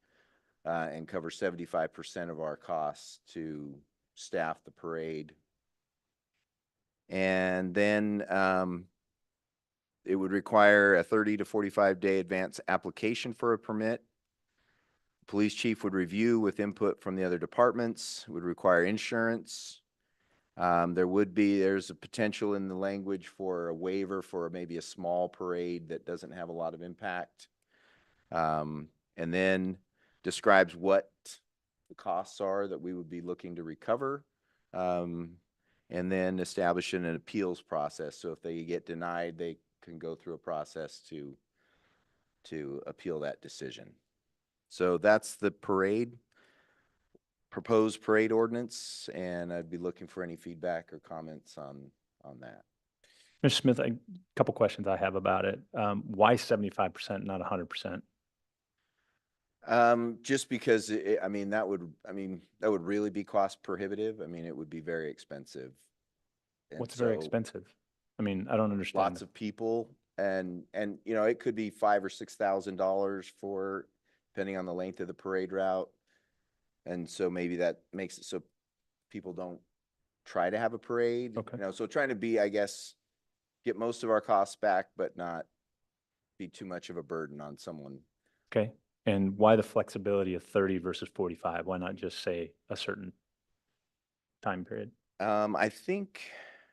and cover 75% of our costs to staff the parade. And then it would require a 30 to 45-day advance application for a permit. Police chief would review with input from the other departments, would require insurance. There's a potential in the language for a waiver for maybe a small parade that doesn't have a lot of impact. And then describes what the costs are that we would be looking to recover. And then establishing an appeals process. So if they get denied, they can go through a process to appeal that decision. So that's the proposed parade ordinance, and I'd be looking for any feedback or comments on that. Mr. Smith, a couple questions I have about it. Why 75%, not 100%? Just because that would really be cost prohibitive. I mean, it would be very expensive. And What's very so expensive? I mean, I don't understand. Lots of people, and it could be $5,000 or $6,000 for, depending on the length of the parade route. And so maybe that makes it so people don't try to have a parade. Okay. So trying to be, I guess, get most of our costs back, but not be too much of a burden on someone. Okay. And why the flexibility of 30 versus 45? Why not just say a certain time period? I think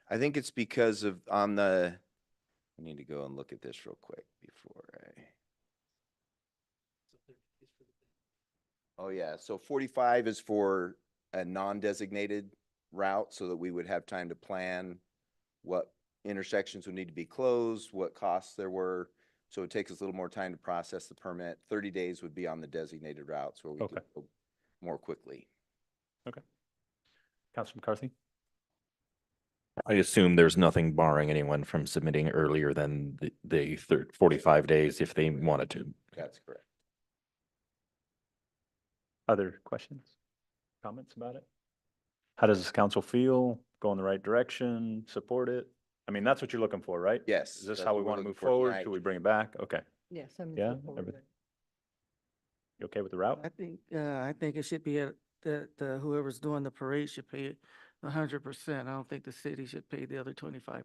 it's because of I need to go and look at this real quick before Oh yeah, so 45 is for a non-designated route so that we would have time to plan what intersections would need to be closed, what costs there were. So it takes us a little more time to process the permit. 30 days would be on the designated routes where we could go more quickly. Okay. Councilor McCarthy? I assume there's nothing barring anyone from submitting earlier than the 45 days if they wanted to. That's correct. Other questions, comments about it? How does this council feel? Go in the right direction, support it? I mean, that's what you're looking for, right? Yes. Is this that's how we what we're want to looking move for forward? tonight. Should we bring it back? Okay. Yes, I'm Yeah, supportive of everything. it. You okay with the route? I think it should be that whoever's doing the parade should pay 100%. I don't think the city should pay the other 25%.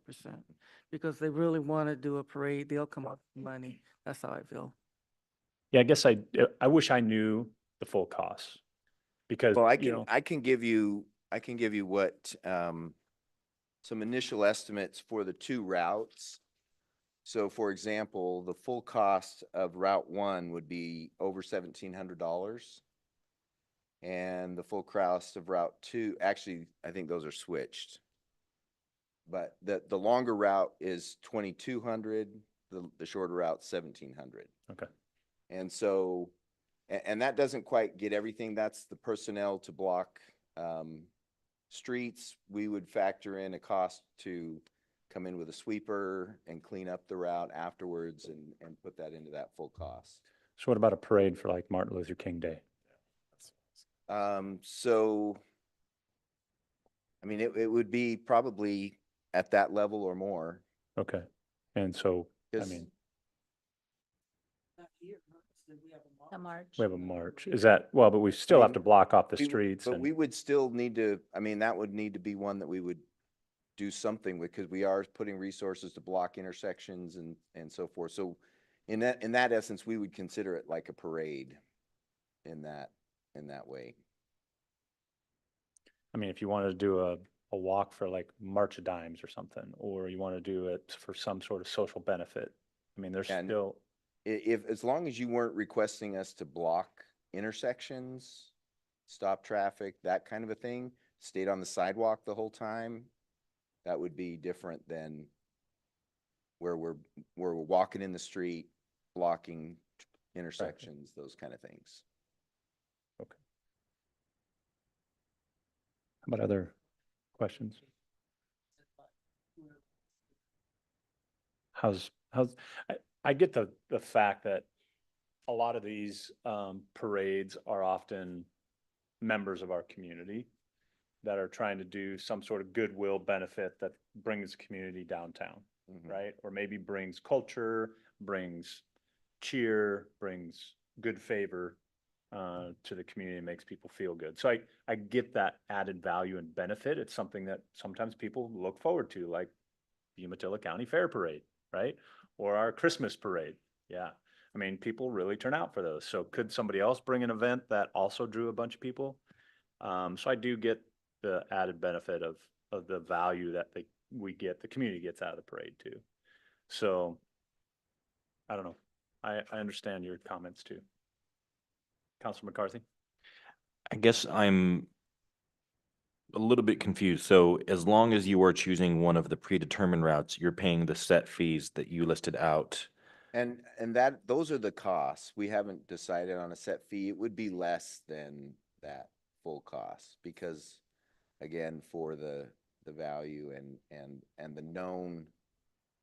Because they really want to do a parade, they'll come up with money. That's how I feel. Yeah, I guess I wish I knew the full costs because, Well, I can give you what, some initial estimates for the two routes. So for example, the full cost of Route 1 would be over $1,700. And the full cost of Route 2, actually, I think those are switched. But the longer route is 2,200, the shorter route 1,700. Okay. And so, and that doesn't quite get everything. That's the personnel to block streets. We would factor in a cost to come in with a sweeper and clean up the route afterwards and put that into that full cost. So what about a parade for like Martin Luther King Day? So, I mean, it would be probably at that level or more. Okay. And so, I 'Cause- mean, The March. we have a march. Is that, well, but we still have to block off the streets. But and- we would still need to, that would need to be one that we would do something with, because we are putting resources to block intersections and so forth. So in that essence, we would consider it like a parade in that way. I mean, if you wanted to do a walk for like March of Dimes or something, or you want to do it for some sort of social benefit, I mean, there's And still, as long as you weren't requesting us to block intersections, stop traffic, that kind of a thing, stayed on the sidewalk the whole time, that would be different than where we're walking in the street, blocking intersections, those kind of things. How about other questions? I get the fact that a lot of these parades are often members of our community that are trying to do some sort of goodwill benefit that brings community downtown, right? Or maybe brings culture, brings cheer, brings good favor to the community, and makes people feel good. So I get that added value and benefit. It's something that sometimes people look forward to, like the Umatilla County Fair Parade, right? Or our Christmas parade. Yeah. I mean, people really turn out for those. So could somebody else bring an event that also drew a bunch of people? So I do get the added benefit of the value that the community gets out of the parade too. So I don't know. I understand your comments too. Councilor McCarthy? I guess I'm a little bit confused. So as long as you are choosing one of the predetermined routes, you're paying the set fees that you listed out. And those are the costs. We haven't decided on a set fee. It would be less than that full cost because, again, for the value and the known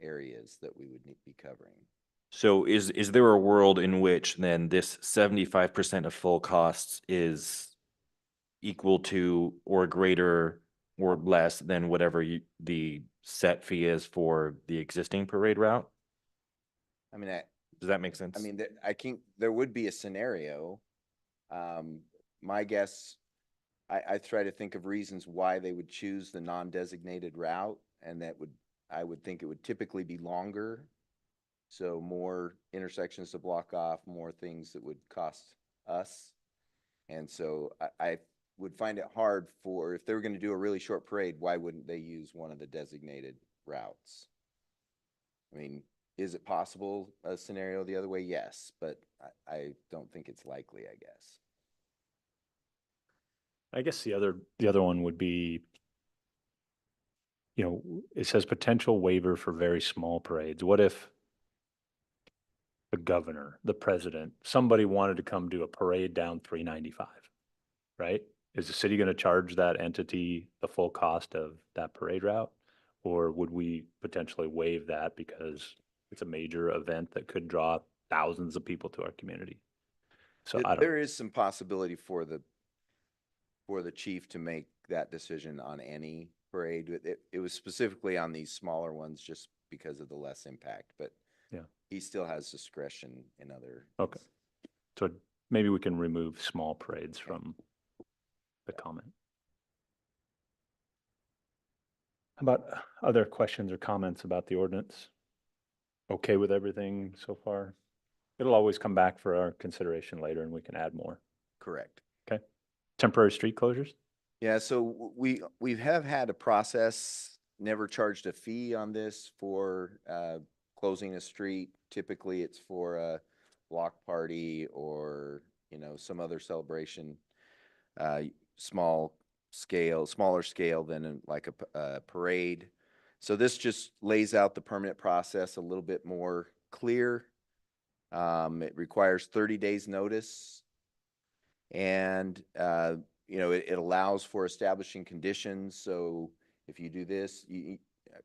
areas that we would be covering. So is there a world in which then this 75% of full costs is equal to or greater or less than whatever the set fee is for the existing parade route? I mean, does that make sense? I mean, there would be a scenario. My guess, I try to think of reasons why they would choose the non-designated route, and I would think it would typically be longer. So more intersections to block off, more things that would cost us. And so I would find it hard if they were going to do a really short parade, why wouldn't they use one of the designated routes? I mean, is it possible a scenario the other way? Yes, but I don't think it's likely, I guess. I guess the other one would be, it says potential waiver for very small parades. What if the governor, the president, somebody wanted to come do a parade down 395, right? Is the city going to charge that entity the full cost of that parade route? Or would we potentially waive that because it's a major event that could draw thousands of people to our community? So There is some possibility for the chief to make that decision on any parade. It was specifically on these smaller ones just because of the less impact, but yeah, he still has discretion in other. Okay. So maybe we can remove small parades from the comment. How about other questions or comments about the ordinance? Okay with everything so far? It'll always come back for our consideration later and we can add more. Correct. Okay. Temporary street closures? Yeah, so we have had a process, never charged a fee on this for closing a street. Typically it's for a block party or, some other celebration, smaller scale than like a parade. So this just lays out the permit process a little bit more clear. It requires 30 days notice, and it allows for establishing conditions. So if you do this,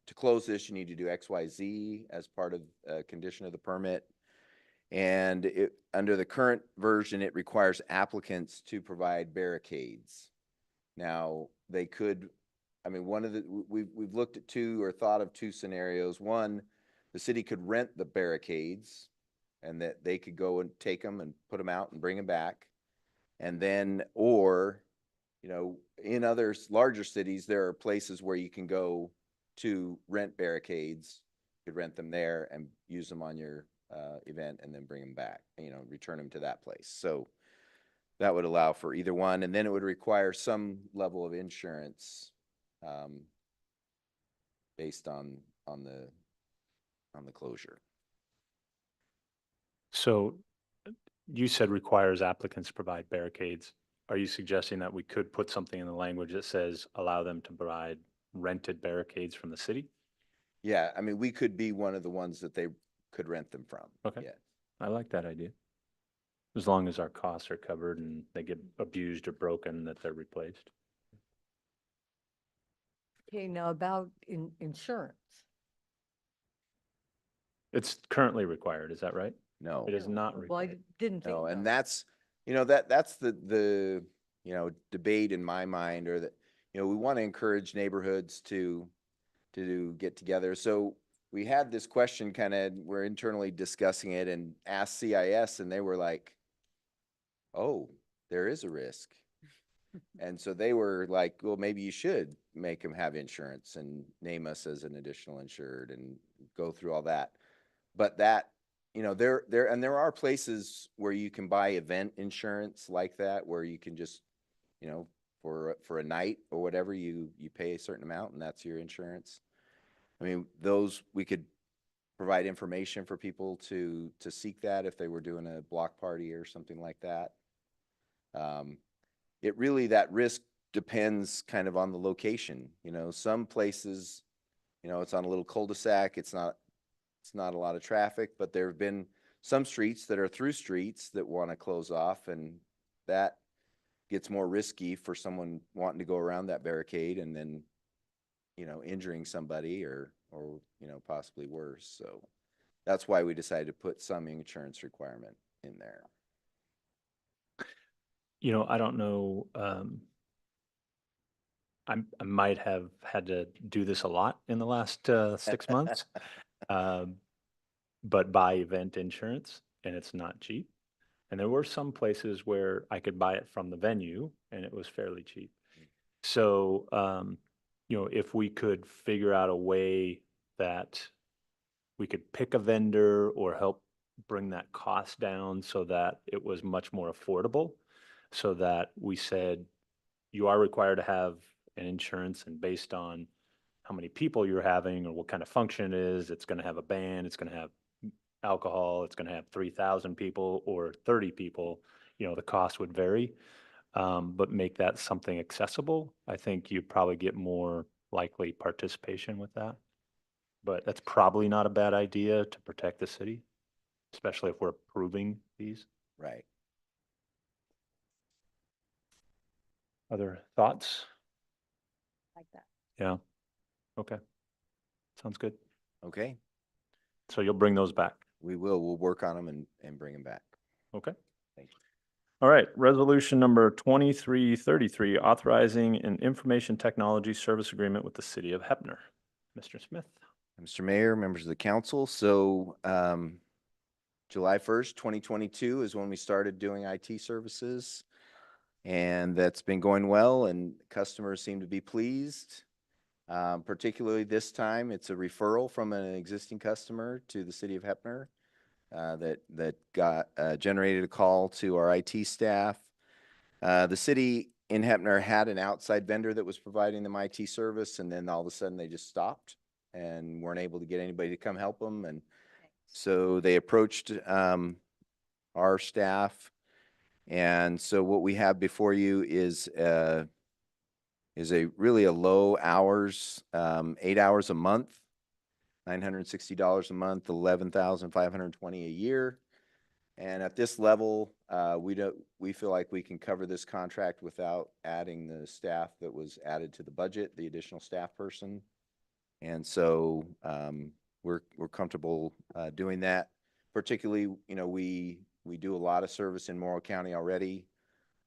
to close this, you need to do X, Y, Z as part of a condition of the permit. And under the current version, it requires applicants to provide barricades. Now, they could, we've looked at thought of two scenarios. One, the city could rent the barricades and that they could go and take them and put them out and bring them back. And then, in other larger cities, there are places where you can go to rent barricades. You could rent them there and use them on your event and then bring them back, return them to that place. So that would allow for either one. And then it would require some level of insurance based on the closure. So you said requires applicants to provide barricades. Are you suggesting that we could put something in the language that says allow them to provide rented barricades from the city? Yeah, I mean, we could be one of the ones that they could rent them from. Okay. Yeah. I like that idea. As long as our costs are covered and they get abused or broken, that they're replaced. Okay, now about insurance. It's currently required, is that right? No. It is not Well, I required. didn't think No, so. and that's, that's the, debate in my mind, or that, we want to encourage neighborhoods to get together. So we had this question we're internally discussing it and asked CIS, and they were like, oh, there is a risk. And so they were like, well, maybe you should make them have insurance and name us as an additional insured and go through all that. But that, there are places where you can buy event insurance like that, where you can just, for a night or whatever, you pay a certain amount and that's your insurance. I mean, those, we could provide information for people to seek that if they were doing a block party or something like that. It really, that risk depends kind of on the location. Some places, it's on a little cul-de-sac. It's not a lot of traffic, but there have been some streets that are through streets that want to close off, and that gets more risky for someone wanting to go around that barricade and then, injuring somebody or possibly worse. So that's why we decided to put some insurance requirement in there. I don't know, I might have had to do this a lot in the last 6 months. But buy event insurance, and it's not cheap. And there were some places where I could buy it from the venue and it was fairly cheap. So, if we could figure out a way that we could pick a vendor or help bring that cost down so that it was much more affordable, so that we said, you are required to have an insurance, and based on how many people you're having or what kind of function it is, it's going to have a band, it's going to have alcohol, it's going to have 3,000 people or 30 people, the cost would vary. But make that something accessible. I think you probably get more likely participation with that. But that's probably not a bad idea to protect the city, especially if we're approving these. Right. Other thoughts? Like that. Yeah. Okay. Sounds good. Okay. So you'll bring those back. We will. We'll work on them and bring them back. Okay. Thank you. All right, resolution number 2333, authorizing an information technology service agreement with the city of Heppner. Mr. Smith. Mr. Mayor, members of the council. So, July 1st, 2022 is when we started doing IT services, and that's been going well, and customers seem to be pleased. Particularly this time, it's a referral from an existing customer to the city of Heppner. That got generated a call to our IT staff. The city in Heppner had an outside vendor that was providing them IT service, and then all of a sudden they just stopped and weren't able to get anybody to come help them. And so they approached our staff. And so what we have before you is really a low hours, 8 hours a month. $960 a month, $11,520 a year. And at this level, we feel like we can cover this contract without adding the staff that was added to the budget, the additional staff person. And so we're comfortable doing that. Particularly, we do a lot of service in Morrow County already.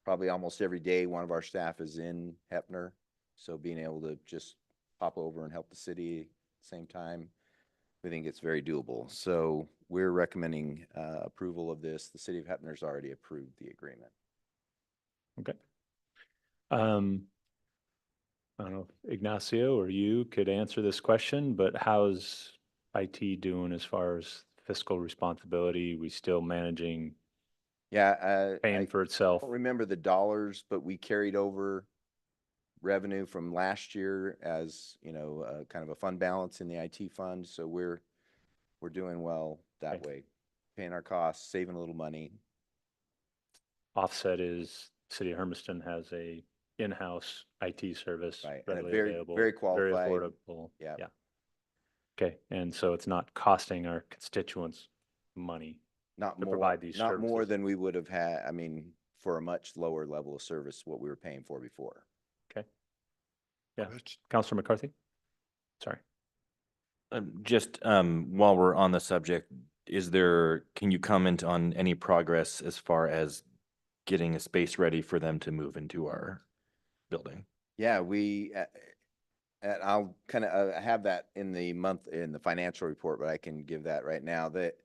Probably almost every day, one of our staff is in Heppner. So being able to just pop over and help the city at the same time, we think it's very doable. So we're recommending approval of this. The city of Heppner's already approved the agreement. Okay. I don't know if Ignacio or you could answer this question, but how's IT doing as far as fiscal responsibility? We still managing, paying for I itself? don't remember the dollars, but we carried over revenue from last year as, kind of a fund balance in the IT fund. So we're doing well that way, paying our costs, saving a little money. Offset is City of Hermiston has a in-house IT service Right, and a readily very, available, very qualified. very affordable. Yeah. Yeah. Okay, and so it's not costing our constituents money. Not To more, provide these not more services. than we would have had, I mean, for a much lower level of service, what we were paying for before. Okay. Yeah, Counselor McCarthy? Sorry. Just while we're on the subject, can you comment on any progress as far as getting a space ready for them to move into our building? Yeah, and I'll kind of have that in the financial report, but I can give that right now, that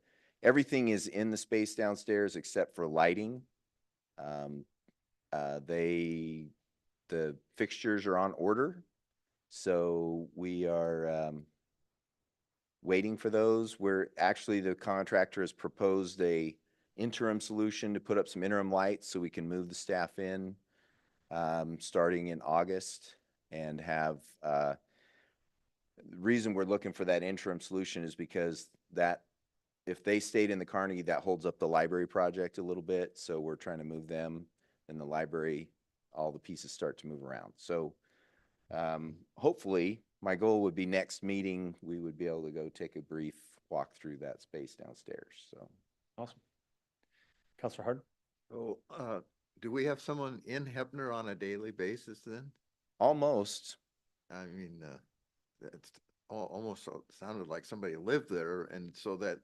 everything is in the space downstairs except for lighting. The fixtures are on order, so we are waiting for those. The contractor has proposed a interim solution to put up some interim lights so we can move the staff in starting in August and have the reason we're looking for that interim solution is because that if they stayed in the Carnegie, that holds up the library project a little bit. So we're trying to move them, and the library, all the pieces start to move around. So hopefully, my goal would be next meeting, we would be able to go take a brief walk through that space downstairs. So awesome. Counselor Hardin? So, do we have someone in Hepner on a daily basis then? Almost. I mean, it's almost sounded like somebody lived there, and so that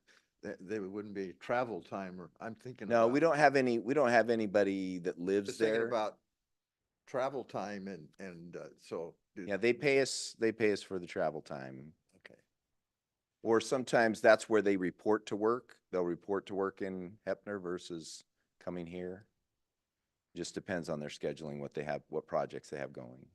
there wouldn't be travel time, or I'm thinking. No, about, we don't have anybody that lives just thinking there. about travel time and so. Yeah, they pay us for the travel time. Okay. Or sometimes that's where they report to work. They'll report to work in Hepner versus coming here. Just depends on their scheduling, what projects they have going.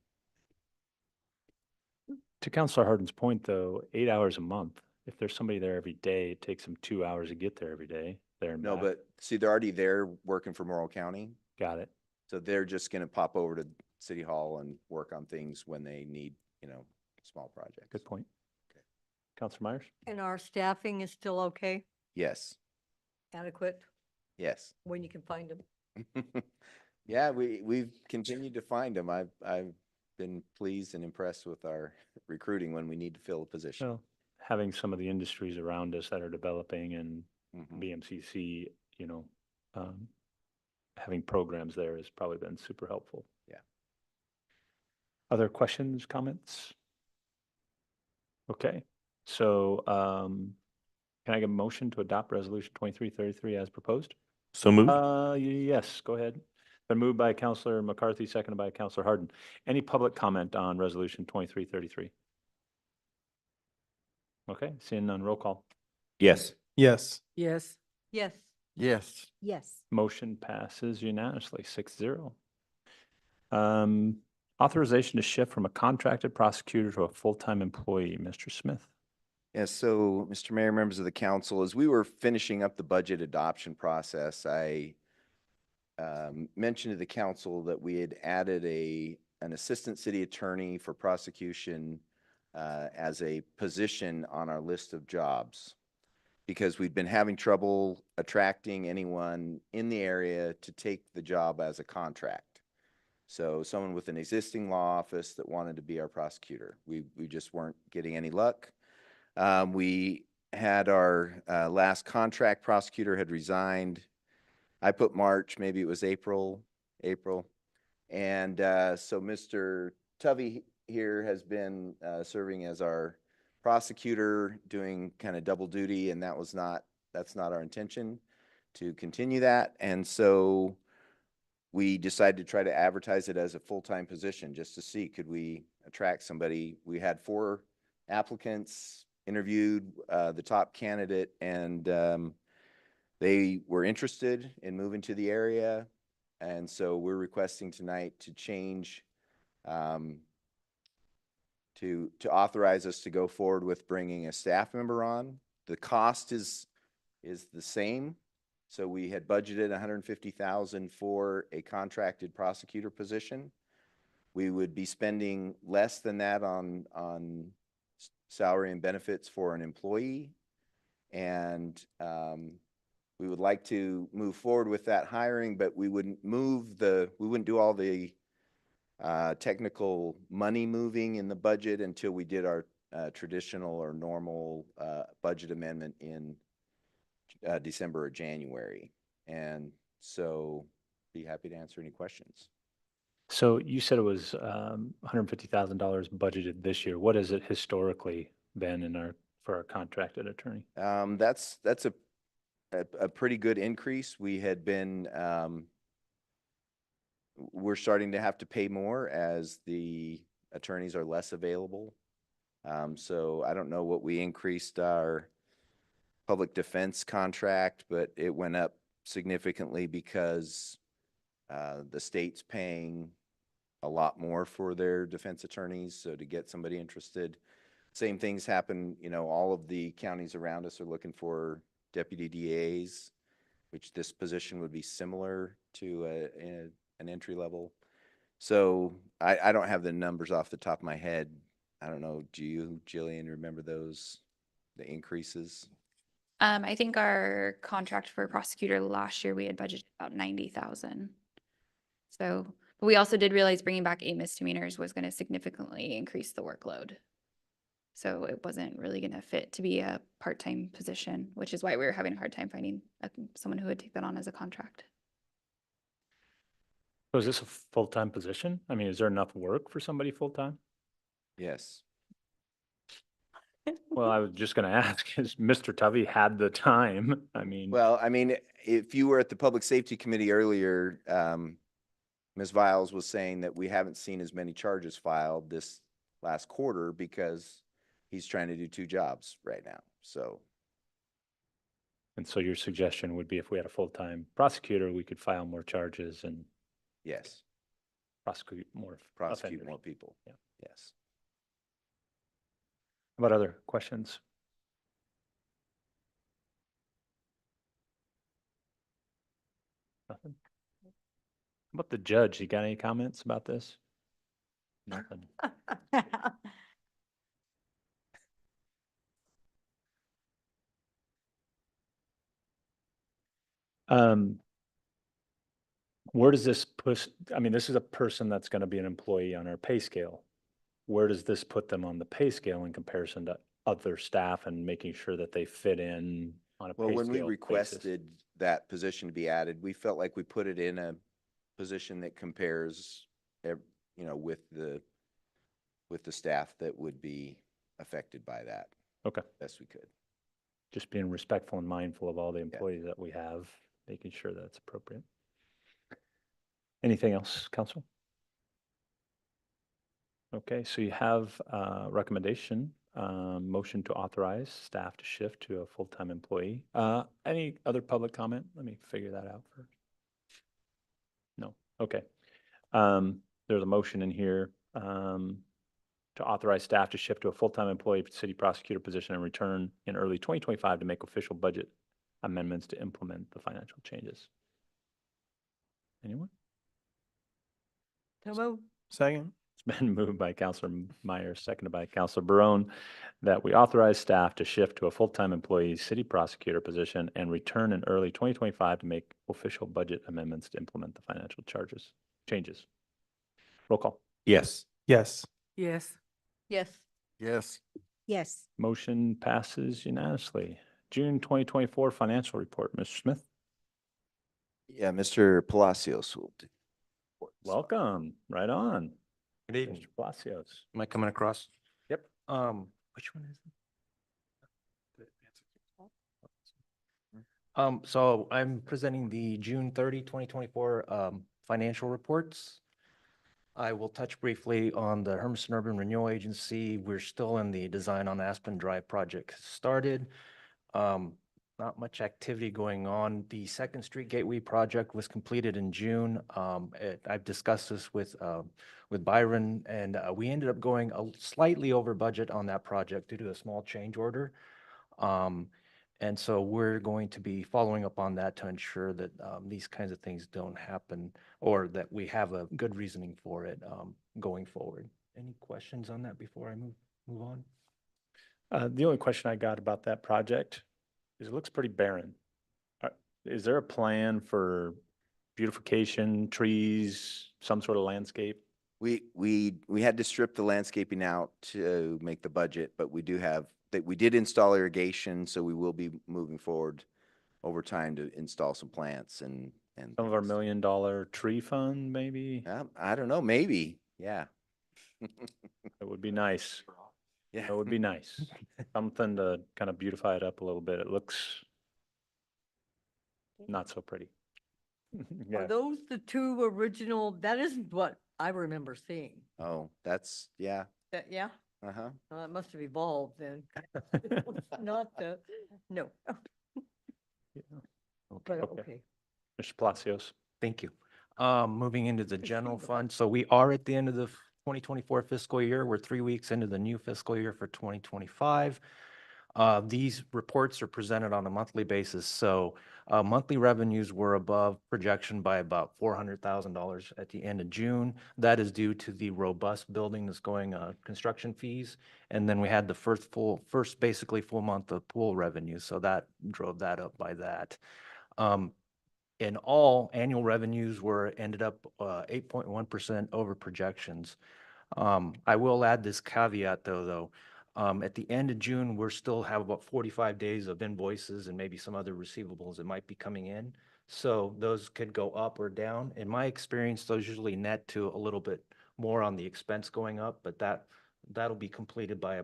To Counselor Hardin's point, though, 8 hours a month, if there's somebody there every day, it takes them 2 hours to get there every day, there and No, back. but see, they're already there working for Morrow County. Got it. So they're just gonna pop over to City Hall and work on things when they need, small projects. Good point. Okay. Counselor Myers? And our staffing is still okay, Yes, adequate, yes. when you can find them? Yeah, we've continued to find them. I've been pleased and impressed with our recruiting when we need to fill a position. Well, having some of the industries around us that are developing and Mhm. BMCC, having programs there has probably been super helpful. Yeah. Other questions, comments? Okay, so can I get a motion to adopt Resolution 2333 as proposed? So moved. Yes, go ahead. Been moved by Counselor McCarthy, seconded by Counselor Hardin. Any public comment on Resolution 2333? Okay, seeing none, roll call. Yes. Yes. Yes. Yes, Yes. Yes. Motion passes unanimously, 6-0. Authorization to shift from a contracted prosecutor to a full-time employee, Mr. Smith. Yes, so Mr. Mayor, members of the council, as we were finishing up the budget adoption process, I mentioned to the council that we had added an assistant city attorney for prosecution as a position on our list of jobs, because we've been having trouble attracting anyone in the area to take the job as a contract. So someone with an existing law office that wanted to be our prosecutor. We just weren't getting any luck. We had our last contract prosecutor had resigned. I put March, maybe it was April. And so Mr. Tuvey here has been serving as our prosecutor, doing kind of double duty, and that's not our intention to continue that. And so we decided to try to advertise it as a full-time position just to see, could we attract somebody? We had 4 applicants, interviewed the top candidate, and they were interested in moving to the area. And so we're requesting tonight to change, to authorize us to go forward with bringing a staff member on. The cost is the same. So we had budgeted $150,000 for a contracted prosecutor position. We would be spending less than that on salary and benefits for an employee. And we would like to move forward with that hiring, but we wouldn't do all the technical money moving in the budget until we did our traditional or normal budget amendment in December or January. And so be happy to answer any questions. So you said it was $150,000 budgeted this year. What has it historically been for our contracted attorney? That's a pretty good increase. We had been, we're starting to have to pay more as the attorneys are less available. So I don't know what we increased our public defense contract, but it went up significantly because the state's paying a lot more for their defense attorneys. So to get somebody interested, same things happen, you know, all of the counties around us are looking for deputy DAs, which this position would be similar to an entry level. So I don't have the numbers off the top of my head. I don't know, do you, Jillian, remember the increases? I think our contract for prosecutor last year, we had budgeted about 90,000. So, but we also did realize bringing back 8 misdemeanors was going to significantly increase the workload. So it wasn't really going to fit to be a part-time position, which is why we were having a hard time finding someone who would take that on as a contract. So is this a full-time position? I mean, is there enough work for somebody full-time? Yes. Well, I was just going to ask, is Mr. Tubby had the time? I mean, Well, I mean, if you were at the Public Safety Committee earlier, Ms. Viles was saying that we haven't seen as many charges filed this last quarter because he's trying to do 2 jobs right now. So, and so your suggestion would be if we had a full-time prosecutor, we could file more charges and yes, prosecute more prosecute offenders. more people. Yeah. Yes. How about other questions? Nothing? How about the judge? You got any comments about this? Nothing. Where does this push? I mean, this is a person that's going to be an employee on our pay scale. Where does this put them on the pay scale in comparison to other staff and making sure that they fit in on a Well, pay when we scale basis? requested that position to be added, we felt like we put it in a position that compares, you know, with the staff that would be affected by that. Okay. Best we could. Just being respectful and mindful of all the employees that we have, making sure that's appropriate. Anything else, council? Okay, so you have a recommendation, motion to authorize staff to shift to a full-time employee. Any other public comment? Let me figure that out first. No, okay. There's a motion in here to authorize staff to shift to a full-time employee city prosecutor position and return in early 2025 to make official budget amendments to implement the financial changes. Anyone? So moved. Second. It's been moved by Councilor Meyer, seconded by Councilor Barone, that we authorize staff to shift to a full-time employee city prosecutor position and return in early 2025 to make official budget amendments to implement the financial changes. Roll call. Yes. Yes. Yes. Yes. Yes. Yes. Motion passes unanimously. June 2024 financial report, Mr. Smith. Yeah, Mr. Palacios will do. Welcome, right on. Good evening. Mr. Palacios. Am I coming across? Yep. Which one is it? So I'm presenting the June 30, 2024 financial reports. I will touch briefly on the Hermiston Urban Renewal Agency. We're still in the design on Aspen Drive project started. Not much activity going on. The Second Street Gateway project was completed in June. I've discussed this with Byron, and we ended up going slightly over budget on that project due to a small change order. And so we're going to be following up on that to ensure that these kinds of things don't happen, or that we have a good reasoning for it going forward. Any questions on that before I move on? The only question I got about that project is it looks pretty barren. Is there a plan for beautification, trees, some sort of landscape We had to strip the landscaping out to make the budget, but we do have, that we did install irrigation, so we will be moving forward over time to install some plants and. Some of our $1 million tree fund, maybe? I don't know, maybe, yeah. That would be nice. Yeah. That would be nice. Something to kind of beautify it up a little bit. It looks not so pretty. Yeah. Are those the two original? That isn't what I remember seeing. Oh, that's, yeah, That, yeah? uh-huh. It must have evolved then. Not the, no. But, okay. Mr. Palacios. Thank you. Moving into the general fund. So we are at the end of the 2024 fiscal year. We're 3 weeks into the new fiscal year for 2025. These reports are presented on a monthly basis. So monthly revenues were above projection by about $400,000 at the end of June. That is due to the robust building that's going construction fees. And then we had the first basically full month of pool revenue. So that drove that up by that. In all, annual revenues ended up 8.1% over projections. I will add this caveat though. At the end of June, we're still have about 45 days of invoices and maybe some other receivables that might be coming in. So those could go up or down. In my experience, those usually net to a little bit more on the expense going up, but that'll be completed by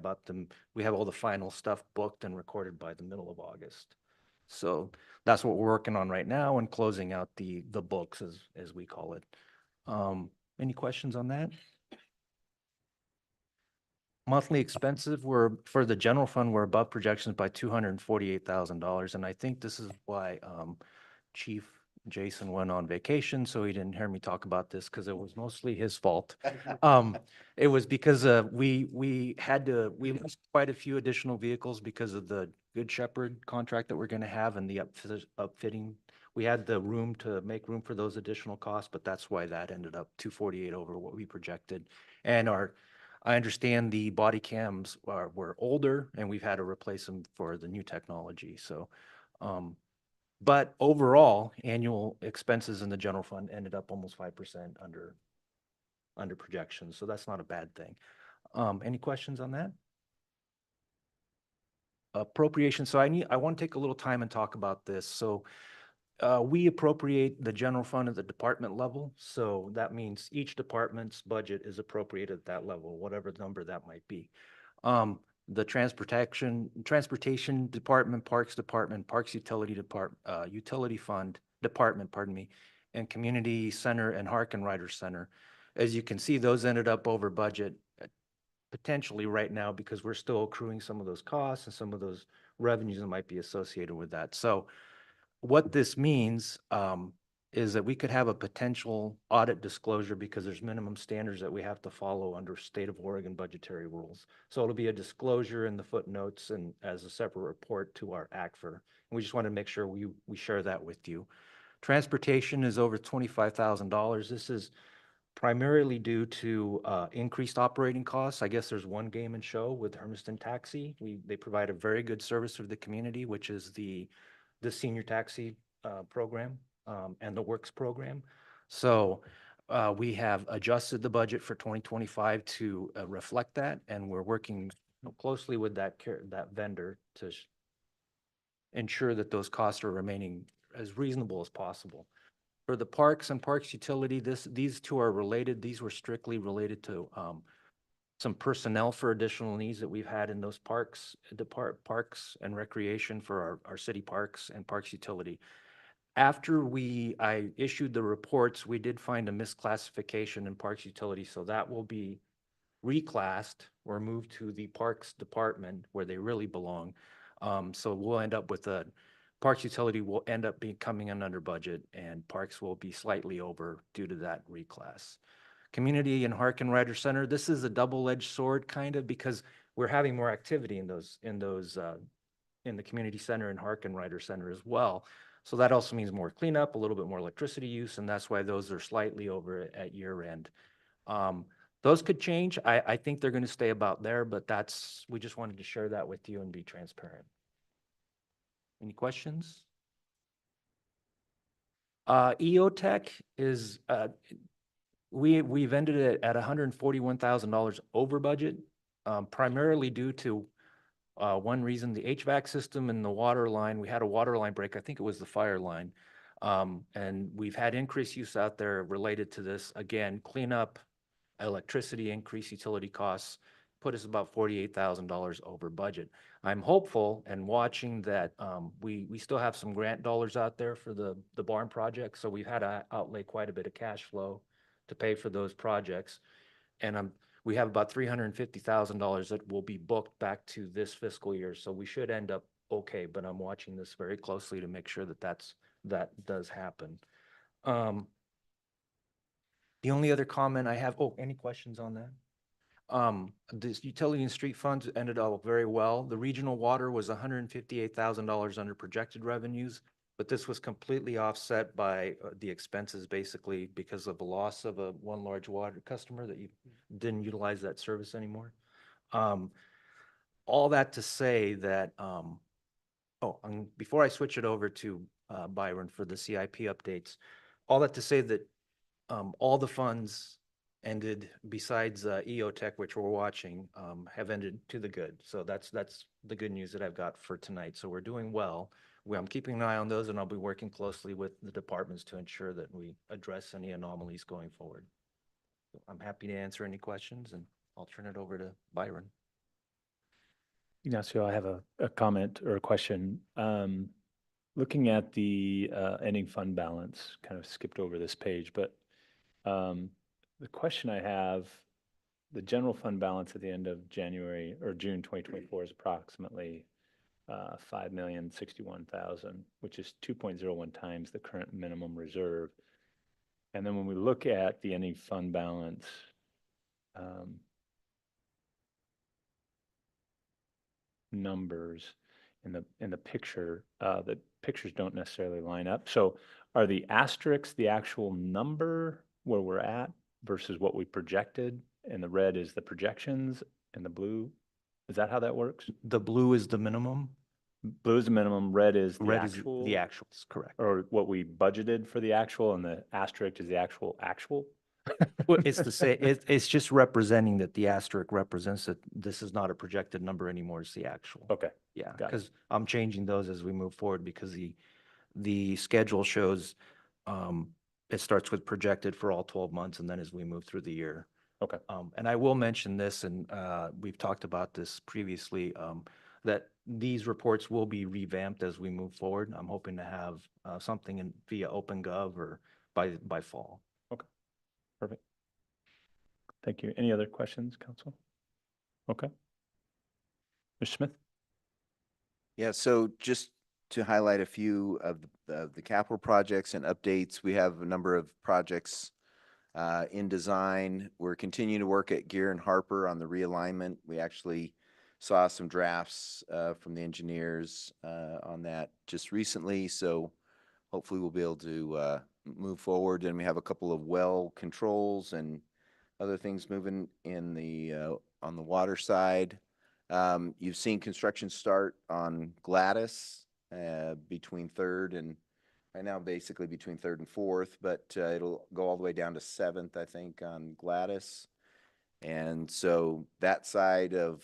we have all the final stuff booked and recorded by the middle of August. So that's what we're working on right now and closing out the books as we call it. Any questions on that? Monthly expenses for the general fund were above projections by $248,000. And I think this is why Chief Jason went on vacation, so he didn't hear me talk about this because it was mostly his fault. It was because we lost quite a few additional vehicles because of the Good Shepherd contract that we're going to have and the upfitting. We had the room to make room for those additional costs, but that's why that ended up 248 over what we projected. And I understand the body cams were older and we've had to replace them for the new technology. So, but overall, annual expenses in the general fund ended up almost 5% under projections. So that's not a bad thing. Any questions on that? Appropriation. So I want to take a little time and talk about this. So we appropriate the general fund at the department level. So that means each department's budget is appropriated at that level, whatever number that might be. The transportation department, parks department, parks utility department, utility fund department, pardon me, and community center and Harkin Rider Center. As you can see, those ended up over budget potentially right now because we're still accruing some of those costs and some of those revenues that might be associated with that. So what this means is that we could have a potential audit disclosure because there's minimum standards that we have to follow under state of Oregon budgetary rules. So it'll be a disclosure in the footnotes and as a separate report to our ACFR. And we just want to make sure we share that with you. Transportation is over $25,000. This is primarily due to increased operating costs. I guess there's one game and show with Hermiston Taxi. They provide a very good service for the community, which is the senior taxi program and the Works program. So we have adjusted the budget for 2025 to reflect that, and we're working closely with that vendor to ensure that those costs are remaining as reasonable as possible. For the parks and parks utility, these two are related. These were strictly related to some personnel for additional needs that we've had in those parks and recreation for our city parks and parks utility. After I issued the reports, we did find a misclassification in parks utility, so that will be reclassed or moved to the parks department where they really belong. So we'll end up with parks utility will end up coming in under budget and parks will be slightly over due to that reclass. Community and Harkin Rider Center, this is a double-edged sword kind of because we're having more activity in the community center and Harkin Rider Center as well. So that also means more cleanup, a little bit more electricity use, and that's why those are slightly over at year end. Those could change. I think they're going to stay about there, but we just wanted to share that with you and be transparent. Any questions? EOTech is We've ended it at $141,000 over budget, primarily due to one reason, the HVAC system and the water line. We had a water line break. I think it was the fire line. And we've had increased use out there related to this. Again, cleanup, electricity, increased utility costs, put us about $48,000 over budget. I'm hopeful and watching that we still have some grant dollars out there for the barn project. So we've had to outlay quite a bit of cash flow to pay for those projects. And we have about $350,000 that will be booked back to this fiscal year. So we should end up okay, but I'm watching this very closely to make sure that that does happen. The only other comment I have, any questions on that? This utility and street funds ended up very well. The regional water was $158,000 under projected revenues, but this was completely offset by the expenses, basically because of the loss of one large water customer that you didn't utilize that service anymore. All that to say that, before I switch it over to Byron for the CIP updates, all that to say that all the funds ended, besides EOTech, which we're watching, have ended to the good. So that's the good news that I've got for tonight. So we're doing well. I'm keeping an eye on those, and I'll be working closely with the departments to ensure that we address any anomalies going forward. I'm happy to answer any questions, and I'll turn it over to Byron. Ignacio, I have a comment or a question. Looking at the ending fund balance, kind of skipped over this page, but the question I have, the general fund balance at the end of January or June 2024 is approximately $5,061,000, which is 2.01 times the current minimum reserve. And then when we look at the ending fund balance, numbers in the picture, the pictures don't necessarily line up. So are the asterisks the actual number where we're at versus what we projected? And the red is the projections and the blue, is that how that works? The blue is the minimum. Blue is the minimum, red is the Red actual? is the actuals, correct. Or what we budgeted for the actual, and the asterisk is the actual? Well, it's the same. It's just representing that the asterisk represents that this is not a projected number anymore. It's the actual. Okay. Yeah, Got it. because I'm changing those as we move forward because the schedule shows it starts with projected for all 12 months, and then as we move through the year. Okay. And I will mention this, and we've talked about this previously, that these reports will be revamped as we move forward. I'm hoping to have something via OpenGov or by fall. Okay. Perfect. Thank you. Any other questions, Council? Okay. Mr. Smith? Yeah, so just to highlight a few of the capital projects and updates, we have a number of projects in design. We're continuing to work at Gear and Harper on the realignment. We actually saw some drafts from the engineers on that just recently, so hopefully we'll be able to move forward. And we have a couple of well controls and other things moving in the on the water side. You've seen construction start on Gladys between 3rd and right now basically between 3rd and 4th, but it'll go all the way down to 7th, I think, on Gladys. And so that side of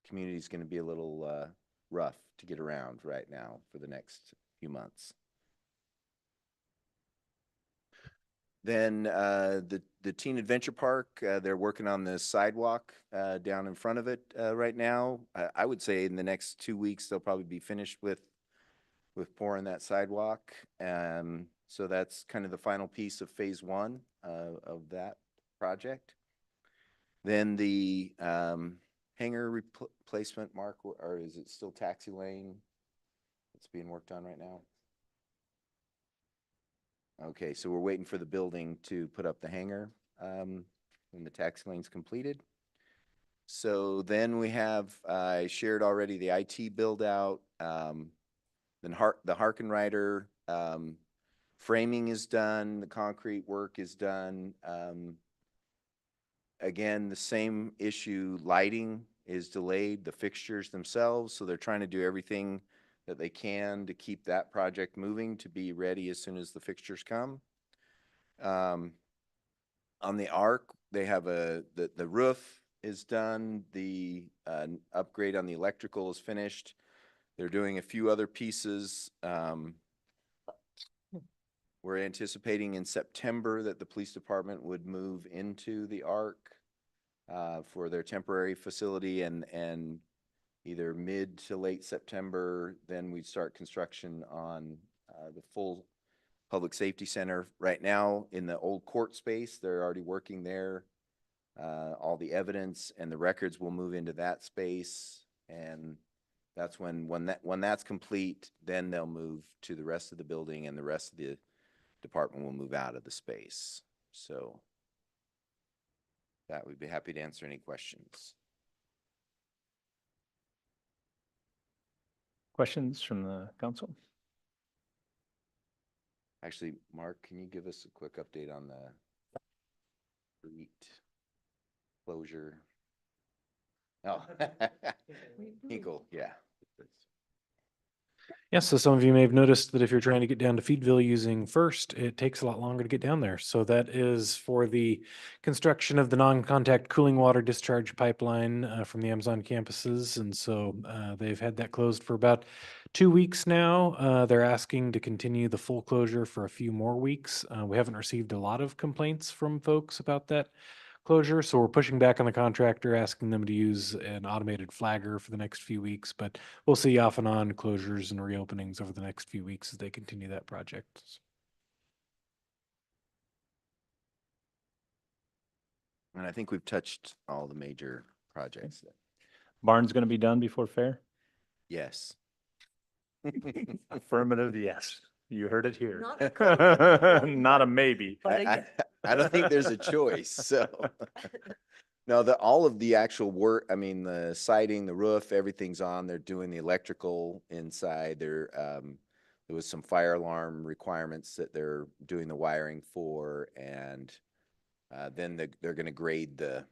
community is going to be a little rough to get around right now for the next few months. Then the Teen Adventure Park, they're working on the sidewalk down in front of it right now. I would say in the next 2 weeks they'll probably be finished with pouring that sidewalk. So that's kind of the final piece of phase 1 of that project. Then the hangar replacement, Mark, or is it still taxi lane that's being worked on right now? Okay, so we're waiting for the building to put up the hangar when the taxi lane's completed. So then we have, I shared already the IT build out, then the Harken Rider framing is done, the concrete work is done. Again, the same issue, lighting is delayed, the fixtures themselves, so they're trying to do everything that they can to keep that project moving to be ready as soon as the fixtures come. On the Arc, they have the roof is done, the upgrade on the electrical is finished. They're doing a few other pieces. We're anticipating in September that the police department would move into the Arc for their temporary facility, and either mid to late September, then we'd start construction on the full public safety center. Right now, in the old court space, they're already working there. All the evidence and the records will move into that space, and that's when that's complete, then they'll move to the rest of the building, and the rest of the department will move out of the space. So that we'd be happy to answer any questions. Questions from the council? Actually, Mark, can you give us a quick update on the street closure? Oh, Hinkle, yeah. Yeah, so some of you may have noticed that if you're trying to get down to Feedville using First, it takes a lot longer to get down there. So that is for the construction of the non-contact cooling water discharge pipeline from the Amazon campuses. And so they've had that closed for about 2 weeks now. They're asking to continue the full closure for a few more weeks. We haven't received a lot of complaints from folks about that closure, so we're pushing back on the contractor, asking them to use an automated flagger for the next few weeks, but we'll see off and on closures and reopenings over the next few weeks as they continue that project. And I think we've touched all the major projects. Barn's going to be done before fair? Yes. Affirmative, yes. You heard it here. Not a coach. Not a maybe. I don't think there's a choice, so. No, all of the actual work, I mean, the siding, the roof, everything's on. They're doing the electrical inside. There was some fire alarm requirements that they're doing the wiring for, and then they're gonna grade the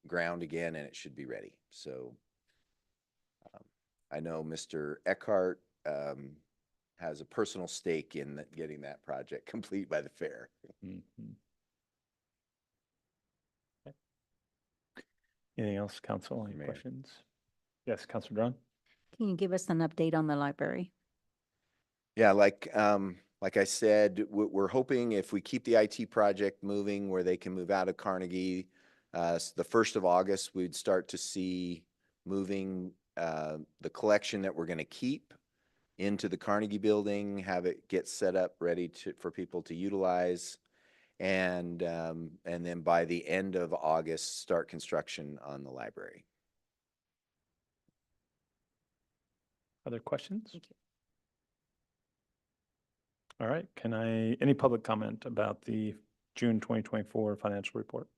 ground again, and it should be ready. So I know Mr. Eckhart has a personal stake in getting that project complete by the fair. Mhm. Okay. Anything else, council? Any Mayor. questions? Yes, Councilor Drawn? Can you give us an update on the library? Yeah, like I said, we're hoping if we keep the IT project moving where they can move out of Carnegie, the 1st of August, we'd start to see moving the collection that we're going to keep into the Carnegie building, have it get set up ready for people to utilize, and then by the end of August, start construction on the library. Other questions? All right, any public comment about the June 2024 financial report?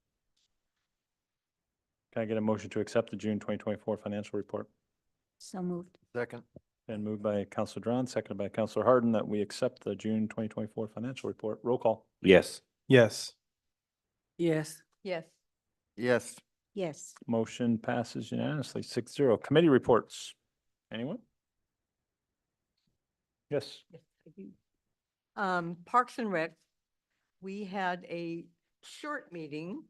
Can I get a motion to accept the June 2024 financial report? So moved. Second. And moved by Councilor Drawn, seconded by Councilor Harden, that we accept the June 2024 financial report. Roll call. Yes. Yes. Yes. Yes. Yes. Yes. Motion passes unanimously, 6-0. Committee reports. Anyone? Yes. Yes, I do. Parks and Rec, we had a short meeting,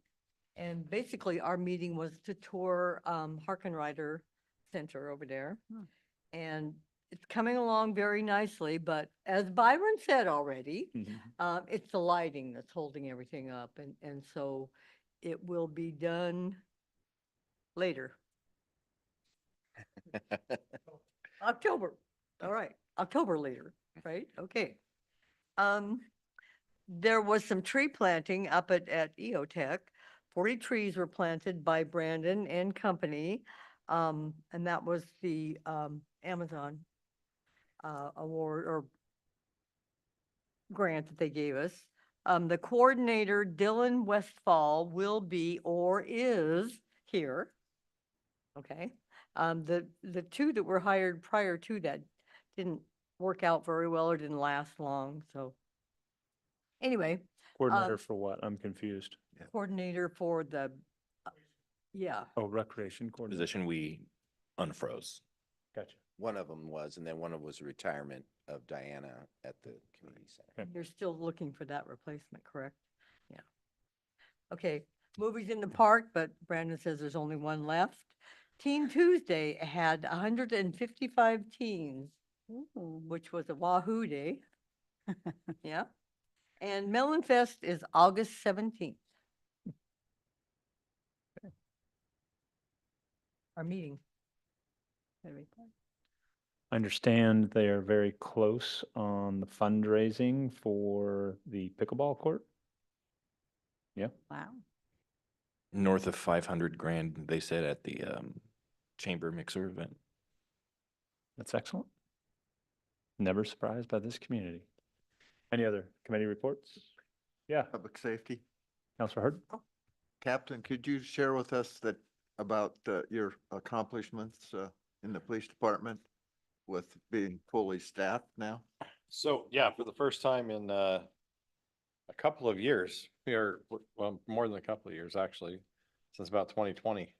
and basically our meeting was to tour Harkenrider Center over there. And it's coming along very nicely, but as Byron said already, it's the lighting that's holding everything up, and so it will be done later. October, all right, October later, right? Okay. There was some tree planting up at EOTech. 40 trees were planted by Brandon and company, and that was the Amazon award or grant that they gave us. The coordinator, Dylan Westfall, will be or is here. Okay. The two that were hired prior to that didn't work out very well or didn't last long. So anyway, Coordinator for what? I'm confused. coordinator for the, yeah. Oh, recreation coordinator. Position we unfroze. Gotcha. One of them was, and then one of them was retirement of Diana at the community center. You're still looking for that replacement, correct? Yeah. Okay, movies in the park, but Brandon says there's only one left. Teen Tuesday had 155 teens, which was a wahoo day. Yeah. And Melon Fest is August 17th. Our meeting. I understand they are very close on the fundraising for the pickleball court. Yeah. Wow. North of 500 grand, they said at the chamber mixer event. That's excellent. Never surprised by this community. Any other committee reports? Yeah, Public safety. Councilor Hurd? Captain, could you share with us that about your accomplishments in the police department with being fully staffed now? So, yeah, for the first time in a couple of years, we are, well, more than a couple of years, actually, since about 2020.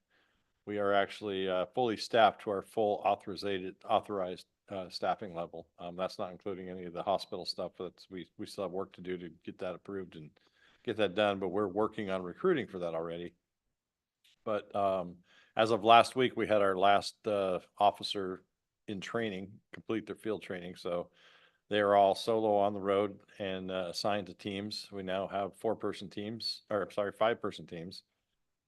We are actually fully staffed to our full authorized staffing level. That's not including any of the hospital stuff. We still have work to do to get that approved and get that done, but we're working on recruiting for that already. But as of last week, we had our last officer in training, complete their field training. So they are all solo on the road and assigned to teams. We now have 5-person teams.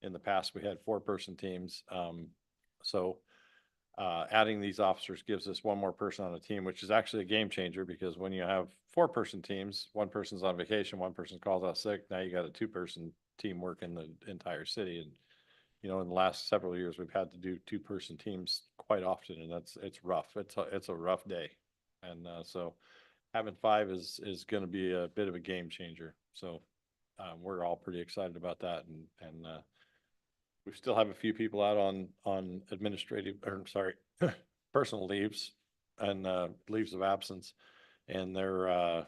In the past, we had 4-person teams. Adding these officers gives us one more person on the team, which is actually a game changer, because when you have 4-person teams, one person's on vacation, one person calls out sick. Now you got a 2-person team working the entire city. And, you know, in the last several years, we've had to do 2-person teams quite often, and it's rough. It's a rough day. And so having 5 is going to be a bit of a game changer. So we're all pretty excited about that. And we still have a few people out on administrative, or sorry, personal leaves and leaves of absence. And they're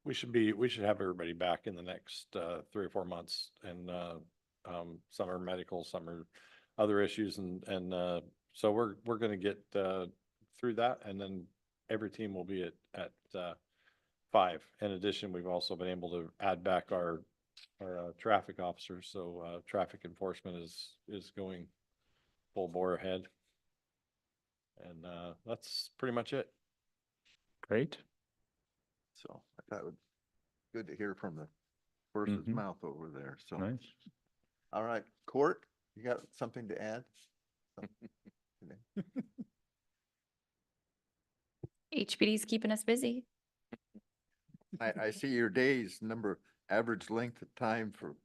we should have everybody back in the next 3 or 4 months. And some are medical, some are other issues, and so we're going to get through that, and then every team will be at 5. In addition, we've also been able to add back our traffic officers, so traffic enforcement is going full bore ahead, and that's pretty much it. Great. So I thought it was good to hear from the horse's mouth over there. So nice. All right, Court, you got something to add? HPD's keeping us busy. I see your days average length of time for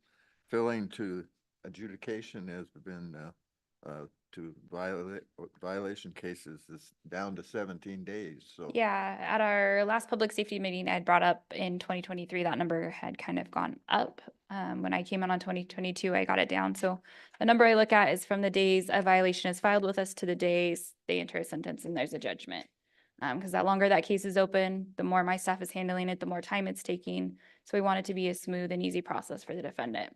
filling to adjudication has been to violation cases is down to 17 days. So Yeah, at our last public safety meeting, I had brought up in 2023, that number had kind of gone up. When I came on 2022, I got it down. So the number I look at is from the days a violation is filed with us to the days they enter a sentence and there's a judgment. Because the longer that case is open, the more my staff is handling it, the more time it's taking. So we want it to be a smooth and easy process for the defendant.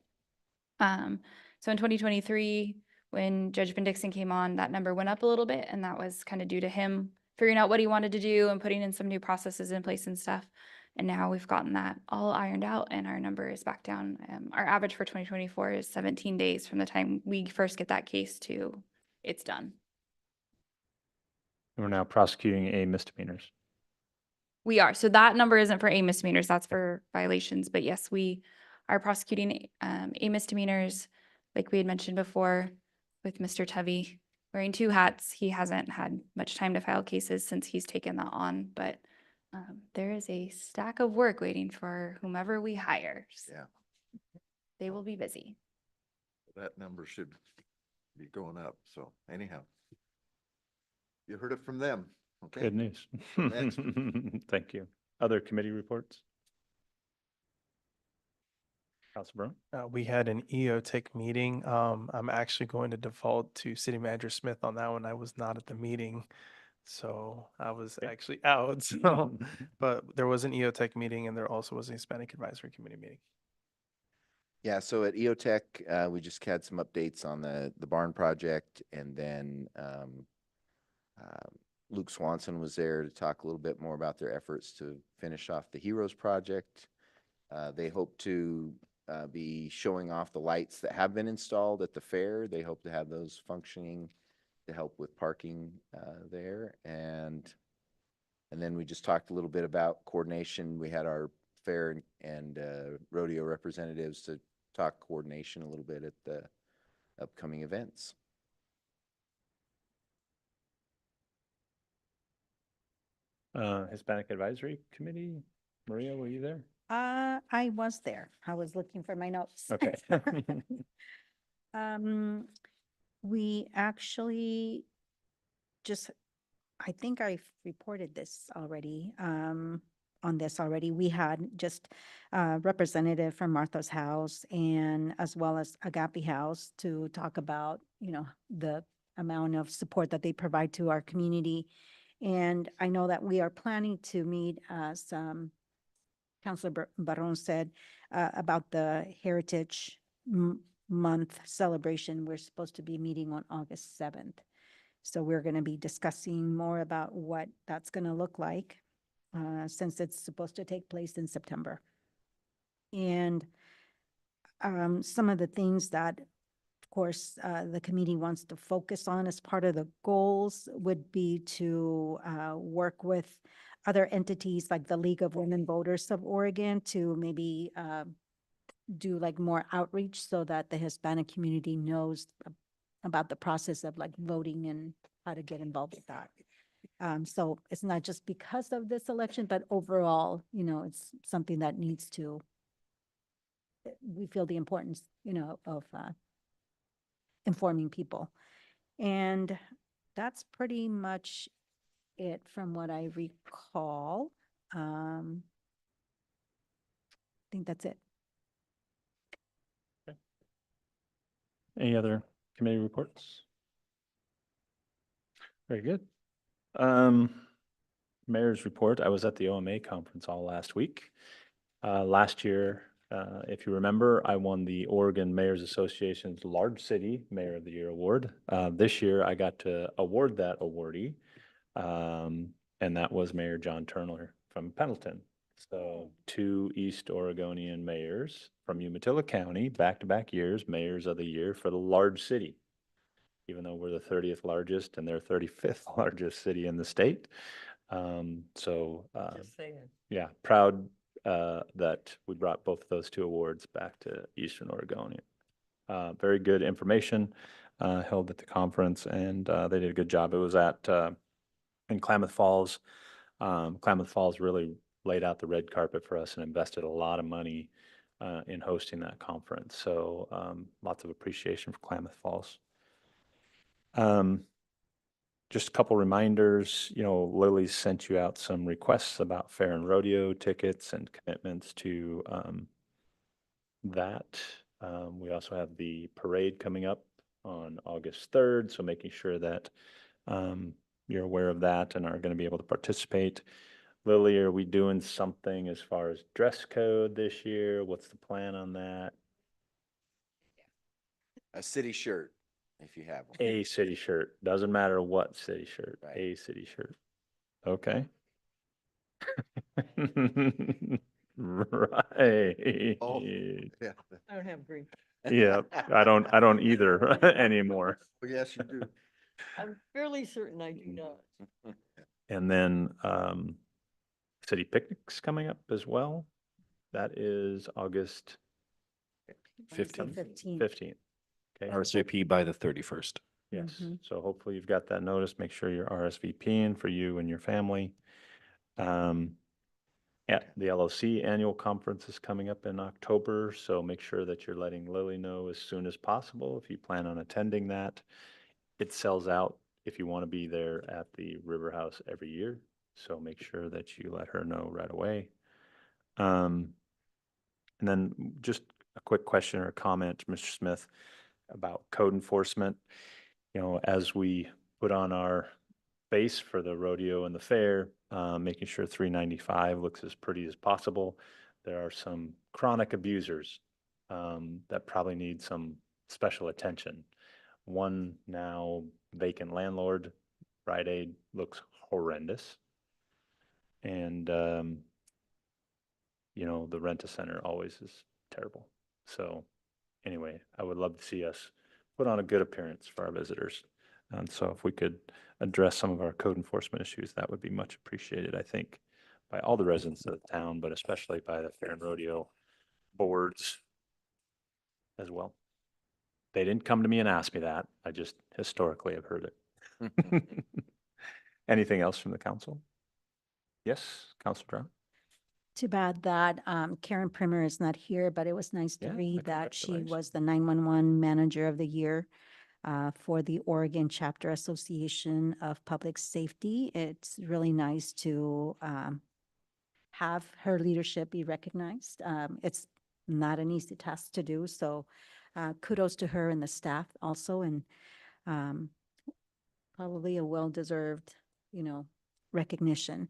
So in 2023, when Judge Ben Dixon came on, that number went up a little bit, and that was kind of due to him figuring out what he wanted to do and putting in some new processes in place and stuff. And now we've gotten that all ironed out, and our number is back down. Our average for 2024 is 17 days from the time we first get that case to it's done. We're now prosecuting A misdemeanors. We are. So that number isn't for A misdemeanors, that's for violations. But yes, we are prosecuting A misdemeanors, like we had mentioned before with Mr. Tuvey wearing 2 hats. He hasn't had much time to file cases since he's taken that on, but there is a stack of work waiting for whomever we hire. yeah, They will be busy. that number should be going up. So anyhow, you heard it from them. Okay. Good news. Next. Thank you. Other committee reports? Councilor Brown? We had an EOTech meeting. I'm actually going to default to City Manager Smith on that one. I was not at the meeting, so I was actually out. So, but there was an EOTech meeting, and there also was a Hispanic Advisory Committee meeting. Yeah, so at EOTech, we just had some updates on the barn project, and then Luke Swanson was there to talk a little bit more about their efforts to finish off the Heroes project. They hope to be showing off the lights that have been installed at the fair. They hope to have those functioning to help with parking there. And then we just talked a little bit about coordination. We had our fair and rodeo representatives to talk coordination a little bit at the upcoming events. Hispanic Advisory Committee, Maria, were you there? I was there. I was looking for my notes. Okay. We actually just, I think I reported this already, on this already. We had just a representative from Martha's House and as well as Agape House to talk about, the amount of support that they provide to our community. And I know that we are planning to meet, as Councilor Barron said, about the Heritage Month celebration. We're supposed to be meeting on August 7th. So we're going to be discussing more about what that's going to look like, since it's supposed to take place in September. And some of the things that, of course, the committee wants to focus on as part of the goals would be to work with other entities like the League of Women Voters of Oregon to maybe do like more outreach so that the Hispanic community knows about the process of like voting and how to get involved with that. So it's not just because of this election, but overall, it's something that needs to, we feel the importance, of informing people. And that's pretty much it from what I recall. I think that's it. Any other committee reports? Very good. Mayor's report. I was at the OMA conference all last week. Last year, if you remember, I won the Oregon Mayors Association's Large City Mayor of the Year award. This year, I got to award that awardee, and that was Mayor John Turner from Pendleton. So 2 East Oregonian mayors from Umatilla County, back-to-back years, mayors of the year for the large city, even though we're the 30th largest and they're 35th largest city in the state. Just saying. Yeah, proud that we brought both of those 2 awards back to Eastern Oregon. Very good information held at the conference, and they did a good job. It was at in Klamath Falls. Klamath Falls really laid out the red carpet for us and invested a lot of money in hosting that conference. So lots of appreciation for Klamath Falls. Just a couple reminders, Lily sent you out some requests about fair and rodeo tickets and commitments to that. We also have the parade coming up on August 3rd, so making sure that you're aware of that and are going to be able to participate. Lily, are we doing something as far as dress code this year? What's the plan on that? A city shirt, if you have one. A city shirt. Doesn't matter what city shirt. Right. A city shirt. Okay. Right. Oh, yeah. I don't have green. Yeah, I don't either anymore. Oh, yes, you do. I'm fairly certain I do not. And then city picnics coming up as well. That is August 15th. 15th. Okay. RSVP by the 31st. Yes. Mhm. So hopefully you've got that notice. Make sure you're RSVPing for you and your family. Yeah, the LOC annual conference is coming up in October, so make sure that you're letting Lily know as soon as possible if you plan on attending that. It sells out if you want to be there at the River House every year, so make sure that you let her know right away. And then just a quick question or comment, Mr. Smith, about code enforcement. As we put on our base for the rodeo and the fair, making sure 395 looks as pretty as possible. There are some chronic abusers that probably need some special attention. One now vacant landlord, Rite Aid, looks horrendous. And, the Rent-A-Center always is terrible. So anyway, I would love to see us put on a good appearance for our visitors. And so if we could address some of our code enforcement issues, that would be much appreciated, I think, by all the residents of the town, but especially by the Fair and Rodeo boards as well. They didn't come to me and ask me that. I just historically have heard it. Anything else from the council? Yes, Councilor Brown? Too bad that Karen Primer is not here, but it was nice to Yeah, read that she congratulations. was the 911 Manager of the Year for the Oregon Chapter Association of Public Safety. It's really nice to have her leadership be recognized. It's not an easy task to do, so kudos to her and the staff also, and probably a well-deserved, recognition.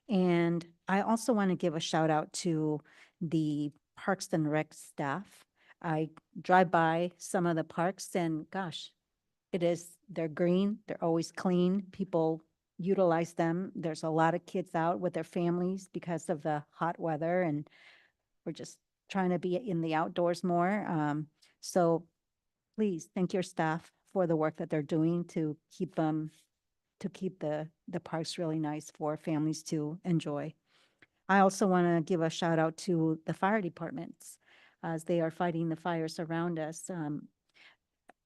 And I also want to give a shout out to the Parks and Rec staff. I drive by some of the parks and gosh, they're green, they're always clean. People utilize them. There's a lot of kids out with their families because of the hot weather, and we're just trying to be in the outdoors more. So please thank your staff for the work that they're doing to keep the parks really nice for families to enjoy. I also want to give a shout out to the fire departments as they are fighting the fires around us.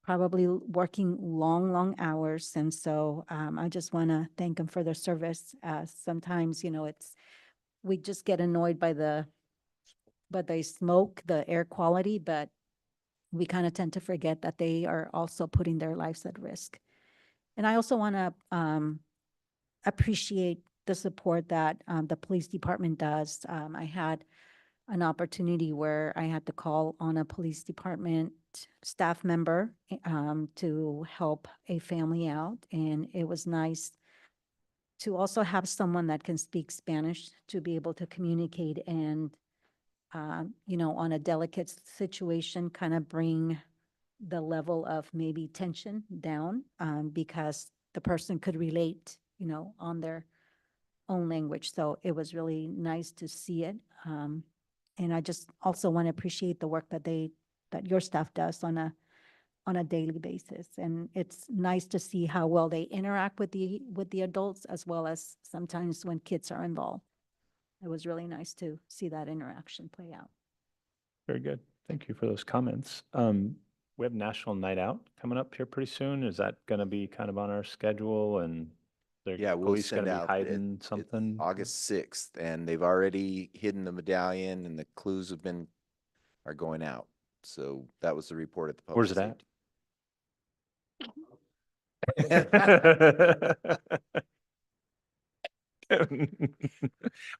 Probably working long, long hours. And so I just want to thank them for their service. Sometimes, we just get annoyed by the smoke, the air quality, but we kind of tend to forget that they are also putting their lives at risk. And I also want to appreciate the support that the police department does. I had an opportunity where I had to call on a police department staff member to help a family out. And it was nice to also have someone that can speak Spanish to be able to communicate and, on a delicate situation, kind of bring the level of maybe tension down because the person could relate, on their own language. So it was really nice to see it. And I just also want to appreciate the work that your staff does on a daily basis. And it's nice to see how well they interact with the adults as well as sometimes when kids are involved. It was really nice to see that interaction play out. Very good. Thank you for those comments. We have National Night Out coming up here pretty soon. Is that going to be kind of on our schedule, and Yeah, we'll police going send to be out hiding it's something? August 6th, and they've already hidden the medallion and the clues are going out. So that was the report at the public. Where's it at?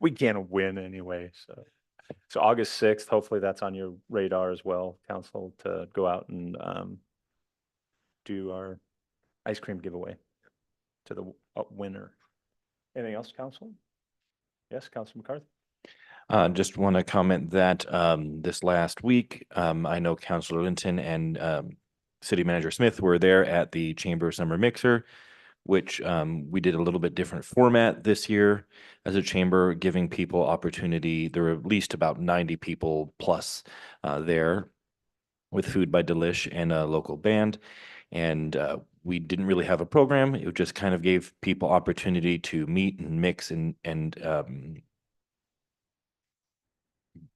We can't win anyway, so August 6th, hopefully that's on your radar as well, council, to go out and do our ice cream giveaway to the winner. Anything else, council? Yes, Councilor McCarthy? Just want to comment that this last week, I know Councilor Linton and City Manager Smith were there at the Chamber Summer Mixer, which we did a little bit different format this year as a chamber, giving people opportunity. There were at least about 90 people plus there with Food by Delish and a local band. And we didn't really have a program. It just kind of gave people opportunity to meet and mix and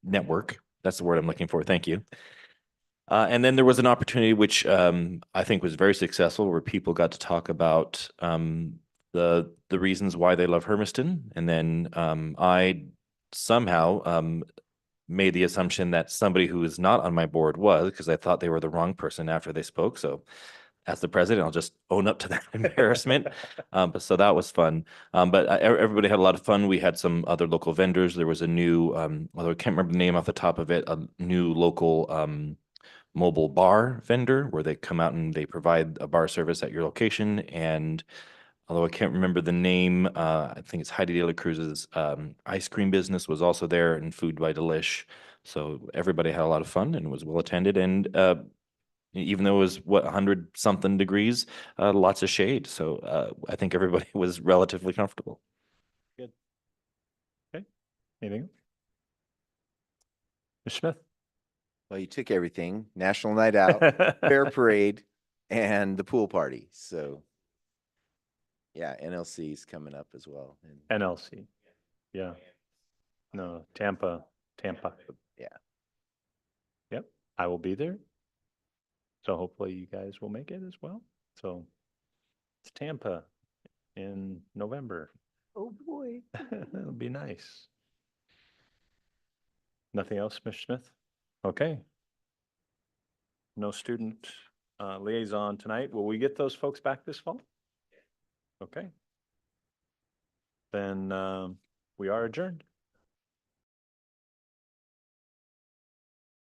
network. That's the word I'm looking for. Thank you. And then there was an opportunity which I think was very successful, where people got to talk about the reasons why they love Hermiston. And then I somehow made the assumption that somebody who is not on my board was, because I thought they were the wrong person after they spoke. So as the president, I'll just own up to that embarrassment. So that was fun. But everybody had a lot of fun. We had some other local vendors. There was a new, although I can't remember the name off the top of it, a new local mobile bar vendor where they come out and they provide a bar service at your location. And although I can't remember the name, I think it's Heidi De La Cruz's ice cream business was also there, and Food by Delish. So everybody had a lot of fun and was well attended. And even though it was 100 something degrees, lots of shade. So I think everybody was relatively comfortable. Good. Okay. Anything else? Mr. Smith? Well, you took everything, National Night Out, Fair Parade, and the pool party. So yeah, NLC is coming up as well. And NLC. Yeah. No, Tampa. yeah, Yep, I will be there. So hopefully you guys will make it as well. So it's Tampa in November. Oh, boy. It'll be nice. Nothing else, Mr. Smith? Okay. No student liaison tonight. Will we get those folks back this fall? Okay. Then we are adjourned.